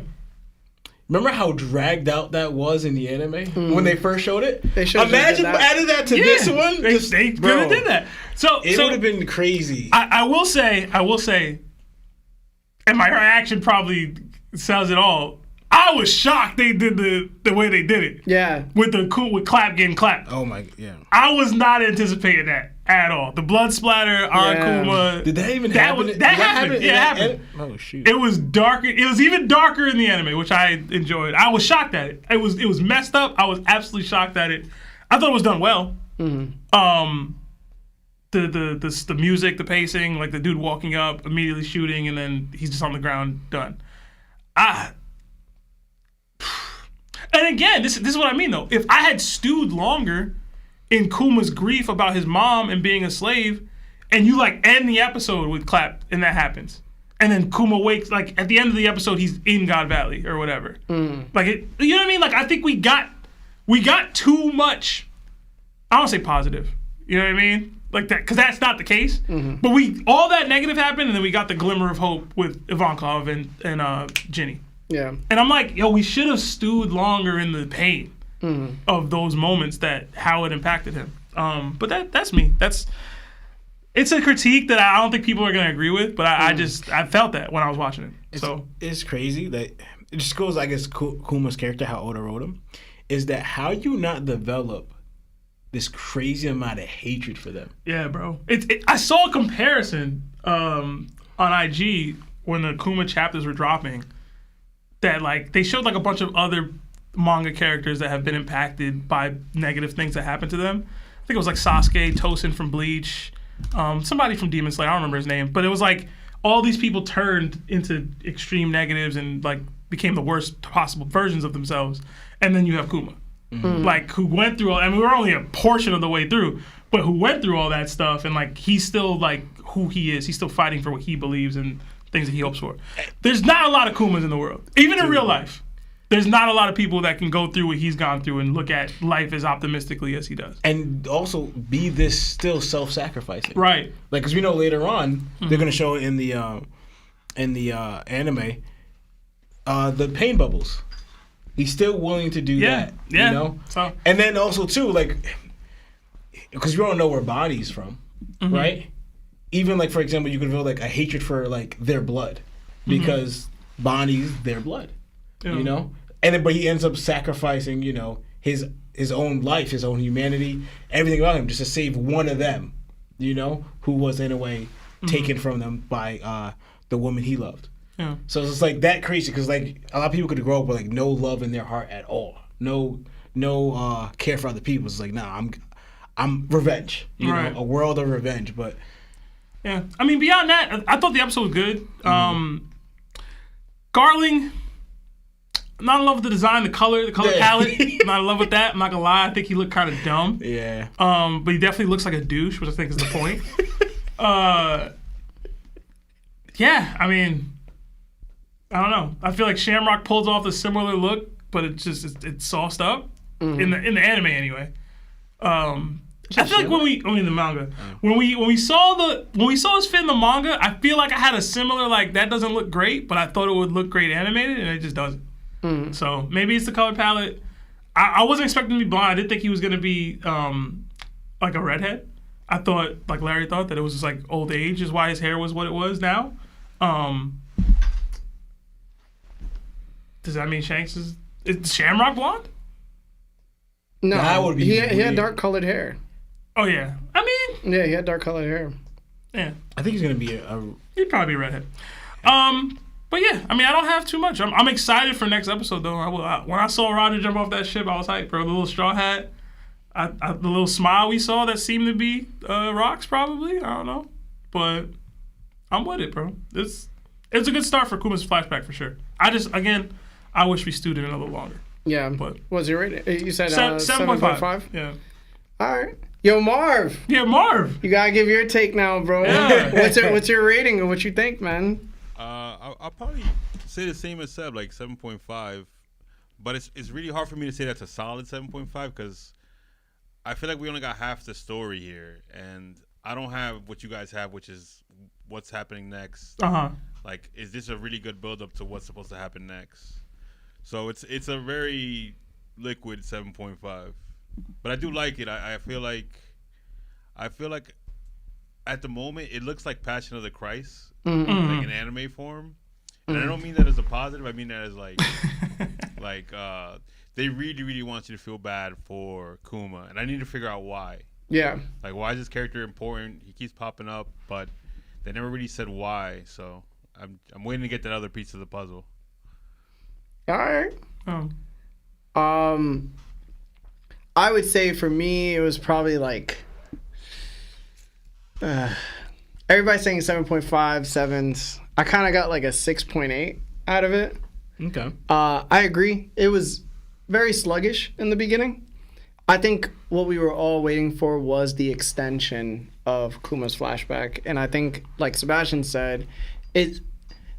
Remember how dragged out that was in the anime when they first showed it? Imagine adding that to this one. They could have did that. It would have been crazy. I will say, and my reaction probably says it all. I was shocked they did the way they did it. Yeah. With Clap getting clapped. Oh my, yeah. I was not anticipating that at all. The blood splatter on Kuma. Did that even happen? That happened. Yeah, it happened. Oh shoot. It was darker. It was even darker in the anime, which I enjoyed. I was shocked at it. It was messed up. I was absolutely shocked at it. I thought it was done well. Mm-hmm. The music, the pacing, like the dude walking up, immediately shooting, and then he's just on the ground, done. And again, this is what I mean though. If I had stewed longer in Kuma's grief about his mom and being a slave, and you like end the episode with clap and that happens, and then Kuma wakes, like at the end of the episode he's in God Valley or whatever. Like it, you know what I mean? Like I think we got too much. I don't say positive. You know what I mean? Like that, because that's not the case. Mm-hmm. But all that negative happened, and then we got the glimmer of hope with Ivankov and Ginny. Yeah. And I'm like, yo, we should have stewed longer in the pain of those moments, how it impacted him. But that's me. It's a critique that I don't think people are gonna agree with, but I felt that when I was watching it. It's crazy that it just goes, I guess, Kuma's character, how Oda wrote him, is that how you not develop this crazy amount of hatred for them. Yeah, bro. I saw a comparison on IG when the Kuma chapters were dropping. That like they showed like a bunch of other manga characters that have been impacted by negative things that happened to them. I think it was like Sasuke, Tosin from Bleach, somebody from Demon Slayer, I don't remember his name, but it was like all these people turned into extreme negatives and like became the worst possible versions of themselves. And then you have Kuma, like who went through, we were only a portion of the way through, but who went through all that stuff, and like he's still like who he is. He's still fighting for what he believes and things that he hopes for. There's not a lot of Kumas in the world, even in real life. There's not a lot of people that can go through what he's gone through and look at life as optimistically as he does. And also be this still self-sacrificing. Right. Like, because we know later on, they're going to show in the anime, the pain bubbles. He's still willing to do that. Yeah. You know? So. And then also, too, like, because we don't know where Bonnie's from, right? Even, like, for example, you could feel, like, a hatred for, like, their blood. Because Bonnie's their blood. Yeah. You know? And then, but he ends up sacrificing, you know, his own life, his own humanity, everything about him, just to save one of them, you know, who was in a way taken from them by the woman he loved. Yeah. So it's like that crazy because like a lot of people could grow up with like no love in their heart at all, no care for other people. It's like nah, I'm revenge, you know, a world of revenge. But yeah, I mean beyond that, I thought the episode was good. Garling. I'm not in love with the design, the color palette. I'm not in love with that. I'm not gonna lie. I think he looked kind of dumb. Yeah. But he definitely looks like a douche, which I think is the point. Yeah. I mean, I don't know. I feel like Shamrock pulls off a similar look, but it's sauced up in the anime anyway. I feel like in the manga, when we saw his fit in the manga, I feel like I had a similar like that doesn't look great, but I thought it would look great animated, and it just doesn't. So maybe it's the color palette. I wasn't expecting him to be blonde. I didn't think he was gonna be like a redhead. I thought, like Larry thought, that it was just like old age is why his hair was what it was now. Does that mean Shanks is Shamrock blonde? No, that would be he had dark colored hair. Oh yeah, I mean Yeah, he had dark colored hair. yeah. I think he's gonna be He'd probably be a redhead. But yeah, I mean, I don't have too much. I'm excited for next episode though. When I saw Roger jump off that ship, I was hyped, bro. The little straw hat, the little smile we saw that seemed to be Rocks probably. I don't know, but I'm with it, bro. It's a good start for Kuma's flashback for sure. I wish we stewed it a little longer. Yeah, but what's your rating? You said 7.5. Yeah. All right. Yo, Marv. Yeah, Marv. You gotta give your take now, bro. Yeah. What's your rating and what you think, man? I'll probably say the same as Seb, like 7.5. But it's really hard for me to say that's a solid 7.5 because I feel like we only got half the story here, and I don't have what you guys have, which is what's happening next. Like, is this a really good build up to what's supposed to happen next? So it's a very liquid 7.5. But I do like it. I feel like at the moment it looks like Passion of the Christ, like in anime form. And I don't mean that as a positive. I mean that as like they really, really want you to feel bad for Kuma, and I need to figure out why. Yeah. Like, why is this character important? He keeps popping up, but they never really said why. So I'm waiting to get that other piece of the puzzle. All right. I would say for me it was probably like everybody's saying 7.5, 7s. I kind of got like a 6.8 out of it. okay. I agree. It was very sluggish in the beginning. I think what we were all waiting for was the extension of Kuma's flashback. And I think, like Sebastian said,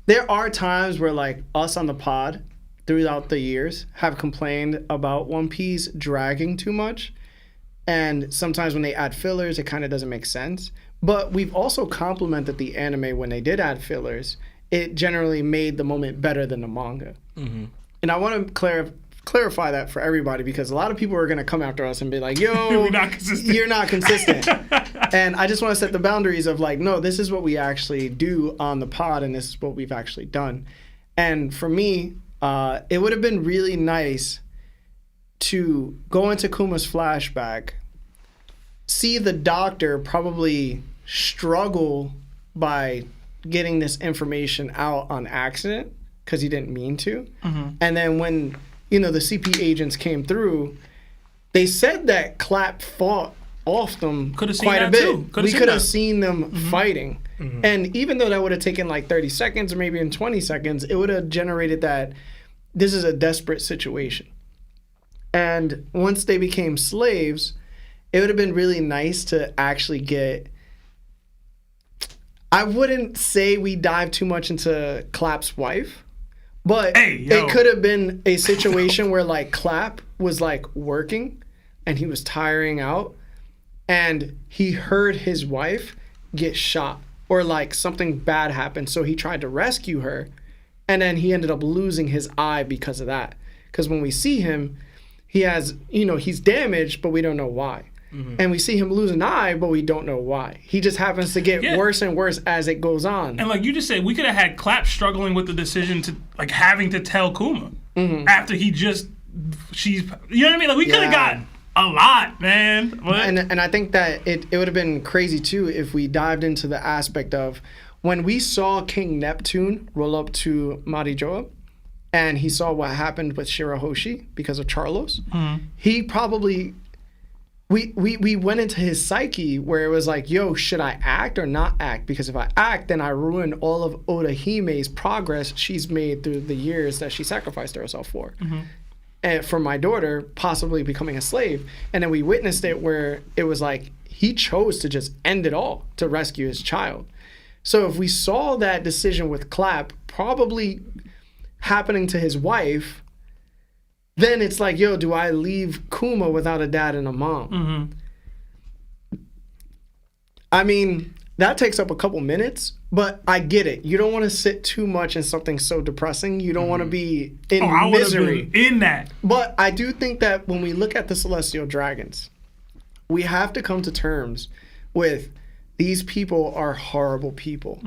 there are times where like us on the pod throughout the years have complained about One Piece dragging too much. And sometimes when they add fillers, it kind of doesn't make sense. But we've also complimented the anime when they did add fillers. It generally made the moment better than the manga. And I want to clarify that for everybody because a lot of people are going to come after us and be like, yo, you're not consistent. And I just want to set the boundaries of like, no, this is what we actually do on the pod and this is what we've actually done. And for me, it would have been really nice to go into Kuma's flashback, see the doctor probably struggle by getting this information out on accident because he didn't mean to. And then when, the CP agents came through, they said that Clap fought off them quite a bit. We could have seen them fighting. And even though that would have taken like 30 seconds or maybe in 20 seconds, it would have generated that this is a desperate situation. And once they became slaves, it would have been really nice to actually get. I wouldn't say we dive too much into Clap's wife, but it could have been a situation where like Clap was like working and he was tiring out and he heard his wife get shot or like something bad happened. So he tried to rescue her and then he ended up losing his eye because of that. Because when we see him, he has, he's damaged, but we don't know why. Mm-hmm. And we see him lose an eye, but we don't know why. He just happens to get worse and worse as it goes on. And like you just said, we could have had Clap struggling with the decision to like having to tell Kuma after she's, you know what I mean? Like we could have got a lot, man. And I think that it would have been crazy too if we dived into the aspect of when we saw King Neptune roll up to Marijoa and he saw what happened with Shirahoshi because of Charlos, he probably... We went into his psyche where it was like, yo, should I act or not act? Because if I act, then I ruin all of Odahime's progress she's made through the years that she sacrificed herself for. And for my daughter possibly becoming a slave. And then we witnessed it where it was like he chose to just end it all to rescue his child. So if we saw that decision with Clap probably happening to his wife, then it's like, yo, do I leave Kuma without a dad and a mom? I mean, that takes up a couple minutes, but I get it. You don't want to sit too much in something so depressing. You don't want to be in misery. In that. But I do think that when we look at the Celestial Dragons, we have to come to terms with these people are horrible people.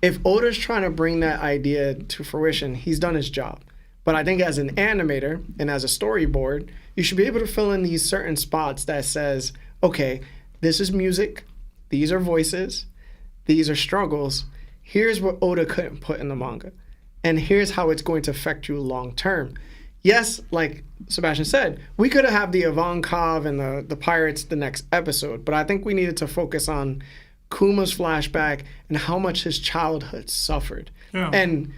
If Oda's trying to bring that idea to fruition, he's done his job. But I think as an animator and as a storyboard, you should be able to fill in these certain spots that says, okay, this is music, these are voices, these are struggles, here's what Oda couldn't put in the manga, and here's how it's going to affect you long term. Yes, like Sebastian said, we could have the Ivankov and the Pirates the next episode, but I think we needed to focus on Kuma's flashback and how much his childhood suffered. Yeah. And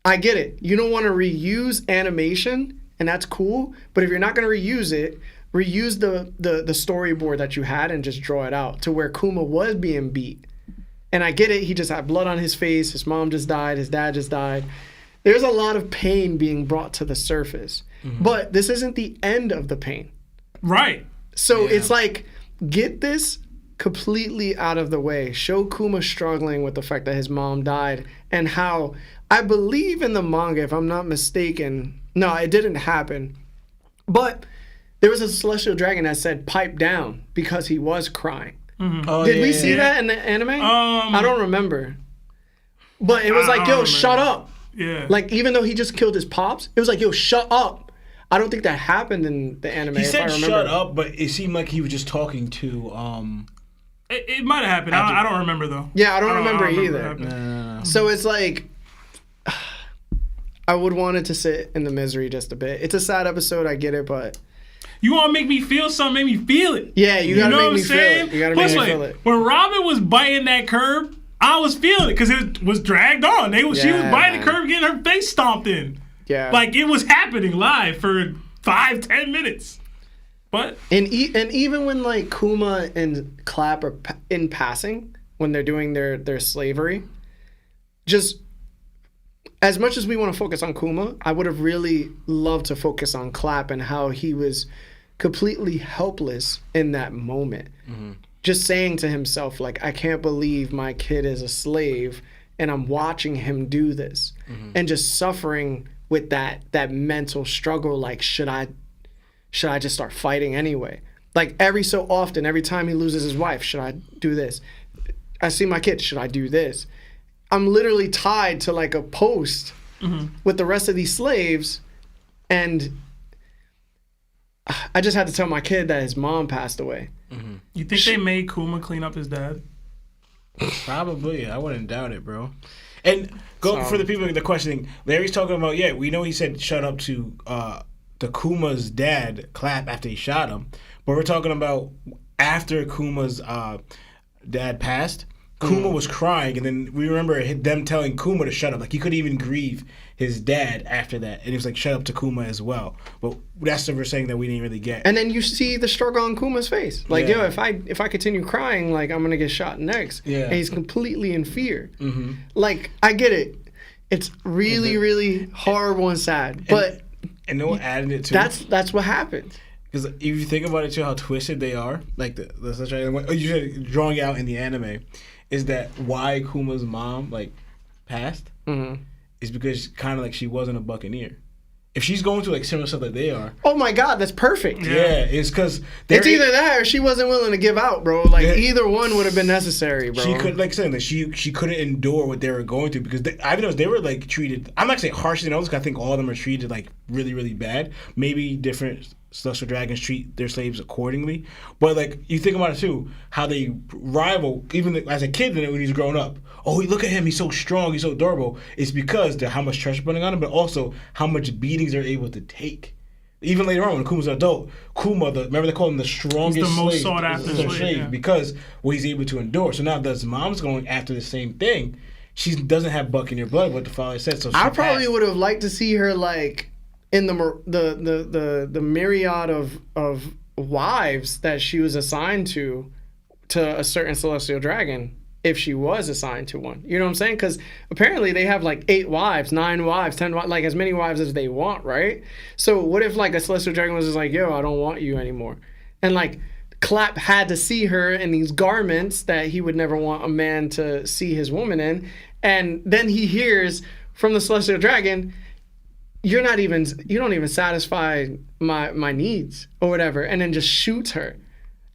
I get it. You don't want to reuse animation, and that's cool. But if you're not going to reuse it, reuse the storyboard that you had and just draw it out to where Kuma was being beat. And I get it. He just had blood on his face. His mom just died. His dad just died. There's a lot of pain being brought to the surface. But this isn't the end of the pain. Right. So it's like, get this completely out of the way. Show Kuma struggling with the fact that his mom died and how... I believe in the manga, if I'm not mistaken. No, it didn't happen. But there was a celestial dragon that said pipe down because he was crying. Did we see that in the anime? I don't remember. But it was like, yo, shut up. Yeah. Like, even though he just killed his pops, it was like, yo, shut up. I don't think that happened in the anime. He said shut up, but it seemed like he was just talking to... It might have happened. I don't remember, though. Yeah, I don't remember either. No. So it's like... I would want it to sit in the misery just a bit. It's a sad episode, I get it, but... You want to make me feel something, make me feel it. Yeah, you gotta make me feel it. You gotta make me feel it. When Robin was biting that curb, I was feeling it because it was dragged on. She was biting the curb, getting her face stomped in. Yeah. Like, it was happening live for 5-10 minutes. But... And even when, like, Kuma and Clap are in passing, when they're doing their slavery, just... As much as we want to focus on Kuma, I would have really loved to focus on Clap and how he was completely helpless in that moment. Just saying to himself, like, I can't believe my kid is a slave and I'm watching him do this. And just suffering with that mental struggle, like, should I just start fighting anyway? Like, every so often, every time he loses his wife, should I do this? I see my kid, should I do this? I'm literally tied to like a post with the rest of these slaves, and I just had to tell my kid that his mom passed away. You think they made Kuma clean up his dad? Probably. I wouldn't doubt it, bro. And for the people that are questioning, Larry's talking about, we know he said shut up to the Kuma's dad, Clap, after he shot him. But we're talking about after Kuma's dad passed, Kuma was crying, and then we remember them telling Kuma to shut up. Like, he couldn't even grieve his dad after that. And he was like, shut up to Kuma as well. But that's what we're saying that we didn't really get. And then you see the struggle on Kuma's face. Like, yo, if I continue crying, like, I'm going to get shot next. Yeah. And he's completely in fear. Mm-hmm. Like, I get it. It's really, really horrible and sad. But and no one added it to that's what happens. Because if you think about it too, how twisted they are, like what you're drawing out in the anime, is that why Kuma's mom like passed is because kind of like she wasn't a Buccaneer. If she's going through like similar stuff that they are, oh my God, that's perfect. Yeah, it's because it's either that or she wasn't willing to give out, bro. Like either one would have been necessary, bro. She could, like saying that she couldn't endure what they were going through because they were like treated. I'm not saying harshly than others. Cause I think all of them are treated like really, really bad. Maybe different Celestial Dragons treat their slaves accordingly, but like you think about it too, how they rival even as a kid when he's grown up. Oh, look at him, he's so strong, he's so durable. It's because they're how much pressure putting on him, but also how much beatings they're able to take. Even later on, when Kuma's an adult, remember they call him the strongest he's the most slave, sought after slave because what he's able to endure. So now that his mom's going after the same thing, she doesn't have buck in her blood, what the father said. So I probably would have liked to see her like in the myriad of wives that she was assigned to a certain celestial dragon, if she was assigned to one. You know what I'm saying? Because apparently they have like 8 wives, 9 wives, 10 wives, like as many wives as they want, right? So what if like a celestial dragon was just like, yo, I don't want you anymore. And like Clap had to see her in these garments that he would never want a man to see his woman in. And then he hears from the celestial dragon, you don't even satisfy my needs or whatever, and then just shoots her.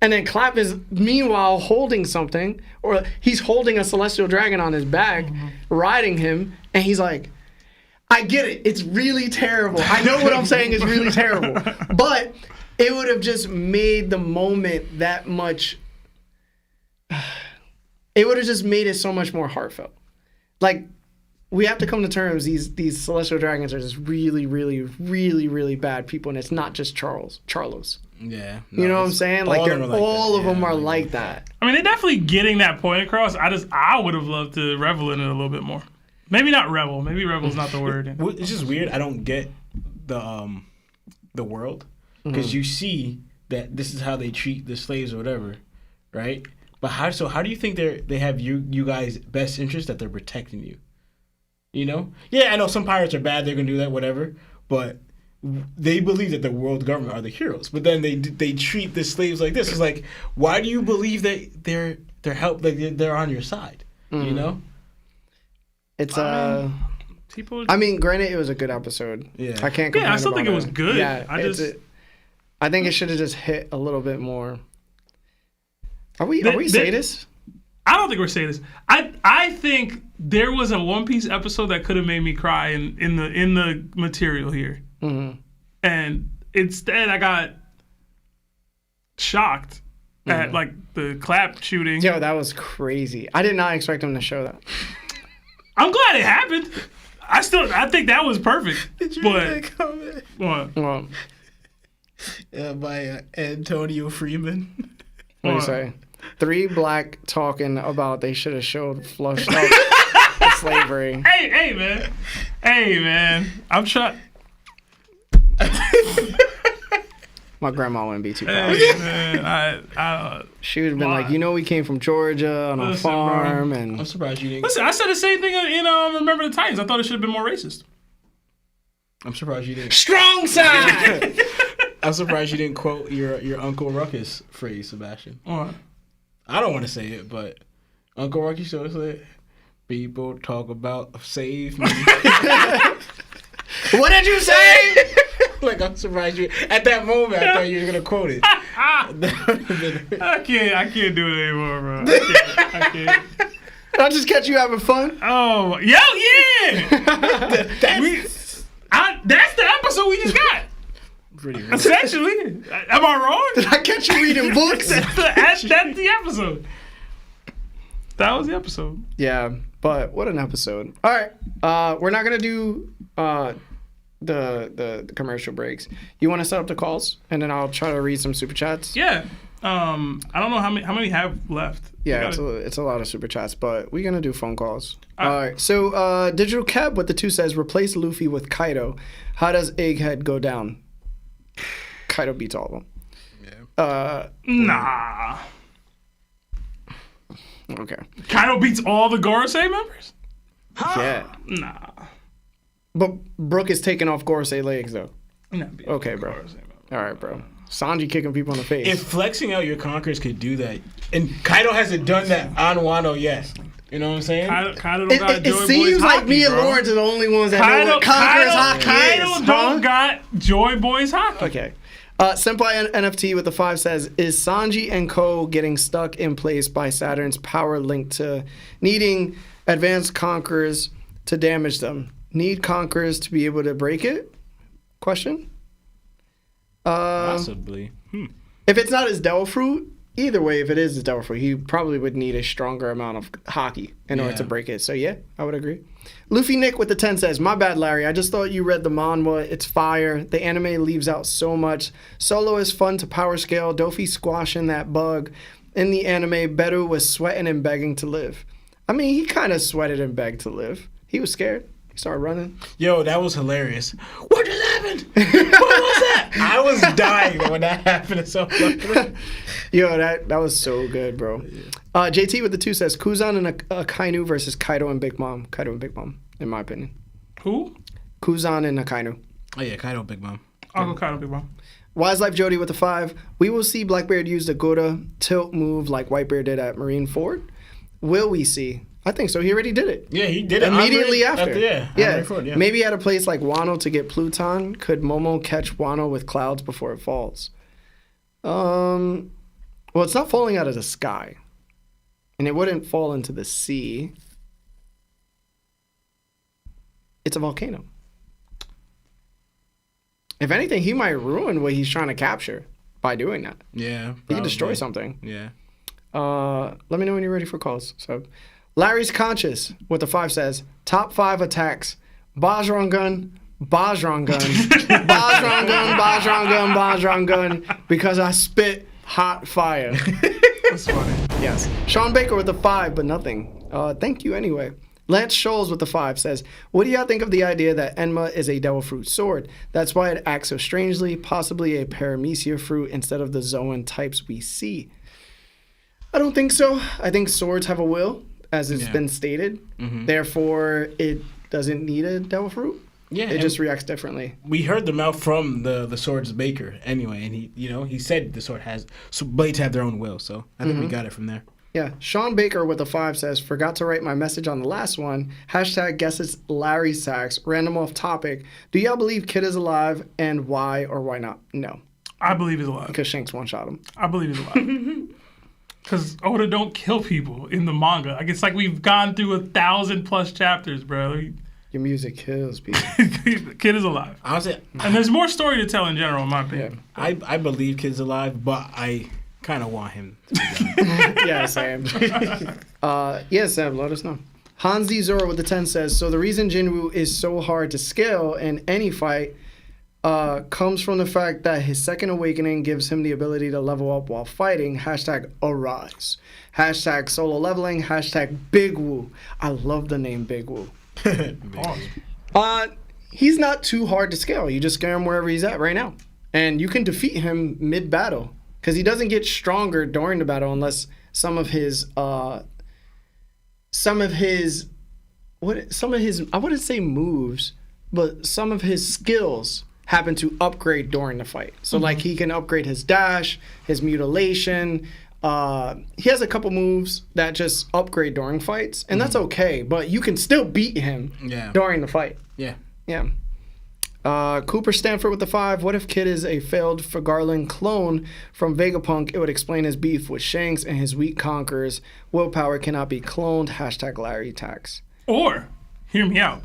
And then Clap is meanwhile holding something, or he's holding a celestial dragon on his back, riding him, and he's like, I get it, it's really terrible. I know what I'm saying is really terrible. But it would have just made the moment that much, it would have just made it so much more heartfelt. Like, we have to come to terms, these celestial dragons are just really, really, really, really bad people, and it's not just Charlos. Yeah. No, you know what I'm saying? Like, all of them are like that. I mean, they're definitely getting that point across. I would have loved to revel in it a little bit more. Maybe not revel. Maybe revel's not the word. It's just weird. I don't get the world, because you see that this is how they treat the slaves or whatever, right? But how do you think they have you guys' best interest, that they're protecting you? You know? Yeah, I know some pirates are bad. They're gonna do that, whatever. But they believe that the world government are the heroes. But then they treat the slaves like this. It's like, why do you believe that they're they're on your side? You know? It's people. I mean, granted, it was a good episode. Yeah. I can't complain. Yeah, I still think it was it. good. Yeah, I think it should have just hit a little bit more. Are we sadists? I don't think we're sadists. I think there was a One Piece episode that could have made me cry in the material here, and instead I got shocked at like the Clap shooting. Yo, that was crazy. I did not expect him to show that. I'm glad it happened. I think that was perfect. Did you read that comment? What? Well, by Antonio Freeman. What do you say? 3 black talking about they should have showed flushed up slavery. Hey, man. I'm trying. My grandma wouldn't be too proud. Hey, man, she would have been like, we came from Georgia on a farm, bro. and I'm surprised you didn't. Listen, I said the same thing in Remember the Titans. I thought it should have been more racist. I'm surprised you didn't. Strong side. I'm surprised you didn't quote your Uncle Ruckus phrase, Sebastian. What? I don't want to say it, but Uncle Ruckus always said, "People talk about save me." What did you say? Like, I'm surprised you. At that moment, I thought you were gonna quote it. I can't do it anymore, bro. I can't. I'll just catch you having fun. Oh, yeah. That's the episode we just got. Pretty much. Essentially. Am I wrong? Did I catch you reading books? That's the episode. That was the episode. Yeah, but what an episode. All right. We're not going to do the commercial breaks. You want to set up the calls, and then I'll try to read some super chats? Yeah. I don't know how many have left. Yeah, it's a lot of super chats, but we're gonna do phone calls. All right. So Digital Keb with the 2 says replace Luffy with Kaido. How does Egghead go down? Kaido beats all of them. Yeah. Nah. Okay. Kaido beats all the Gorosei members? Yeah. Nah. But Brook is taking off Gorosei legs though. Okay, bro. All right, bro. Sanji kicking people in the face. If flexing out your Conquerors could do that, and Kaido hasn't done that on Wano yet. You know what I'm saying? Kaido don't got Joy Boys It seems like Haki, me and bro. Lawrence are the only ones that know what Conquerors Haki Kaido is. don't got Joy Boys Haki. Okay. Senpai NFT with the 5 says, is Sanji and Ko getting stuck in place by Saturn's power linked to needing advanced Conquerors to damage them? Need Conquerors to be able to break it? Question? Possibly. If it's not his Devil Fruit, either way, if it is his Devil Fruit, he probably would need a stronger amount of Haki in order to break it. So yeah, I would agree. Luffy Nick with the 10 says, my bad, Larry. I just thought you read the manhwa. It's fire. The anime leaves out so much. Solo is fun to power scale. Dofi squashing that bug. In the anime, Beru was sweating and begging to live. I mean, he kind of sweated and begged to live. He was scared. He started running. Yo, that was hilarious. What just happened? What was that? I was dying when that happened. So Yo, that was so good, bro. JT with the 2 says, Kuzan and Akainu versus Kaido and Big Mom. Kaido and Big Mom, in my opinion. Who? Kuzan and Akainu. Oh yeah, Kaido Big Mom. I'll go Kaido Big Mom. Wise Life Jody with the 5. We will see Blackbeard use the Gota tilt move like Whitebeard did at Marine Ford. Will we see? I think so. He already did it. Yeah, he did it immediately after. Yeah. Ford, yeah. Maybe at a place like Wano to get Pluton. Could Momo catch Wano with clouds before it falls? Well, it's not falling out of the sky, and it wouldn't fall into the sea. It's a volcano. If anything, he might ruin what he's trying to capture by doing that. Yeah, He can destroy something. Yeah. Let me know when you're ready for calls. So, Larry's Conscious with the 5 says, top 5 attacks. Bajrang gun, Bajrang gun, Bajrang gun, Bajrang gun, Bajrang gun, because I spit hot fire. That's funny. Yes. Sean Baker with the 5, but nothing. Thank you anyway. Lance Scholes with the 5 says, what do y'all think of the idea that Enma is a devil fruit sword? That's why it acts so strangely, possibly a paramecia fruit instead of the Zoan types we see. I don't think so. I think swords have a will, as it's been stated. Mm-hmm. Therefore, it doesn't need a devil fruit. Yeah, it just reacts differently. We heard them out from the sword's maker anyway, and he said the sword has blades have their own will. So I think we got it from there. Yeah, Sean Baker with a 5 says, forgot to write my message on the last one. # guesses Larry Sachs. Random off topic. Do y'all believe Kid is alive, and why or why not? No. I believe he's alive. Because Shanks one-shot him. I believe he's alive. Because Oda don't kill people in the manga. Like, it's like we've gone through 1,000+ chapters, bro. Your music kills people. Kid is alive. Honestly, and there's more story to tell in general, in my opinion. Yeah. I believe Kid's alive, but I kind of want him to be gone. Yeah, Sam. Yeah, Sam, let us know. Hans D. Zoro with the 10 says, so the reason Jinwoo is so hard to scale in any fight comes from the fact that his second awakening gives him the ability to level up while fighting. # arise. # solo leveling. # Big Woo. I love the name Big Woo. He's not too hard to scale. You just scare him wherever he's at right now. And you can defeat him mid-battle. Because he doesn't get stronger during the battle unless some of his I wouldn't say moves, but some of his skills happen to upgrade during the fight. So like he can upgrade his dash, his mutilation. He has a couple moves that just upgrade during fights, and that's okay. But you can still beat him during the fight. Yeah. Yeah. Cooper Stanford with the 5. What if Kid is a failed Garland clone from Vegapunk? It would explain his beef with Shanks and his weak conquerors. Willpower cannot be cloned. # Larry Tax. Or, hear me out.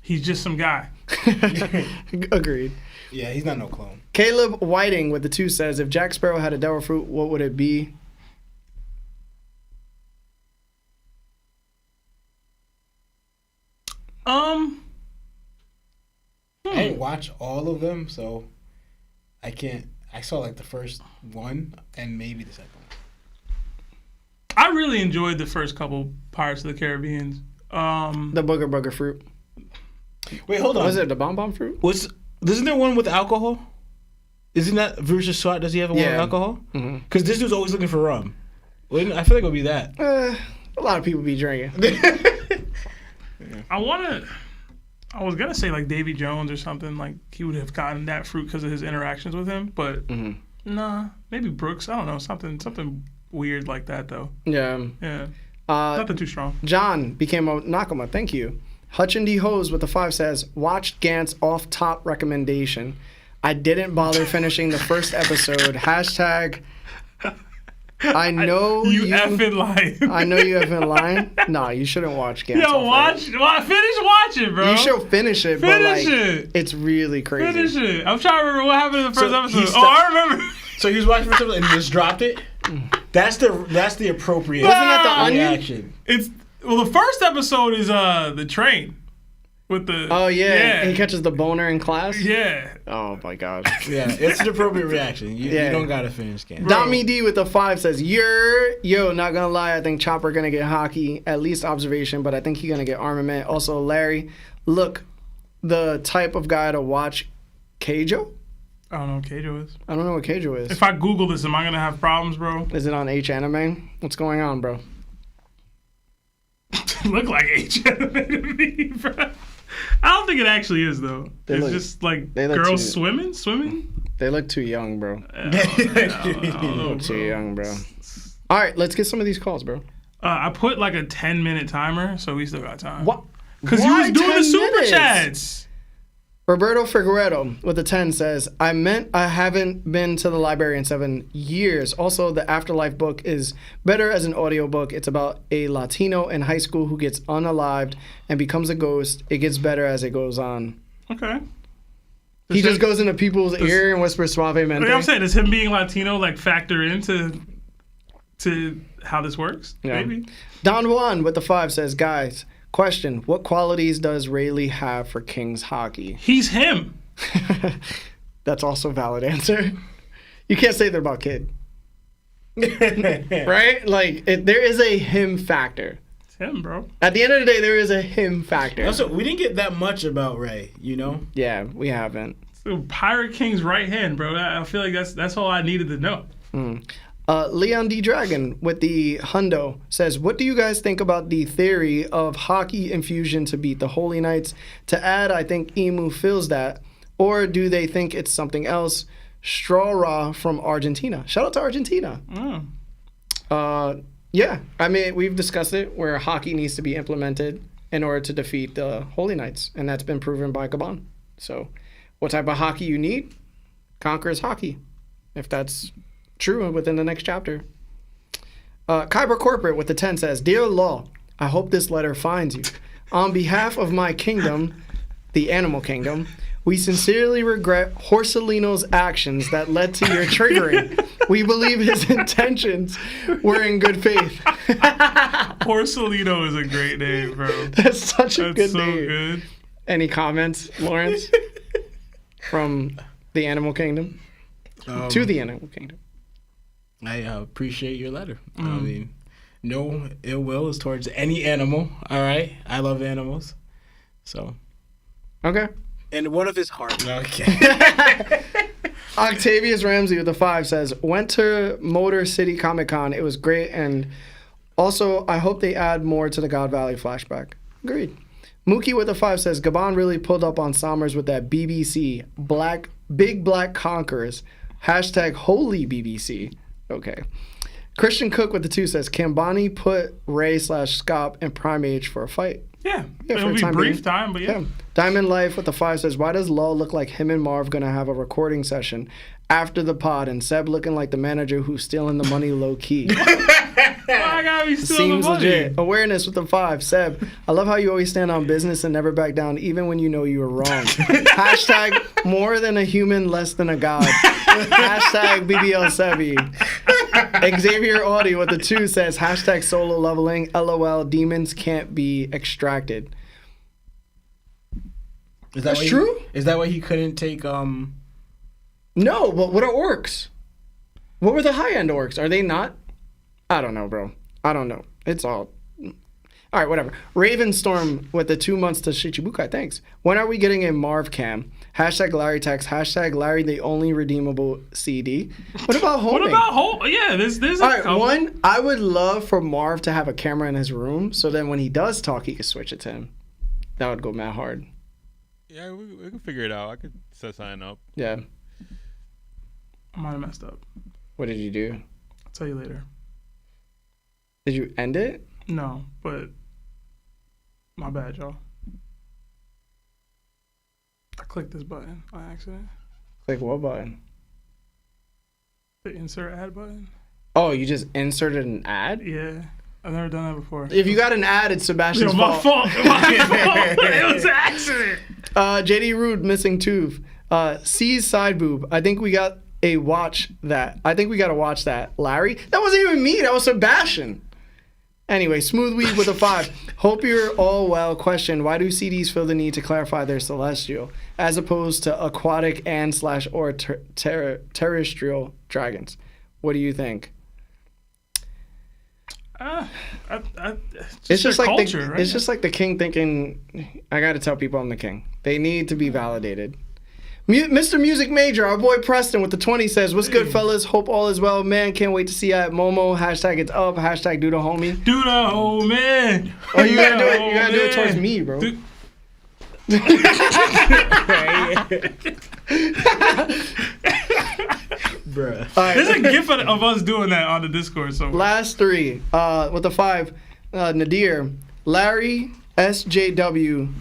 He's just some guy. Agreed. Yeah, he's not no clone. Caleb Whiting with the 2 says, if Jack Sparrow had a devil fruit, what would it be? I didn't watch all of them, so I I saw like the first one and maybe the second one. I really enjoyed the first couple Pirates of the Caribbean. The booger fruit. Wait, hold on. Was it the bomb fruit? Isn't there one with alcohol? Isn't that versus SWAT? Does he have one with alcohol? Because this dude's always looking for rum. I feel like it would be that. A lot of people be drinking. I was gonna say like Davy Jones or something. Like he would have gotten that fruit because of his interactions with him, but nah, maybe Brooks. I don't know, something weird like that though. Yeah. Nothing too strong. John became a Nakama. Thank you. Hutch and D Hose with the 5 says, watched Gant's off top recommendation. I didn't bother finishing the first episode. Hashtag. I know you effing lying. I know you effing lying. Nah, you shouldn't watch Gant's. Finish watching, bro. You should finish it, but like, it's really crazy. Finish it. I'm trying to remember what happened in the first episode. I remember. So he was watching for something and he just dropped it. That's the appropriate. Wasn't that the reaction? The first episode is the train with the. Oh yeah. And he catches the boner in class. Yeah. Oh my god. Yeah, it's the appropriate reaction. You don't gotta finish Gant. Dami D with the 5 says, yo, not gonna lie, I think Chopper gonna get Haki, at least observation, but I think he's gonna get armament. Also, Larry, look, the type of guy to watch Kaido. I don't know what Kaido is. I don't know what Kaido is. If I Google this, am I gonna have problems, bro? Is it on H Anime? What's going on, bro? Look like H Anime to me, bro. I don't think it actually is though. It's just like girls swimming. They look too young, bro. I don't know, too young, bro. All right, let's get some of these calls, bro. I put like a 10-minute timer, so we still got time. What? Because you was doing the super chats. Roberto Figueredo with a 10 says, I haven't been to the library in 7 years. Also, the Afterlife book is better as an audiobook. It's about a Latino in high school who gets unalived and becomes a ghost. It gets better as it goes on. Okay. He just goes into people's ear and whispers suavemente. Like I'm saying, does him being Latino like factor into how this works? Yeah. Maybe. Don Juan with the 5 says, guys, question, what qualities does Rayleigh have for King's Haki? He's him. That's also a valid answer. You can't say that about Kid. Right? Like, there is a him factor. It's him, bro. At the end of the day, there is a him factor. Also, we didn't get that much about Ray, you know? Yeah, we haven't. So Pirate King's right hand, bro. I feel like that's all I needed to know. Leon D. Dragon with the Hundo says, what do you guys think about the theory of Haki infusion to beat the Holy Knights? To add, I think Emu feels that. Or do they think it's something else? Straw Raw from Argentina. Shout out to Argentina. Yeah, I mean, we've discussed it where Haki needs to be implemented in order to defeat the Holy Knights. And that's been proven by Gabon. So what type of Haki you need? Conquerors Haki. If that's true within the next chapter. Kyber Corporate with the 10 says, Dear Law, I hope this letter finds you. On behalf of my kingdom, the animal kingdom, we sincerely regret Horsalino's actions that led to your triggering. We believe his intentions were in good faith. Horsalino is a great name, bro. That's such a good so name. Good. Any comments, Lawrence? From the animal kingdom? To the animal kingdom. I appreciate your letter. I mean, no ill will is towards any animal. All right, I love animals, so Okay. And one of his heart. Okay. Octavius Ramsey with the 5 says, went to Motor City Comic Con. It was great, and also I hope they add more to the God Valley flashback. Agreed. Mookie with the 5 says, Gabon really pulled up on Sommers with that BBC Big Black Conquerors. Hashtag holy BBC. Okay. Christian Cook with the 2 says, can Bonnie put Ray/Scop and Primage for a fight? Yeah, for it'll a be time brief being. time, but yeah. Diamond Life with the 5 says, why does Law look like him and Marv gonna have a recording session after the pod and Seb looking like the manager who's stealing the money low key? I gotta be stealing Seems the money. legit. Awareness with the 5. Seb, I love how you always stand on business and never back down even when you know you were wrong. Hashtag more than a human, less than a god. Hashtag BBL Sebi. Xavier Audi with the 2 says, hashtag solo leveling. LOL, demons can't be extracted. That's true? Is that why he couldn't take No, but what are orcs? What were the high-end orcs? Are they not? I don't know, bro. I don't know. It's all right, whatever. Ravenstorm with the 2 months to Shichibukai. Thanks. When are we getting a Marv cam? Hashtag Larry text. Hashtag Larry the only redeemable CD. What about homing? What about home? Yeah, there's all right, one, I would love for Marv to have a camera in his room so then when he does talk, he can switch it to him. That would go mad hard. Yeah, we can figure it out. I could set something up. Yeah. I might have messed up. What did you do? I'll tell you later. Did you end it? No, but my bad, y'all. I clicked this button by accident. Click what button? The insert ad button. Oh, you just inserted an ad? Yeah. I've never done that before. If you got an ad, it's Sebastian's my fault. My fault. It was an accident. JD Rude missing tooth. C's side boob. I think we got to watch that. Larry? That wasn't even me. That was Sebastian. Anyway, Smooth Weed with a 5. Hope you're all well. Question: why do CDs feel the need to clarify their celestial as opposed to aquatic and/or terrestrial dragons? What do you think? It's just like culture, right? It's just like the king thinking, I got to tell people I'm the king. They need to be validated. Mr. Music Major, our boy Preston with the 20 says, what's good, fellas? Hope all is well. Man, can't wait to see you at Momo. Hashtag it's up. Hashtag do the homie. Do the homie. Oh, you gotta do it. You gotta do it towards me, bro. Bruh. Right. There's a gif of us doing that on the Discord. So last 3 with the 5. Nadir, Larry SJW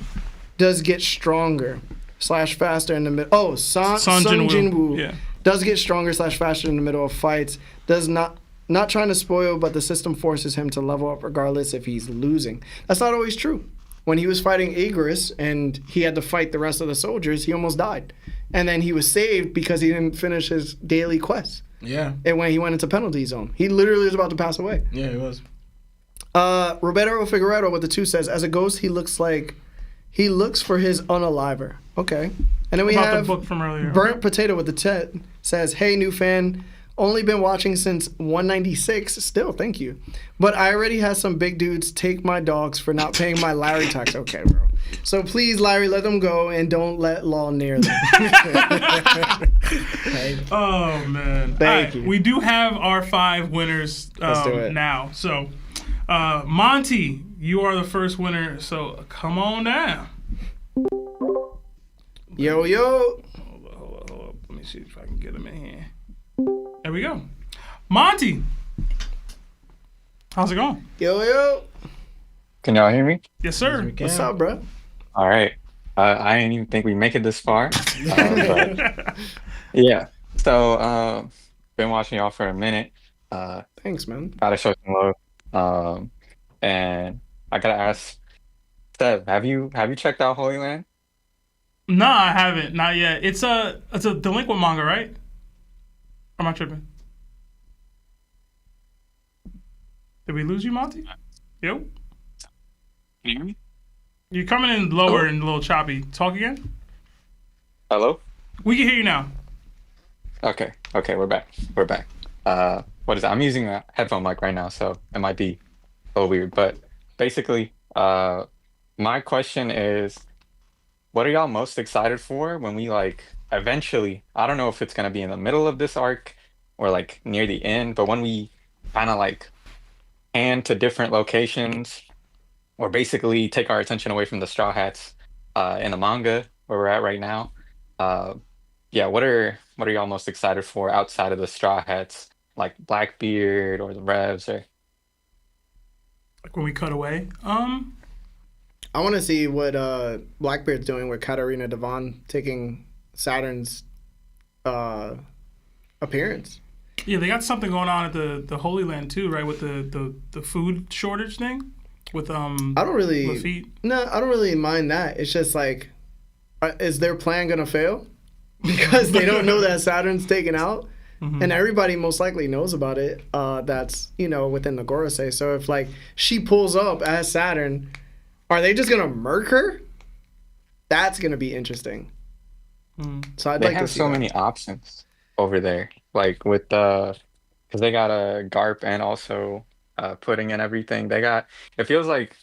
does get stronger / faster in the middle. Oh, Sun Jinwoo does get stronger / faster in the middle of fights. Does not trying to spoil, but the system forces him to level up regardless if he's losing. That's not always true. When he was fighting Aegris and he had to fight the rest of the soldiers, he almost died. And then he was saved because he didn't finish his daily quest. Yeah. And when he went into penalty zone, he literally was about to pass away. Yeah, he was. Roberto Figueredo with the 2 says, as a ghost, he looks for his unaliver. Okay. And then we have the book from earlier. Burnt Potato with the 10 says, hey, new fan. Only been watching since 196. Still, thank you. But I already had some big dudes take my dogs for not paying my Larry tax. Okay, bro. So please, Larry, let them go and don't let law near them. Oh, man. Thank you. We do have our 5 winners Let's do it. now. So, Montey, you are the first winner. So come on down. Yo. Hold up. Let me see if I can get him in here. There we go. Montey. How's it going? Yo. Can y'all hear me? Yes, sir. What's up, bro? All right. I didn't even think we make it this far. But yeah. So, been watching y'all for a minute. Thanks, man. Gotta show some love. And I gotta ask, Seb, have you checked out Holy Land? No, I haven't. Not yet. It's a delinquent manga, right? Or am I tripping? Did we lose you, Monty? Yo? Can you hear me? You're coming in lower and a little choppy. Talk again? Hello? We can hear you now. Okay, we're back. What is it? I'm using a headphone mic right now, so it might be a little weird. But basically, my question is, what are y'all most excited for when we eventually, I don't know if it's going to be in the middle of this arc or near the end, but when we kind of hand to different locations or basically take our attention away from the Straw Hats in the manga where we're at right now. What are y'all most excited for outside of the Straw Hats, like Blackbeard or the Revs or Like when we cut away? I want to see what Blackbeard's doing with Katarina Devon taking Saturn's appearance. Yeah, they got something going on at the Holy Land too, right? With the food shortage thing with I don't really Lafitte. No, I don't really mind that. It's just is their plan gonna fail because they don't know that Saturn's taken out, and everybody most likely knows about it. That's within the Gorosei. So if she pulls up as Saturn, are they just gonna murk her? That's gonna be interesting. So I'd They like to have see so that. many options over there, like with the because they got a Garp and also pudding and everything. They got it feels like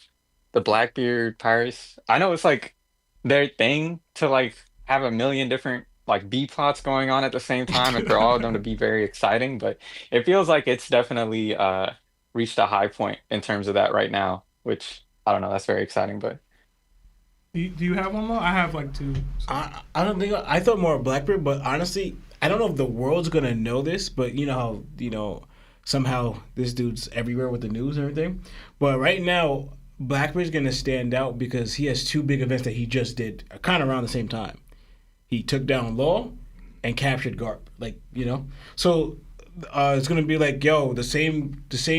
the Blackbeard pirates. I know it's like their thing to like have a million different like B plots going on at the same time and for all of them to be very exciting, but it feels like it's definitely reached a high point in terms of that right now, which I don't know, that's very exciting, but Do you have one more? I have like two. So. I don't think I thought more of Blackbeard, but honestly, I don't know if the world's gonna know this, but you know how somehow this dude's everywhere with the news and everything. But right now, Blackbeard's gonna stand out because he has two big events that he just did kind of around the same time. He took down Law and captured Garp, So it's gonna be like, the same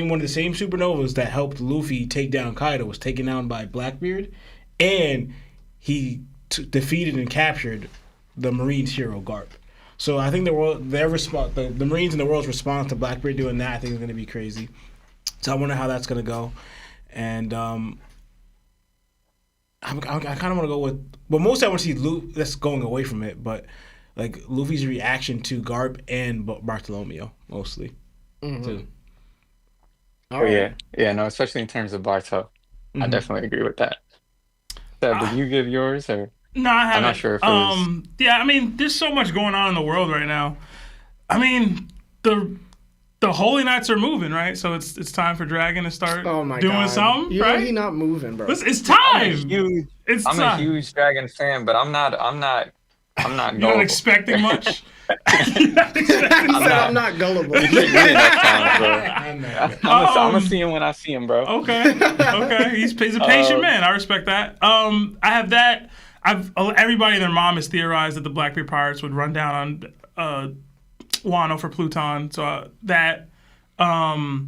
one of the same supernovas that helped Luffy take down Kaido was taken down by Blackbeard, and he defeated and captured the Marines hero Garp. So I think the Marines in the world's response to Blackbeard doing that, I think is going to be crazy. So I wonder how that's going to go. And I kind of want to go with, well, mostly I want to see Luffy. That's going away from it, but like Luffy's reaction to Garp and Bartholomew mostly. Too. oh yeah, no, especially in terms of Barto, I definitely agree with that. Seb, did you give yours or? No, I haven't. I'm not sure if it was. Yeah, I mean, there's so much going on in the world right now. I mean, the Holy Knights are moving, right? So it's time for Dragon to start doing something, You right? know he not moving, bro. It's time. I'm a huge Dragon fan, but I'm not You're not gullible. expecting much. He said I'm not gullible. You should give me enough time, bro. I'm gonna see him when I see him, bro. Okay. He's a patient man. I respect that. I have that. Everybody and their mom has theorized that the Blackbeard pirates would run down on Wano for Pluton. So that the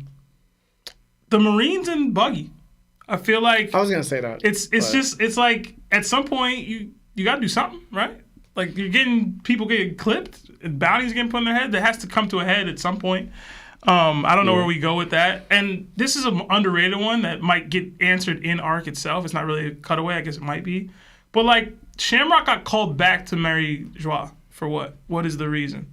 Marines and Buggy. I feel like I was gonna say that. It's like at some point you got to do something, right? Like people getting clipped and bounties getting put in their head. That has to come to a head at some point. I don't know where we go with that. And this is an underrated one that might get answered in arc itself. It's not really a cutaway. I guess it might be. But like Shamrock got called back to Mary Joie for what? What is the reason?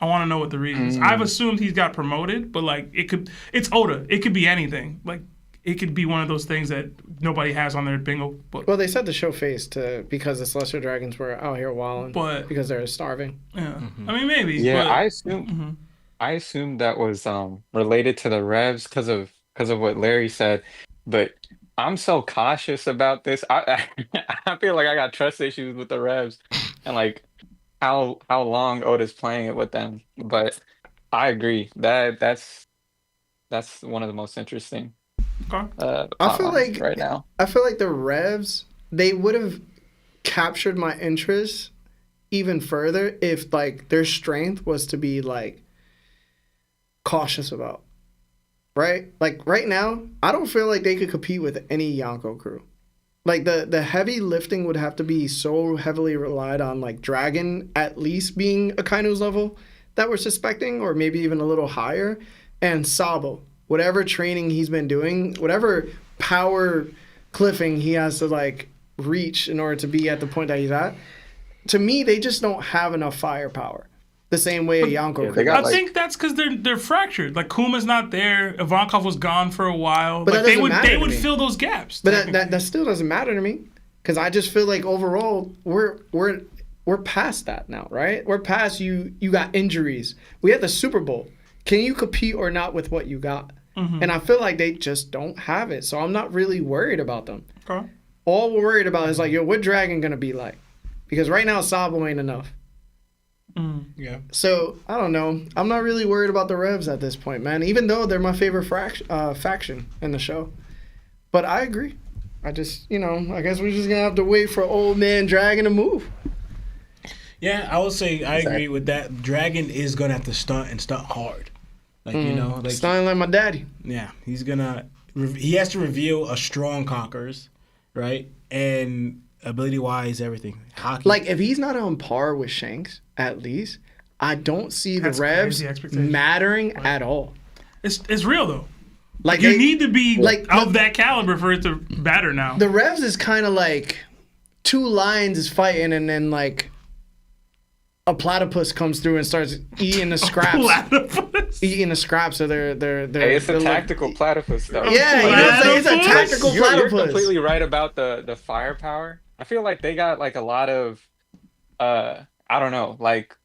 I want to know what the reason is. I've assumed he's got promoted, but like it's Oda. It could be anything. Like it could be one of those things that nobody has on their bingo book. Well, they said to show face because the Celestial Dragons were out here wilding, because they're starving. Yeah, I mean maybe. Yeah, but, I assumed that was related to the revs because of what Larry said, but I'm so cautious about this. I feel like I got trust issues with the revs and like how long Oda's playing it with them. But I agree that's one of the most interesting. I feel like right now. I feel like the revs, they would have captured my interest even further if like their strength was to be like cautious about. Right? Like right now, I don't feel like they could compete with any Yonko crew. Like the heavy lifting would have to be so heavily relied on like Dragon at least being Akainu's level that we're suspecting, or maybe even a little higher, and Sabo. Whatever training he's been doing, whatever power cliffing he has to like reach in order to be at the point that he's at, to me they just don't have enough firepower. The same way a Yonko could. I think that's because they're fractured. Like Kuma's not there. Ivankov was gone for a while. But like, they would fill those gaps. But that still doesn't matter to me, because I just feel like overall we're past that now, right? We're past you got injuries. We had the Super Bowl. Can you compete or not with what you got? And I feel like they just don't have it. So I'm not really worried about them. Okay. All we're worried about is like, what Dragon gonna be like? Because right now Sabo ain't enough. Yeah. So I don't know. I'm not really worried about the revs at this point, man. Even though they're my favorite faction in the show. But I agree. I just, I guess we're just gonna have to wait for old man Dragon to move. Yeah, I would say I agree with that. Dragon is gonna have to stunt and stunt hard. Like like stunting like my daddy. Yeah, he has to reveal a strong Conquerors, right? And ability wise, everything. Haki. Like if he's not on par with Shanks, at least I don't see the revs mattering at all. It's real though. Like you need to be of that caliber for it to matter now. The revs is kind of like two lions is fighting, and then like a platypus comes through and starts eating the scraps. Platypus. Eating the scraps of their Hey, it's a tactical platypus, though. Yeah, it's a tactical You're platypus. completely right about the firepower. I feel like they got like a lot of, I don't know, like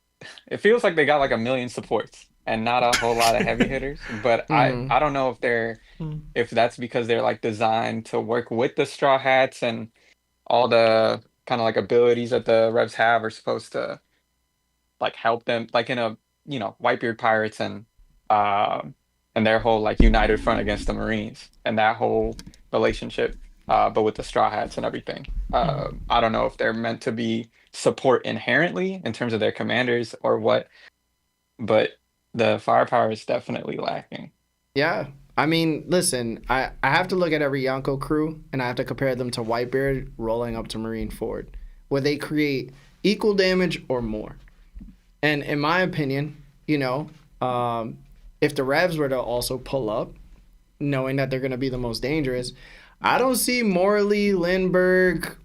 it feels like they got like a million supports and not a whole lot of heavy hitters. But I don't know if that's because they're like designed to work with the Straw Hats and all the kind of like abilities that the Revs have are supposed to like help them, like in a Whitebeard Pirates and their whole like united front against the Marines and that whole relationship, but with the Straw Hats and everything. I don't know if they're meant to be support inherently in terms of their commanders or what, but the firepower is definitely lacking. Yeah. I mean, listen, I have to look at every Yonko crew and I have to compare them to Whitebeard rolling up to Marine Ford, where they create equal damage or more. And in my opinion, if the Revs were to also pull up, knowing that they're going to be the most dangerous, I don't see Morley, Lindbergh,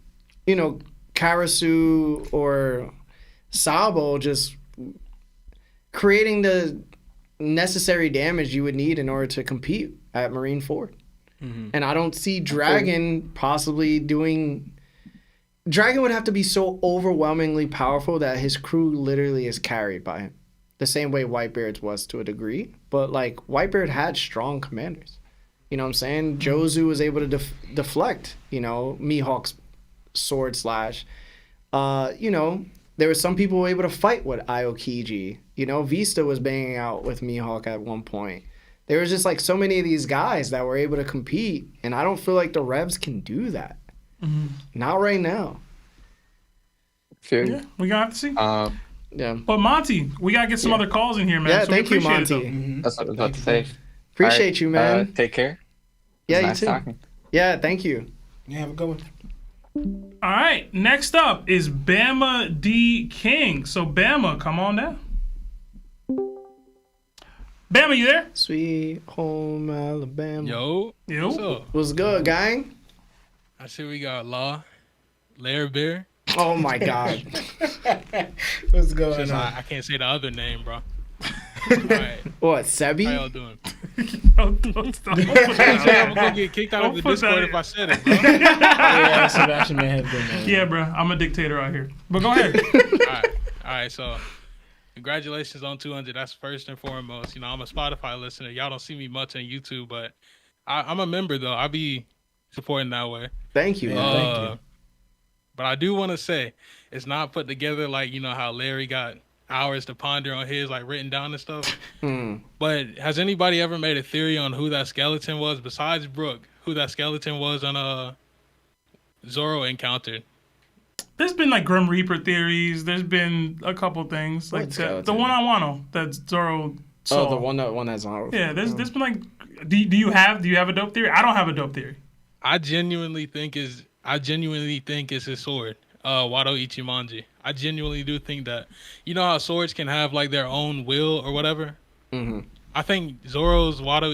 Karasu, or Sabo just creating the necessary damage you would need in order to compete at Marine Ford. Mm-hmm. And I don't see Dragon possibly doing... Dragon would have to be so overwhelmingly powerful that his crew literally is carried by him. The same way Whitebeard's was to a degree. But, like, Whitebeard had strong commanders. You know what I'm saying? Jozu was able to deflect, Mihawk's sword slash. There were some people who were able to fight with Aokiji. Vista was banging out with Mihawk at one point. There was just, like, so many of these guys that were able to compete. And I don't feel like the Revs can do that. Mm-hmm. Not right now. Yeah, we gotta have to see. Yeah. But Monty, we gotta get some other calls in here, man. Yeah, so thank you, Monty. That's what I was about to say. Appreciate you, man. Take care. Yeah, nice you too. Talking. Yeah, thank you. Yeah, have a good one. All right, next up is Bama D. King. So Bama, come on down. Bama, you there? Sweet home Alabama. Yo. What's up? What's good, gang? I see we got Larry Bear. Oh my God. What's going on? I can't say the other name, bro. All right. What, Sebi? How y'all doing? Don't stop. I'm gonna get kicked out of the Discord if I said it, bro. Yeah, Sebastian may have been. Yeah, bro. I'm a dictator out here. But go ahead. All right. So, congratulations on 200. That's first and foremost. I'm a Spotify listener. Y'all don't see me much on YouTube, but I'm a member though. I'll be supporting that way. Thank you. Thank you. But I do want to say it's not put together like how Larry got hours to ponder on his like written down and stuff. But has anybody ever made a theory on who that skeleton was besides Brooke? Who that skeleton was on Zoro encountered? There's been like Grim Reaper theories. There's been a couple things like the one on Wano that Zoro saw. Oh, the one that's on. Yeah, there's been like. Do you have a dope theory? I don't have a dope theory. I genuinely think it's his sword, Wado Ichimonji. I genuinely do think that. You know how swords can have like their own will or whatever? Mm-hmm. I think Zoro's Wado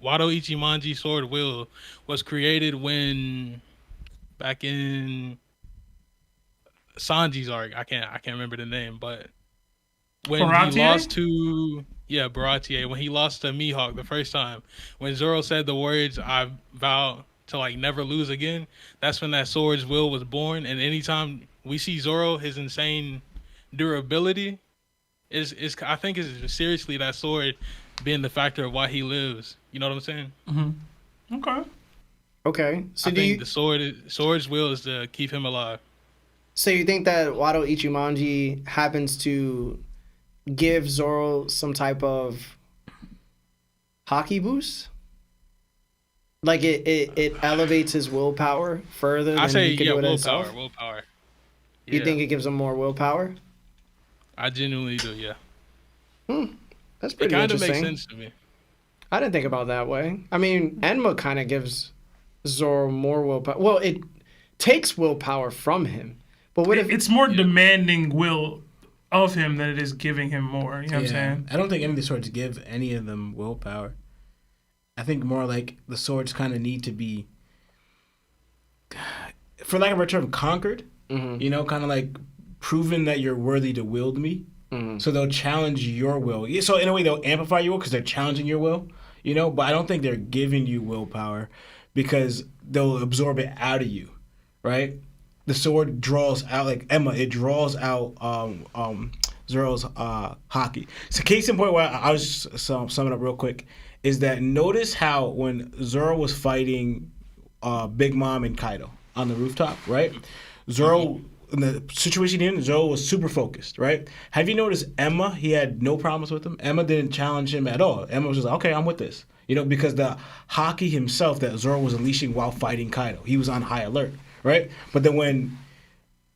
Ichimonji sword will was created when back in Sanji's arc. I can't remember the name, but when Baratier? He lost to Baratier, when he lost to Mihawk the first time, when Zoro said the words "I vow to like never lose again," that's when that sword's will was born. And anytime we see Zoro, his insane durability is I think is seriously that sword being the factor of why he lives. You know what I'm saying? Mm-hmm. Okay. So I think the sword's will is to keep him alive. So you think that Wado Ichimonji happens to give Zoro some type of Haki boost? Like it elevates his willpower further than he can do it himself? Willpower. You think it gives him more willpower? I genuinely do, yeah. That's pretty interesting. It kind of makes sense to me. I didn't think about it that way. I mean, Enma kind of gives Zoro more willpower. Well, it takes willpower from him. But what if it's more demanding will of him than it is giving him more? You know what I'm saying? I don't think any of the swords give any of them willpower. I think more like the swords kind of need to be, for lack of a term, conquered. Mm-hmm. Kind of like proven that you're worthy to wield me. So they'll challenge your will. Yeah, so in a way, they'll amplify your will because they're challenging your will, you know? But I don't think they're giving you willpower because they'll absorb it out of you, right? The sword draws out, like Emma, it draws out Zoro's Haki. So case in point, where I was just summing up real quick, is that notice how when Zoro was fighting Big Mom and Kaido on the rooftop, right? Zoro... in the situation he in, Zoro was super focused, right? Have you noticed Emma? He had no problems with him. Emma didn't challenge him at all. Emma was just like, okay, I'm with this. You know, because the Haki himself that Zoro was unleashing while fighting Kaido, he was on high alert, right? But then when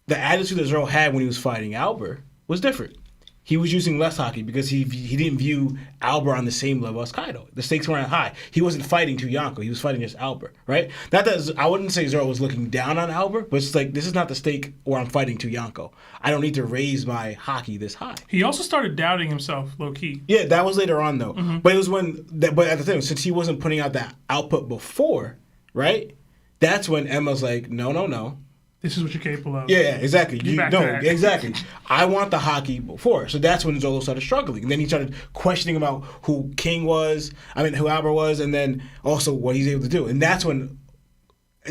the attitude that Zoro had when he was fighting Albert was different. He was using less Haki because he didn't view Albert on the same level as Kaido. The stakes weren't high. He wasn't fighting to Yonko. He was fighting just Albert, right? Not that I wouldn't say Zoro was looking down on Albert, but it's like, this is not the stake where I'm fighting to Yonko. I don't need to raise my Haki this high. He also started doubting himself, low key. Yeah, that was later on though. But it was but at the time, since he wasn't putting out that output before, right? That's when Emma's like, no. This is what you're capable of. Yeah, exactly. Exactly. I want the Haki before. So that's when Zoro started struggling. And then he started questioning about who who Albert was, and then also what he's able to do. And that's when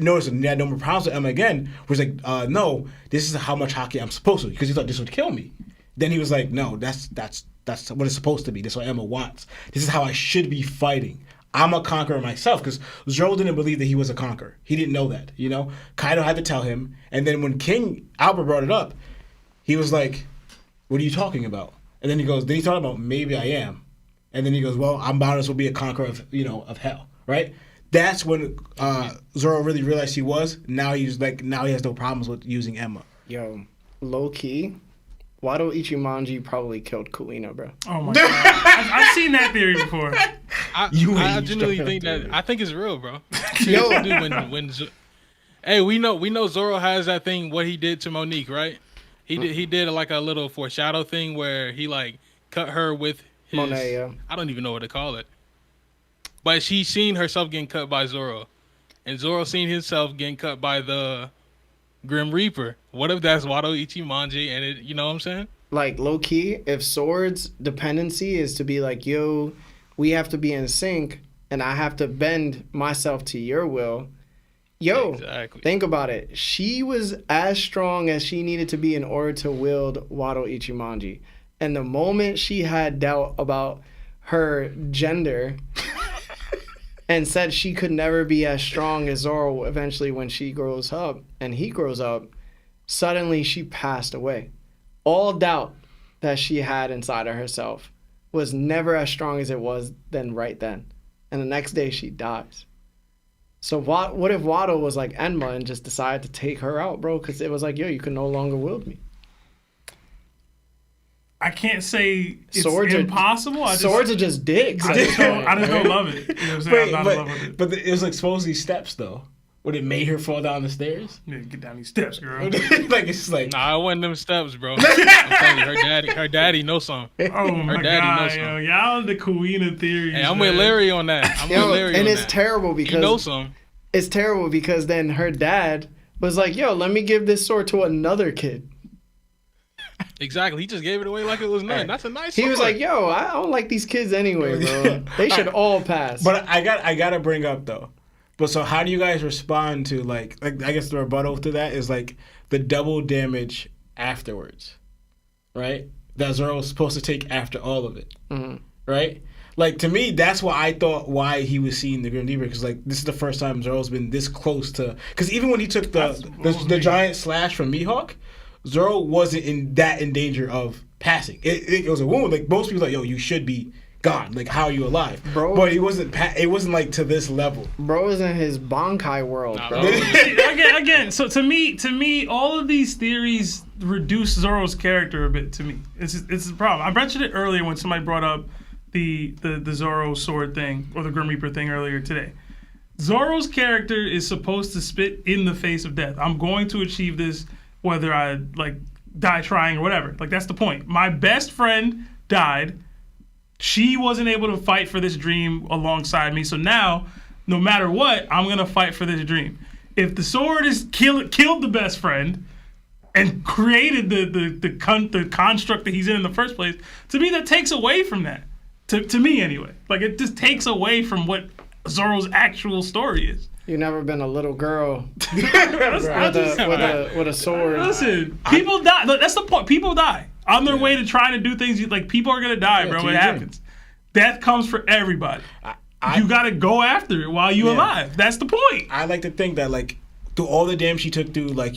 notice he had no more problems with Emma again, was like, no, this is how much Haki I'm supposed to, because he thought this would kill me. Then he was like, no, that's what it's supposed to be. That's what Emma wants. This is how I should be fighting. I'm a conqueror myself, because Zoro didn't believe that he was a conqueror. He didn't know that, you know? Kaido had to tell him, and then when King Albert brought it up, he was like, what are you talking about? And then he thought about, maybe I am. And then he goes, well, I'm bound to be a conqueror of hell, right? That's when Zoro really realized he was. Now he has no problems with using Emma. Yo, low key, Wado Ichimonji probably killed Kuina, bro. Oh my god, I've seen that theory before. I genuinely think that. I think it's real, bro. Yo, hey, we know Zoro has that thing. What he did to Monique, right? He did like a little foreshadow thing where he like cut her with his. Monet, yeah. I don't even know what to call it. But she seen herself getting cut by Zoro, and Zoro seen himself getting cut by the Grim Reaper. What if that's Wado Ichimonji and it? You know what I'm saying? Like, low key, if Sword's dependency is to be like, yo, we have to be in sync, and I have to bend myself to your will. Yo, exactly. Think about it. She was as strong as she needed to be in order to wield Wado Ichimonji. And the moment she had doubt about her gender and said she could never be as strong as Zoro eventually when she grows up and he grows up, suddenly she passed away. All doubt that she had inside of herself was never as strong as it was then right then. And the next day she dies. So what if Wado was like Enma and just decided to take her out, bro? Because it was like, yo, you can no longer wield me. I can't say it's impossible. Swords are just dicks. I just don't love it. You know what I'm saying? I'm not in love with it. But it was like supposedly steps though. When it made her fall down the stairs. Yeah, get down these steps, girl. Like it's like Nah, it wasn't them steps, bro. I'm telling you, her daddy knows something. Oh my god, yo, y'all the Kuina theories. Hey, I'm with Larry on that. And it's terrible because you know something. It's terrible because then her dad was like, yo, let me give this sword to another kid. Exactly. He just gave it away like it was nothing. That's a nice sword. He was like, yo, I don't like these kids anyway, bro. They should all pass. But I gotta bring up though. But so how do you guys respond to like I guess the rebuttal to that is like the double damage afterwards, right? That Zoro was supposed to take after all of it, right? Like to me, that's what I thought why he was seeing the Grim Reaper, because like this is the first time Zoro's been this close to. Because even when he took the giant slash from Mihawk, Zoro wasn't in danger of passing. It was a wound. Like most people, like yo, you should be gone. Like how are you alive, bro? But it wasn't like to this level. Bro is in his Bankai world, bro. Again. So to me, all of these theories reduce Zoro's character a bit. To me, it's a problem. I mentioned it earlier when somebody brought up the Zoro sword thing or the Grim Reaper thing earlier today. Zoro's character is supposed to spit in the face of death. I'm going to achieve this whether I like die trying or whatever. Like that's the point. My best friend died. She wasn't able to fight for this dream alongside me. So now, no matter what, I'm gonna fight for this dream. If the sword is killed the best friend, and created the construct that he's in the first place, to me that takes away from that. To me anyway. Like it just takes away from what Zoro's actual story is. You've never been a little girl with a sword. Listen, people die. Look, that's the point. People die on their way to trying to do things. Like people are gonna die, bro. It happens. Death comes for everybody. You gotta go after it while you're alive. That's the point. I like to think that like through all the damage she took through, like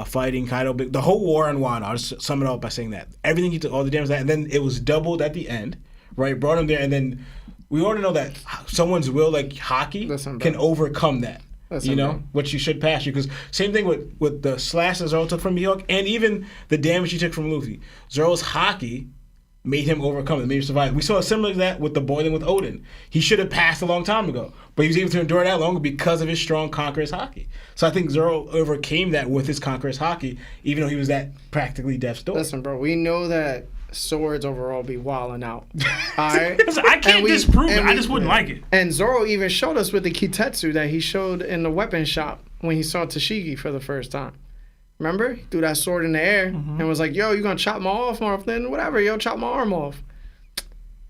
fighting Kaido, the whole war on Wano. I'll just sum it up by saying that everything he took, all the damage and then it was doubled at the end, right? Brought him there, and then. We already know that someone's will, like Haki, can overcome that. Which you should pass you. Because same thing with the slash that Zoro took from Mihawk, and even the damage he took from Luffy. Zoro's Haki made him overcome it, made him survive. We saw a similar to that with the boiling with Odin. He should have passed a long time ago, but he was able to endure that longer because of his strong Conquerors Haki. So I think Zoro overcame that with his Conquerors Haki, even though he was that practically death's door. Listen, bro, we know that swords overall be wilding out. All right? I can't disprove it. I just wouldn't like it. And Zoro even showed us with the Kitetsu that he showed in the weapon shop when he saw Tashigi for the first time. Remember? He threw that sword in the air and was like, yo, you gonna chop my arm off? Then whatever, yo, chop my arm off.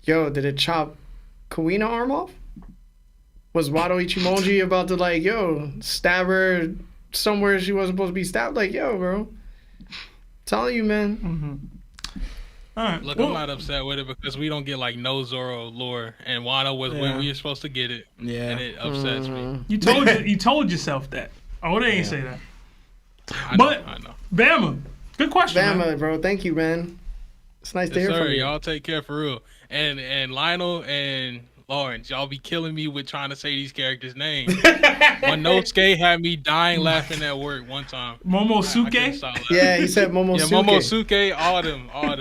Yo, did it chop Kuina arm off? Was Wado Ichimonji about to stab her somewhere she wasn't supposed to be stabbed? Like, yo, bro. Telling you, man. Mm-hmm. All right. Look, I'm not upset with it because we don't get no Zoro lore, and Wano was when we were supposed to get it. Yeah, and it upsets me. You told yourself that. Oh, they ain't say that. I know. Bama, good question. Bama, man. bro, thank you, man. It's nice to hear from you. Y'all take care for real. And Lionel and Lawrence, y'all be killing me with trying to say these characters' names. Monosuke had me dying laughing at work one time. Momosuke? Yeah, he said Momosuke. Yeah, Momosuke, all them. All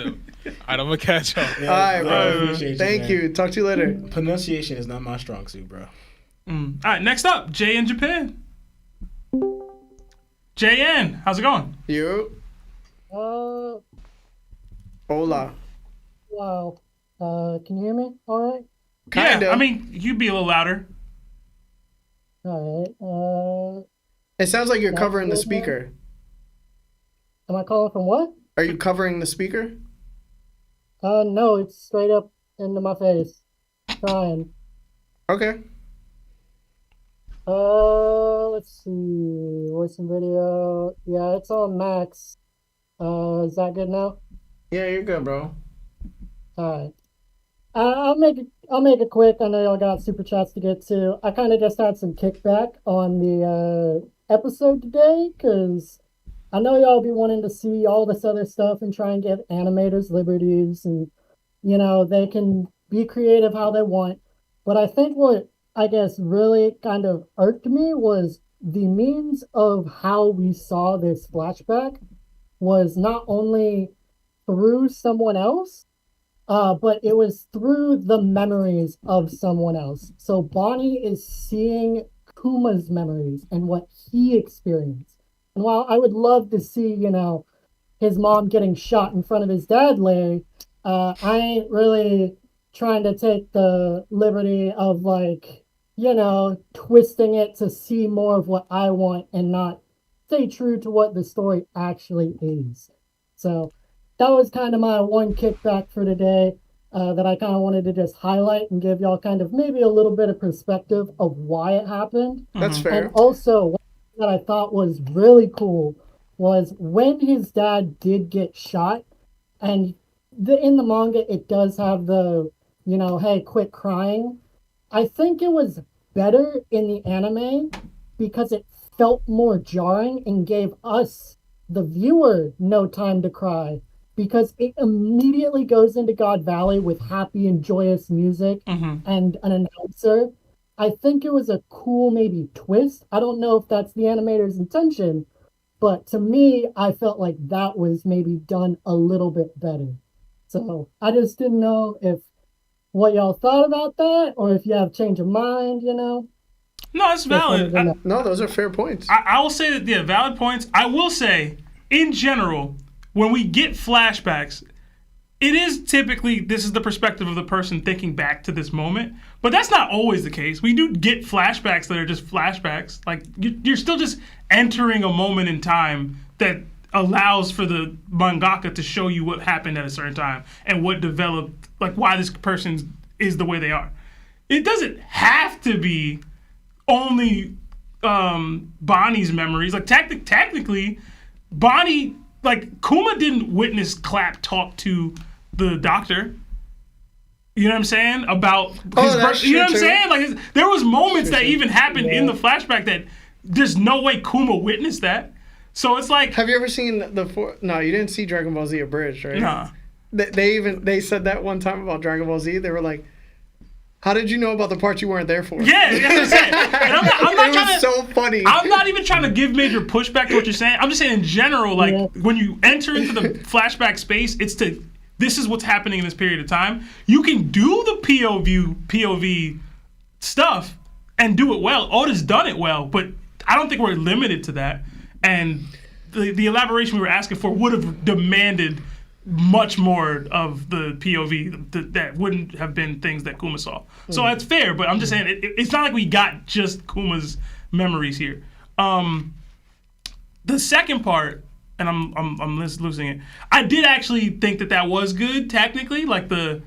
right, I'm gonna catch y'all. Yeah, all right, bro. Thank you. Talk to you later. Pronunciation is not my strong suit, bro. All right, next up, Jay in Japan. JN, how's it going? You? Hola. Wow. Can you hear me? All right. Kinda. Yeah, I mean, you'd be a little louder. All right. It sounds like you're covering the speaker. Am I calling from what? Are you covering the speaker? No, it's straight up into my face. Trying. Okay. Let's see. Voice and video. Yeah, it's on max. Is that good now? Yeah, you're good, bro. All right. I'll make it quick. I know y'all got super chats to get to. I kind of just had some kickback on the episode today because I know y'all be wanting to see all this other stuff and try and give animators liberties and they can be creative how they want. But I think what I guess really kind of irked me was the means of how we saw this flashback was not only through someone else, but it was through the memories of someone else. So Bonnie is seeing Kuma's memories and what he experienced. And while I would love to see, his mom getting shot in front of his dad, Larry, I ain't really trying to take the liberty of twisting it to see more of what I want and not stay true to what the story actually is. So that was kind of my one kickback for today that I kind of wanted to just highlight and give y'all kind of maybe a little bit of perspective of why it happened. That's fair. And also, one thing that I thought was really cool was when his dad did get shot, and in the manga, it does have the, hey, quit crying. I think it was better in the anime because it felt more jarring and gave us, the viewer, no time to cry. Because it immediately goes into God Valley with happy and joyous music and an announcer. I think it was a cool maybe twist. I don't know if that's the animator's intention, but to me, I felt like that was maybe done a little bit better. So I just didn't know if what y'all thought about that or if you have change of mind, No, it's valid. No, those are fair points. I will say that, yeah, valid points. I will say, in general, when we get flashbacks, it is typically, this is the perspective of the person thinking back to this moment, but that's not always the case. We do get flashbacks that are just flashbacks. Like, you're still just entering a moment in time that allows for the mangaka to show you what happened at a certain time and what developed, like why this person is the way they are. It doesn't have to be only Bonnie's memories. Like technically, Bonnie, like Kuma didn't witness Clap talk to the doctor. You know what I'm saying? About his you know what I'm saying? Like there was moments that even happened in the flashback that there's no way Kuma witnessed that. So it's like, have you ever seen No, you didn't see Dragon Ball Z Abridged, right? Nah. They said that one time about Dragon Ball Z. They were like, how did you know about the part you weren't there for? Yeah, that's what I'm saying. And I'm not it trying was so funny. I'm not even trying to give major pushback to what you're saying. I'm just saying in general, like when you enter into the flashback space, this is what's happening in this period of time. You can do the POV stuff and do it well. Oda's done it well, but I don't think we're limited to that. And the elaboration we were asking for would have demanded much more of the POV that wouldn't have been things that Kuma saw. So that's fair, but I'm just saying it's not like we got just Kuma's memories here. The second part, and I'm losing it. I did actually think that was good technically, like the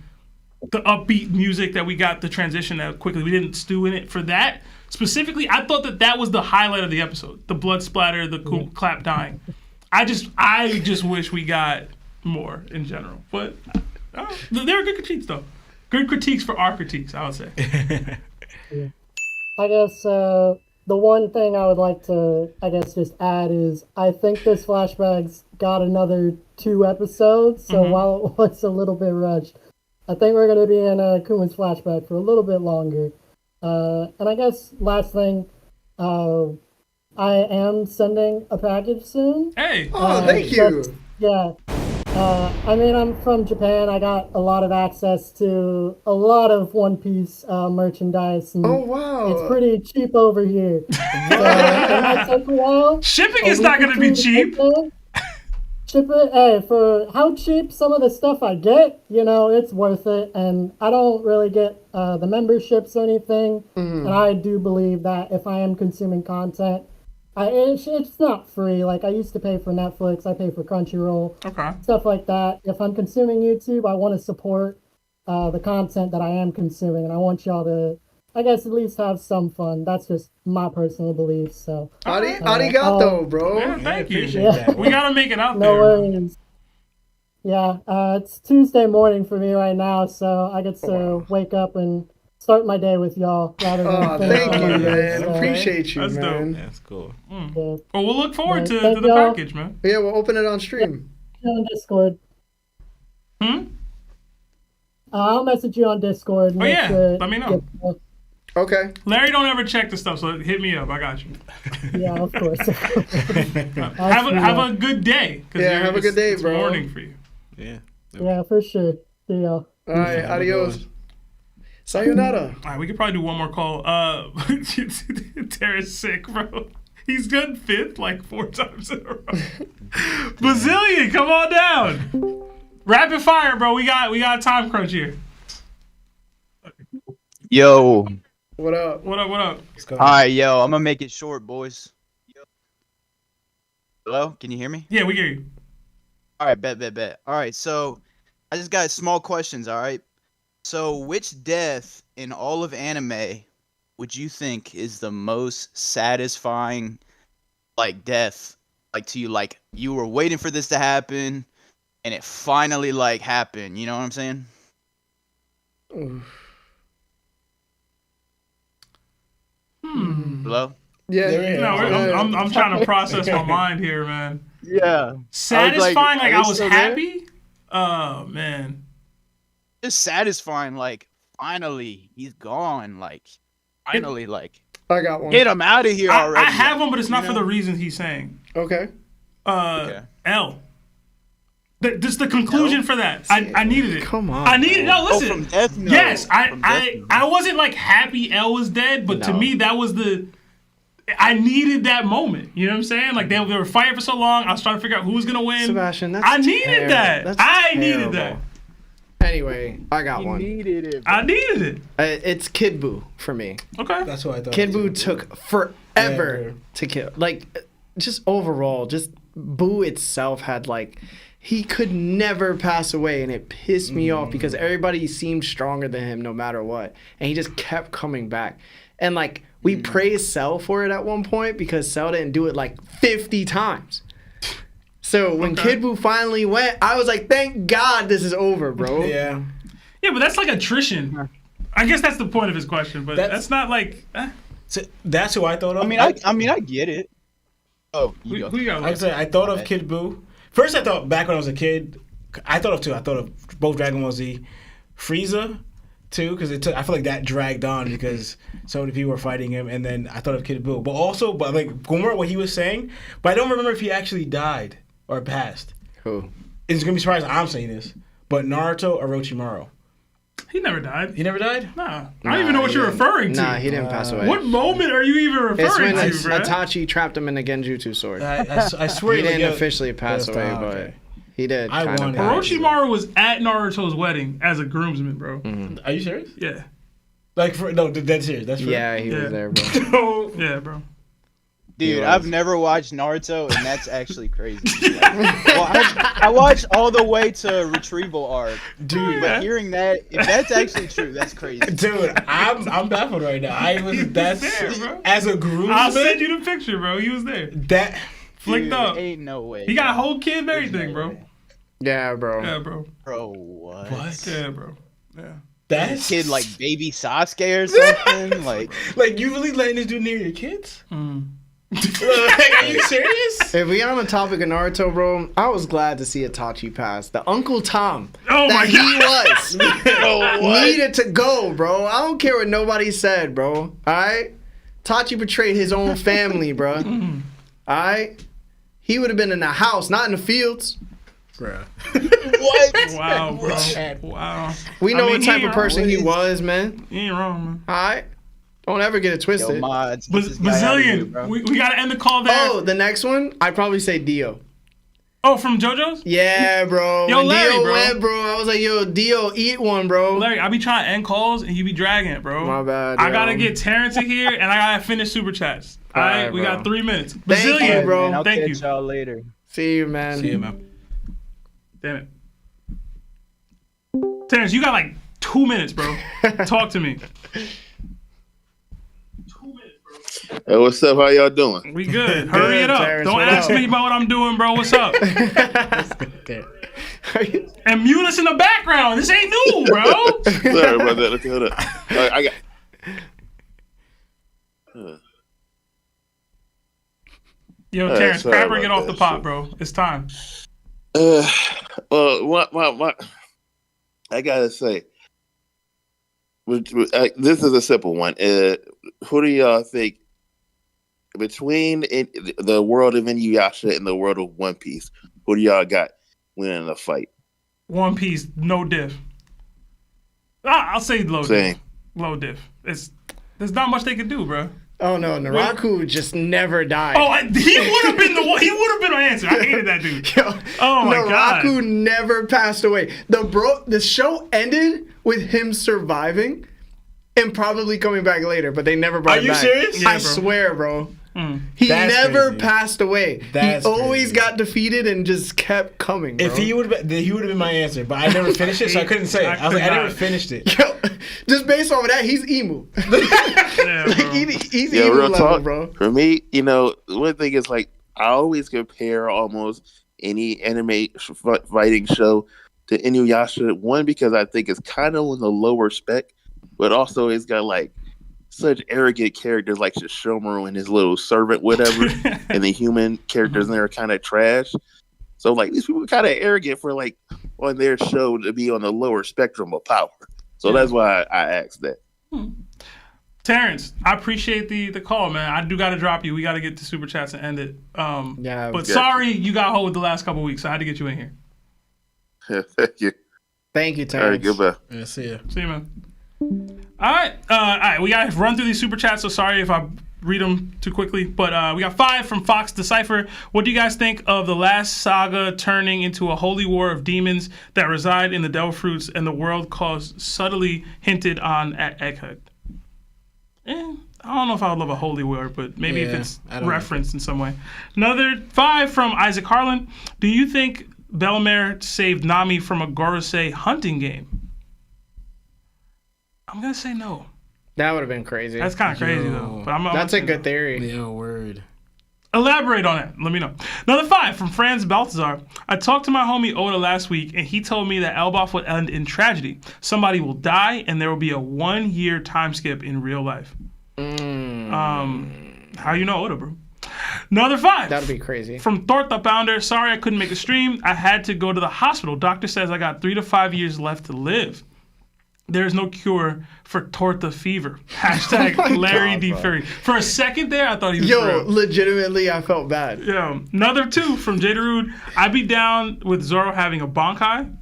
upbeat music that we got, the transition that quickly. We didn't stew in it for that. Specifically, I thought that was the highlight of the episode. The blood splatter, the Clap dying. I just wish we got more in general. But they were good critiques though. Good critiques for our critiques, I would say. I guess the one thing I would like to, just add is I think this flashback's got another 2 episodes, so while it was a little bit rushed, I think we're going to be in Kuma's flashback for a little bit longer. And I guess last thing, I am sending a package soon. Hey! Thank you! Yeah. I'm from Japan. I got a lot of access to a lot of One Piece merchandise. And wow. It's pretty cheap over here. So it might take a while. Shipping is not going to be cheap. For how cheap some of the stuff I get, it's worth it. And I don't really get the memberships or anything. And I do believe that if I am consuming content, it's not free. Like I used to pay for Netflix, I pay for Crunchyroll, stuff like that. If I'm consuming YouTube, I want to support the content that I am consuming, and I want y'all to, at least have some fun. That's just my personal beliefs. So, arigato, bro. Yeah, thank you. Yeah. We gotta make it out no there. worries. Yeah, it's Tuesday morning for me right now, so I get to wake up and start my day with y'all rather than thank you, man. So, appreciate you, that's man. Dope. That's cool. Yeah. Well, we'll look forward to the y'all. package, man. Yeah, we'll open it on stream. On Discord. I'll message you on Discord. Oh yeah, let me know. Okay. Larry don't ever check the stuff, so hit me up. I got you. Yeah, of course. Have a good day. Yeah, have a good day, it's bro. morning for you. Yeah. Yeah, for sure. See y'all. All right, adios. Sayonara. All right, we could probably do one more call. Terrence sick, bro. He's done 5th like 4 times in a row. Bazillion, come on down. Rapid fire, bro. We got a time crunch here. Yo. What up? What up? All right, yo. I'm gonna make it short, boys. Yo. Hello? Can you hear me? Yeah, we hear you. All right, bet. All right, so I just got small questions, all right? So which death in all of anime would you think is the most satisfying, death? To you, you were waiting for this to happen, and it finally, happened. You know what I'm saying? Hello? Yeah. No, I'm trying to process my mind here, man. Yeah. Satisfying, I was still happy? Oh, man. Just satisfying, finally, he's gone. Finally, I got one. get him out of here already. I have one, but it's not for the reasons he's saying. Okay. L. Just the conclusion for that. I needed it. Come on. I needed. No, listen. from Death Note. Yes, From Death I wasn't happy L was dead, but to me that was I needed that moment. You know what I'm saying? They were fighting for so long. I was trying to figure out who was gonna win. Sebastian, that's I needed that. That's I needed terrible. that. Anyway, I got one. needed it. I needed it. It's Kid Buu for me. Okay. That's what I thought. Kid Buu took forever to kill. Just overall, just Boo itself had like he could never pass away, and it pissed me off because everybody seemed stronger than him no matter what, and he just kept coming back. And like we praised Cell for it at one point because Cell didn't do it like 50 times. So when Kid Buu finally went, I was like, thank God this is over, bro. Yeah. Yeah, but that's like attrition. I guess that's the point of his question, but that's not like. So that's who I thought of. I mean, I get it. Oh, Who you got? Like I said, I thought of Kid Buu. First, I thought back when I was a kid, I thought of two. I thought of both Dragon Ball Z, Frieza, too, because I feel like that dragged on because so many people were fighting him, and then I thought of Kid Buu. But also, like Gomer, what he was saying, but I don't remember if he actually died or passed. Who? It's gonna be surprising I'm saying this, but Naruto Orochimaru. He never died. He never died? Nah. I don't even know what you're referring to. Nah, he didn't pass away. What moment are you even It's referring when to, bro? Itachi trapped him in the Genjutsu sword. I swear He didn't like, officially pass away, okay. but he did. I kind of wanted- pass. Orochimaru was at Naruto's wedding as a groomsman, bro. Are you serious? Yeah. Like, that's serious. That's real. Yeah, he Yeah. was there, bro. Yeah, bro. Dude, I've never watched Naruto, and that's actually crazy. Well, I watched all the way to Retrieval arc, Dude. but hearing that, if that's actually true, that's crazy. Dude, I'm baffled right now. That's there, bro. as a groomsman. I'll send you the picture, bro. He was there. That Flicked Dude, up. ain't no way. He got a whole kid and everything, bro. Yeah, bro. Yeah, bro. Bro, what? Yeah, bro. Yeah. that's Kid like baby Sasuke or something? like you really letting this dude near your kids? Mm. Like, are you serious? If we on the topic of Naruto, bro, I was glad to see Itachi pass. The Uncle Tom Oh that my he God. was needed to go, bro. I don't care what nobody said, bro. All right? Tachi betrayed his own family, bro. All right? He would have been in the house, not in the fields. Bruh. What? Wow, bro. Wow. We know I mean, what type he of person he ain't was, man. You ain't wrong, man. All right? Don't ever get it Yo, twisted. mods, get this guy out of here, Bazillion. bro. We got to end the call there. Oh, the next one? I'd probably say Dio. Oh, from JoJo's? Yeah, bro. Yo, when Larry, Dio bro. went, bro, I was like, yo, Dio, eat one, bro. Larry, I be trying to end calls and you be dragging it, bro. My bad, I yo. gotta get Terrence in here and I gotta finish super chats. All right, we bro. got 3 minutes. Thank you, Bazillion, bro. Man, I'll Thank catch you. y'all later. See you, man. See you, man. Damn it. Terrence, you got like 2 minutes, bro. Talk to me. 2 minutes, bro. Hey, what's up? How y'all doing? We good. Hurry it up. Terrence, Don't what ask up? me about what I'm doing, bro. What's up? And mute us in the background. This ain't new, bro. Sorry about that. Okay, hold up. All right, I got. Yo, Alright, Terrence, sorry Crapper, about get off the that pot, shit. bro. It's time. Well, what? I gotta say, this is a simple one. Who do y'all think between the world of Inuyasha and the world of One Piece? Who do y'all got winning the fight? One Piece, no diff. I'll say low Same. diff. Low diff. There's not much they could do, bro. Oh, no, Naraku just never died. Oh, he would have been the one. He would have been my answer. I hated that dude. Yo, Oh my God. Naraku never passed away. The show ended with him surviving and probably coming back later, but they never brought Are him you back. serious? Yeah, I bro. swear, bro. He That's never crazy. passed away. That's he always crazy. got defeated and just kept coming, bro. If he would have been my answer, but I never finished it, so I couldn't say it. I was like, I never finished it. Yo, just based off of that, he's emu. Yeah, bro. He's Yeah, emu real level, talk. bro. For me, one thing is like I always compare almost any anime fighting show to Inuyasha. One, because I think it's kind of on the lower spec, but also it's got like such arrogant characters like Shishomaru and his little servant, whatever, and the human characters in there are kind of trash. So like these people are kind of arrogant for like on their show to be on the lower spectrum of power. So that's why I asked that. Terrence, I appreciate the call, man. I do got to drop you. We got to get to super chats and end it. Yeah, But okay. sorry you got hold the last couple weeks. So I had to get you in here. Thank you. Thank you, All right, Terrence. goodbye. Yeah, see ya. See you, man. All right. We got to run through these super chats, so sorry if I read them too quickly. But we got 5 from Fox Decipher. What do you guys think of the last saga turning into a holy war of demons that reside in the devil fruits and the world caused subtly hinted on at Egghead? I don't know if I would love a holy word, but maybe if it's I don't referenced in some way. Another 5 from Isaac Harlan. Do you think Bellemare saved Nami from a Gorosei hunting game? I'm going to say no. That would have been crazy. That's kind of crazy, though. But That's a good theory. Yeah, word. Elaborate on it. Let me know. Another 5 from Franz Balthazar. I talked to my homie Oda last week, and he told me that Elbaf would end in tragedy. Somebody will die, and there will be a 1-year time skip in real life. How you know Oda, bro? Another 5. That'd be crazy. From Thor the Founder. Sorry I couldn't make a stream. I had to go to the hospital. Doctor says I got 3 to 5 years left to live. There's no cure for torta fever. Hashtag Larry D. Fury. For a second there, I thought he was real. Legitimately, I felt bad. Yeah. Another 2 from Jada Rude. I'd be down with Zoro having a bonkai.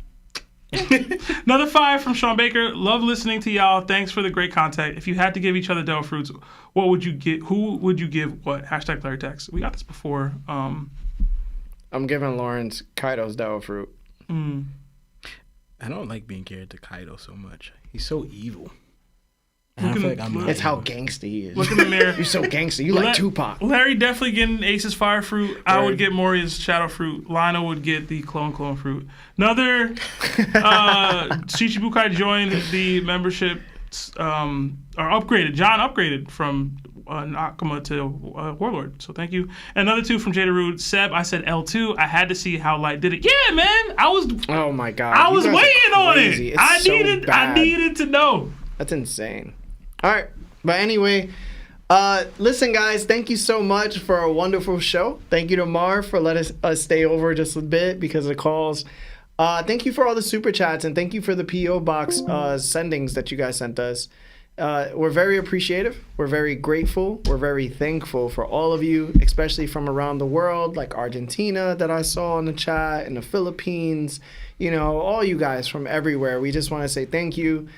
Another 5 from Sean Baker. Love listening to y'all. Thanks for the great content. If you had to give each other devil fruits, what would you get? Who would you give what? Hashtag Larry Tex. We got this before. I'm giving Lawrence Kaido's devil fruit. I don't like being carried to Kaido so much. He's so evil. It's how gangsta he is. Look in the mirror. You're so gangsta. You like Tupac. Larry definitely getting Ace's fire fruit. I would get Moria's shadow fruit. Lionel would get the clone fruit. Another Shichibukai joined the membership or upgraded. John upgraded from Nakama to Warlord. So thank you. And another 2 from Jada Rude. Seb, I said L2. I had to see how Light did it. Yeah, man. Oh my god. I was waiting on it. It's I needed to know. That's insane. All right. But anyway, listen, guys, thank you so much for a wonderful show. Thank you to Mar for letting us stay over just a bit because of the calls. Thank you for all the super chats, and thank you for the P.O. Box sendings that you guys sent us. We're very appreciative. We're very grateful. We're very thankful for all of you, especially from around the world, like Argentina that I saw in the chat, and the Philippines, all you guys from everywhere. We just want to say thank you.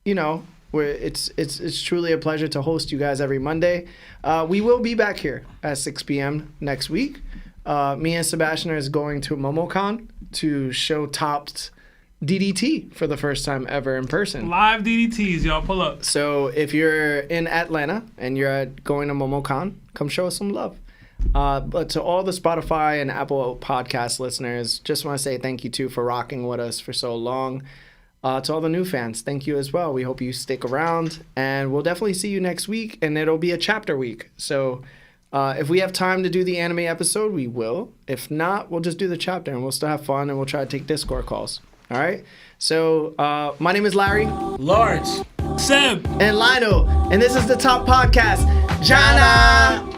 It's truly a pleasure to host you guys every Monday. We will be back here at 6 p.m. next week. Me and Sebastian is going to MomoCon to show TOPT DDT for the first time ever in person. Live DDTs, y'all. Pull up. So if you're in Atlanta and you're going to MomoCon, come show us some love. But to all the Spotify and Apple Podcast listeners, just want to say thank you too for rocking with us for so long. To all the new fans, thank you as well. We hope you stick around, and we'll definitely see you next week, and it'll be a chapter week. So if we have time to do the anime episode, we will. If not, we'll just do the chapter, and we'll still have fun, and we'll try to take Discord calls. All right? So my name is Larry. Lawrence. Seb. And Lionel. And this is the Top Podcast. Jana!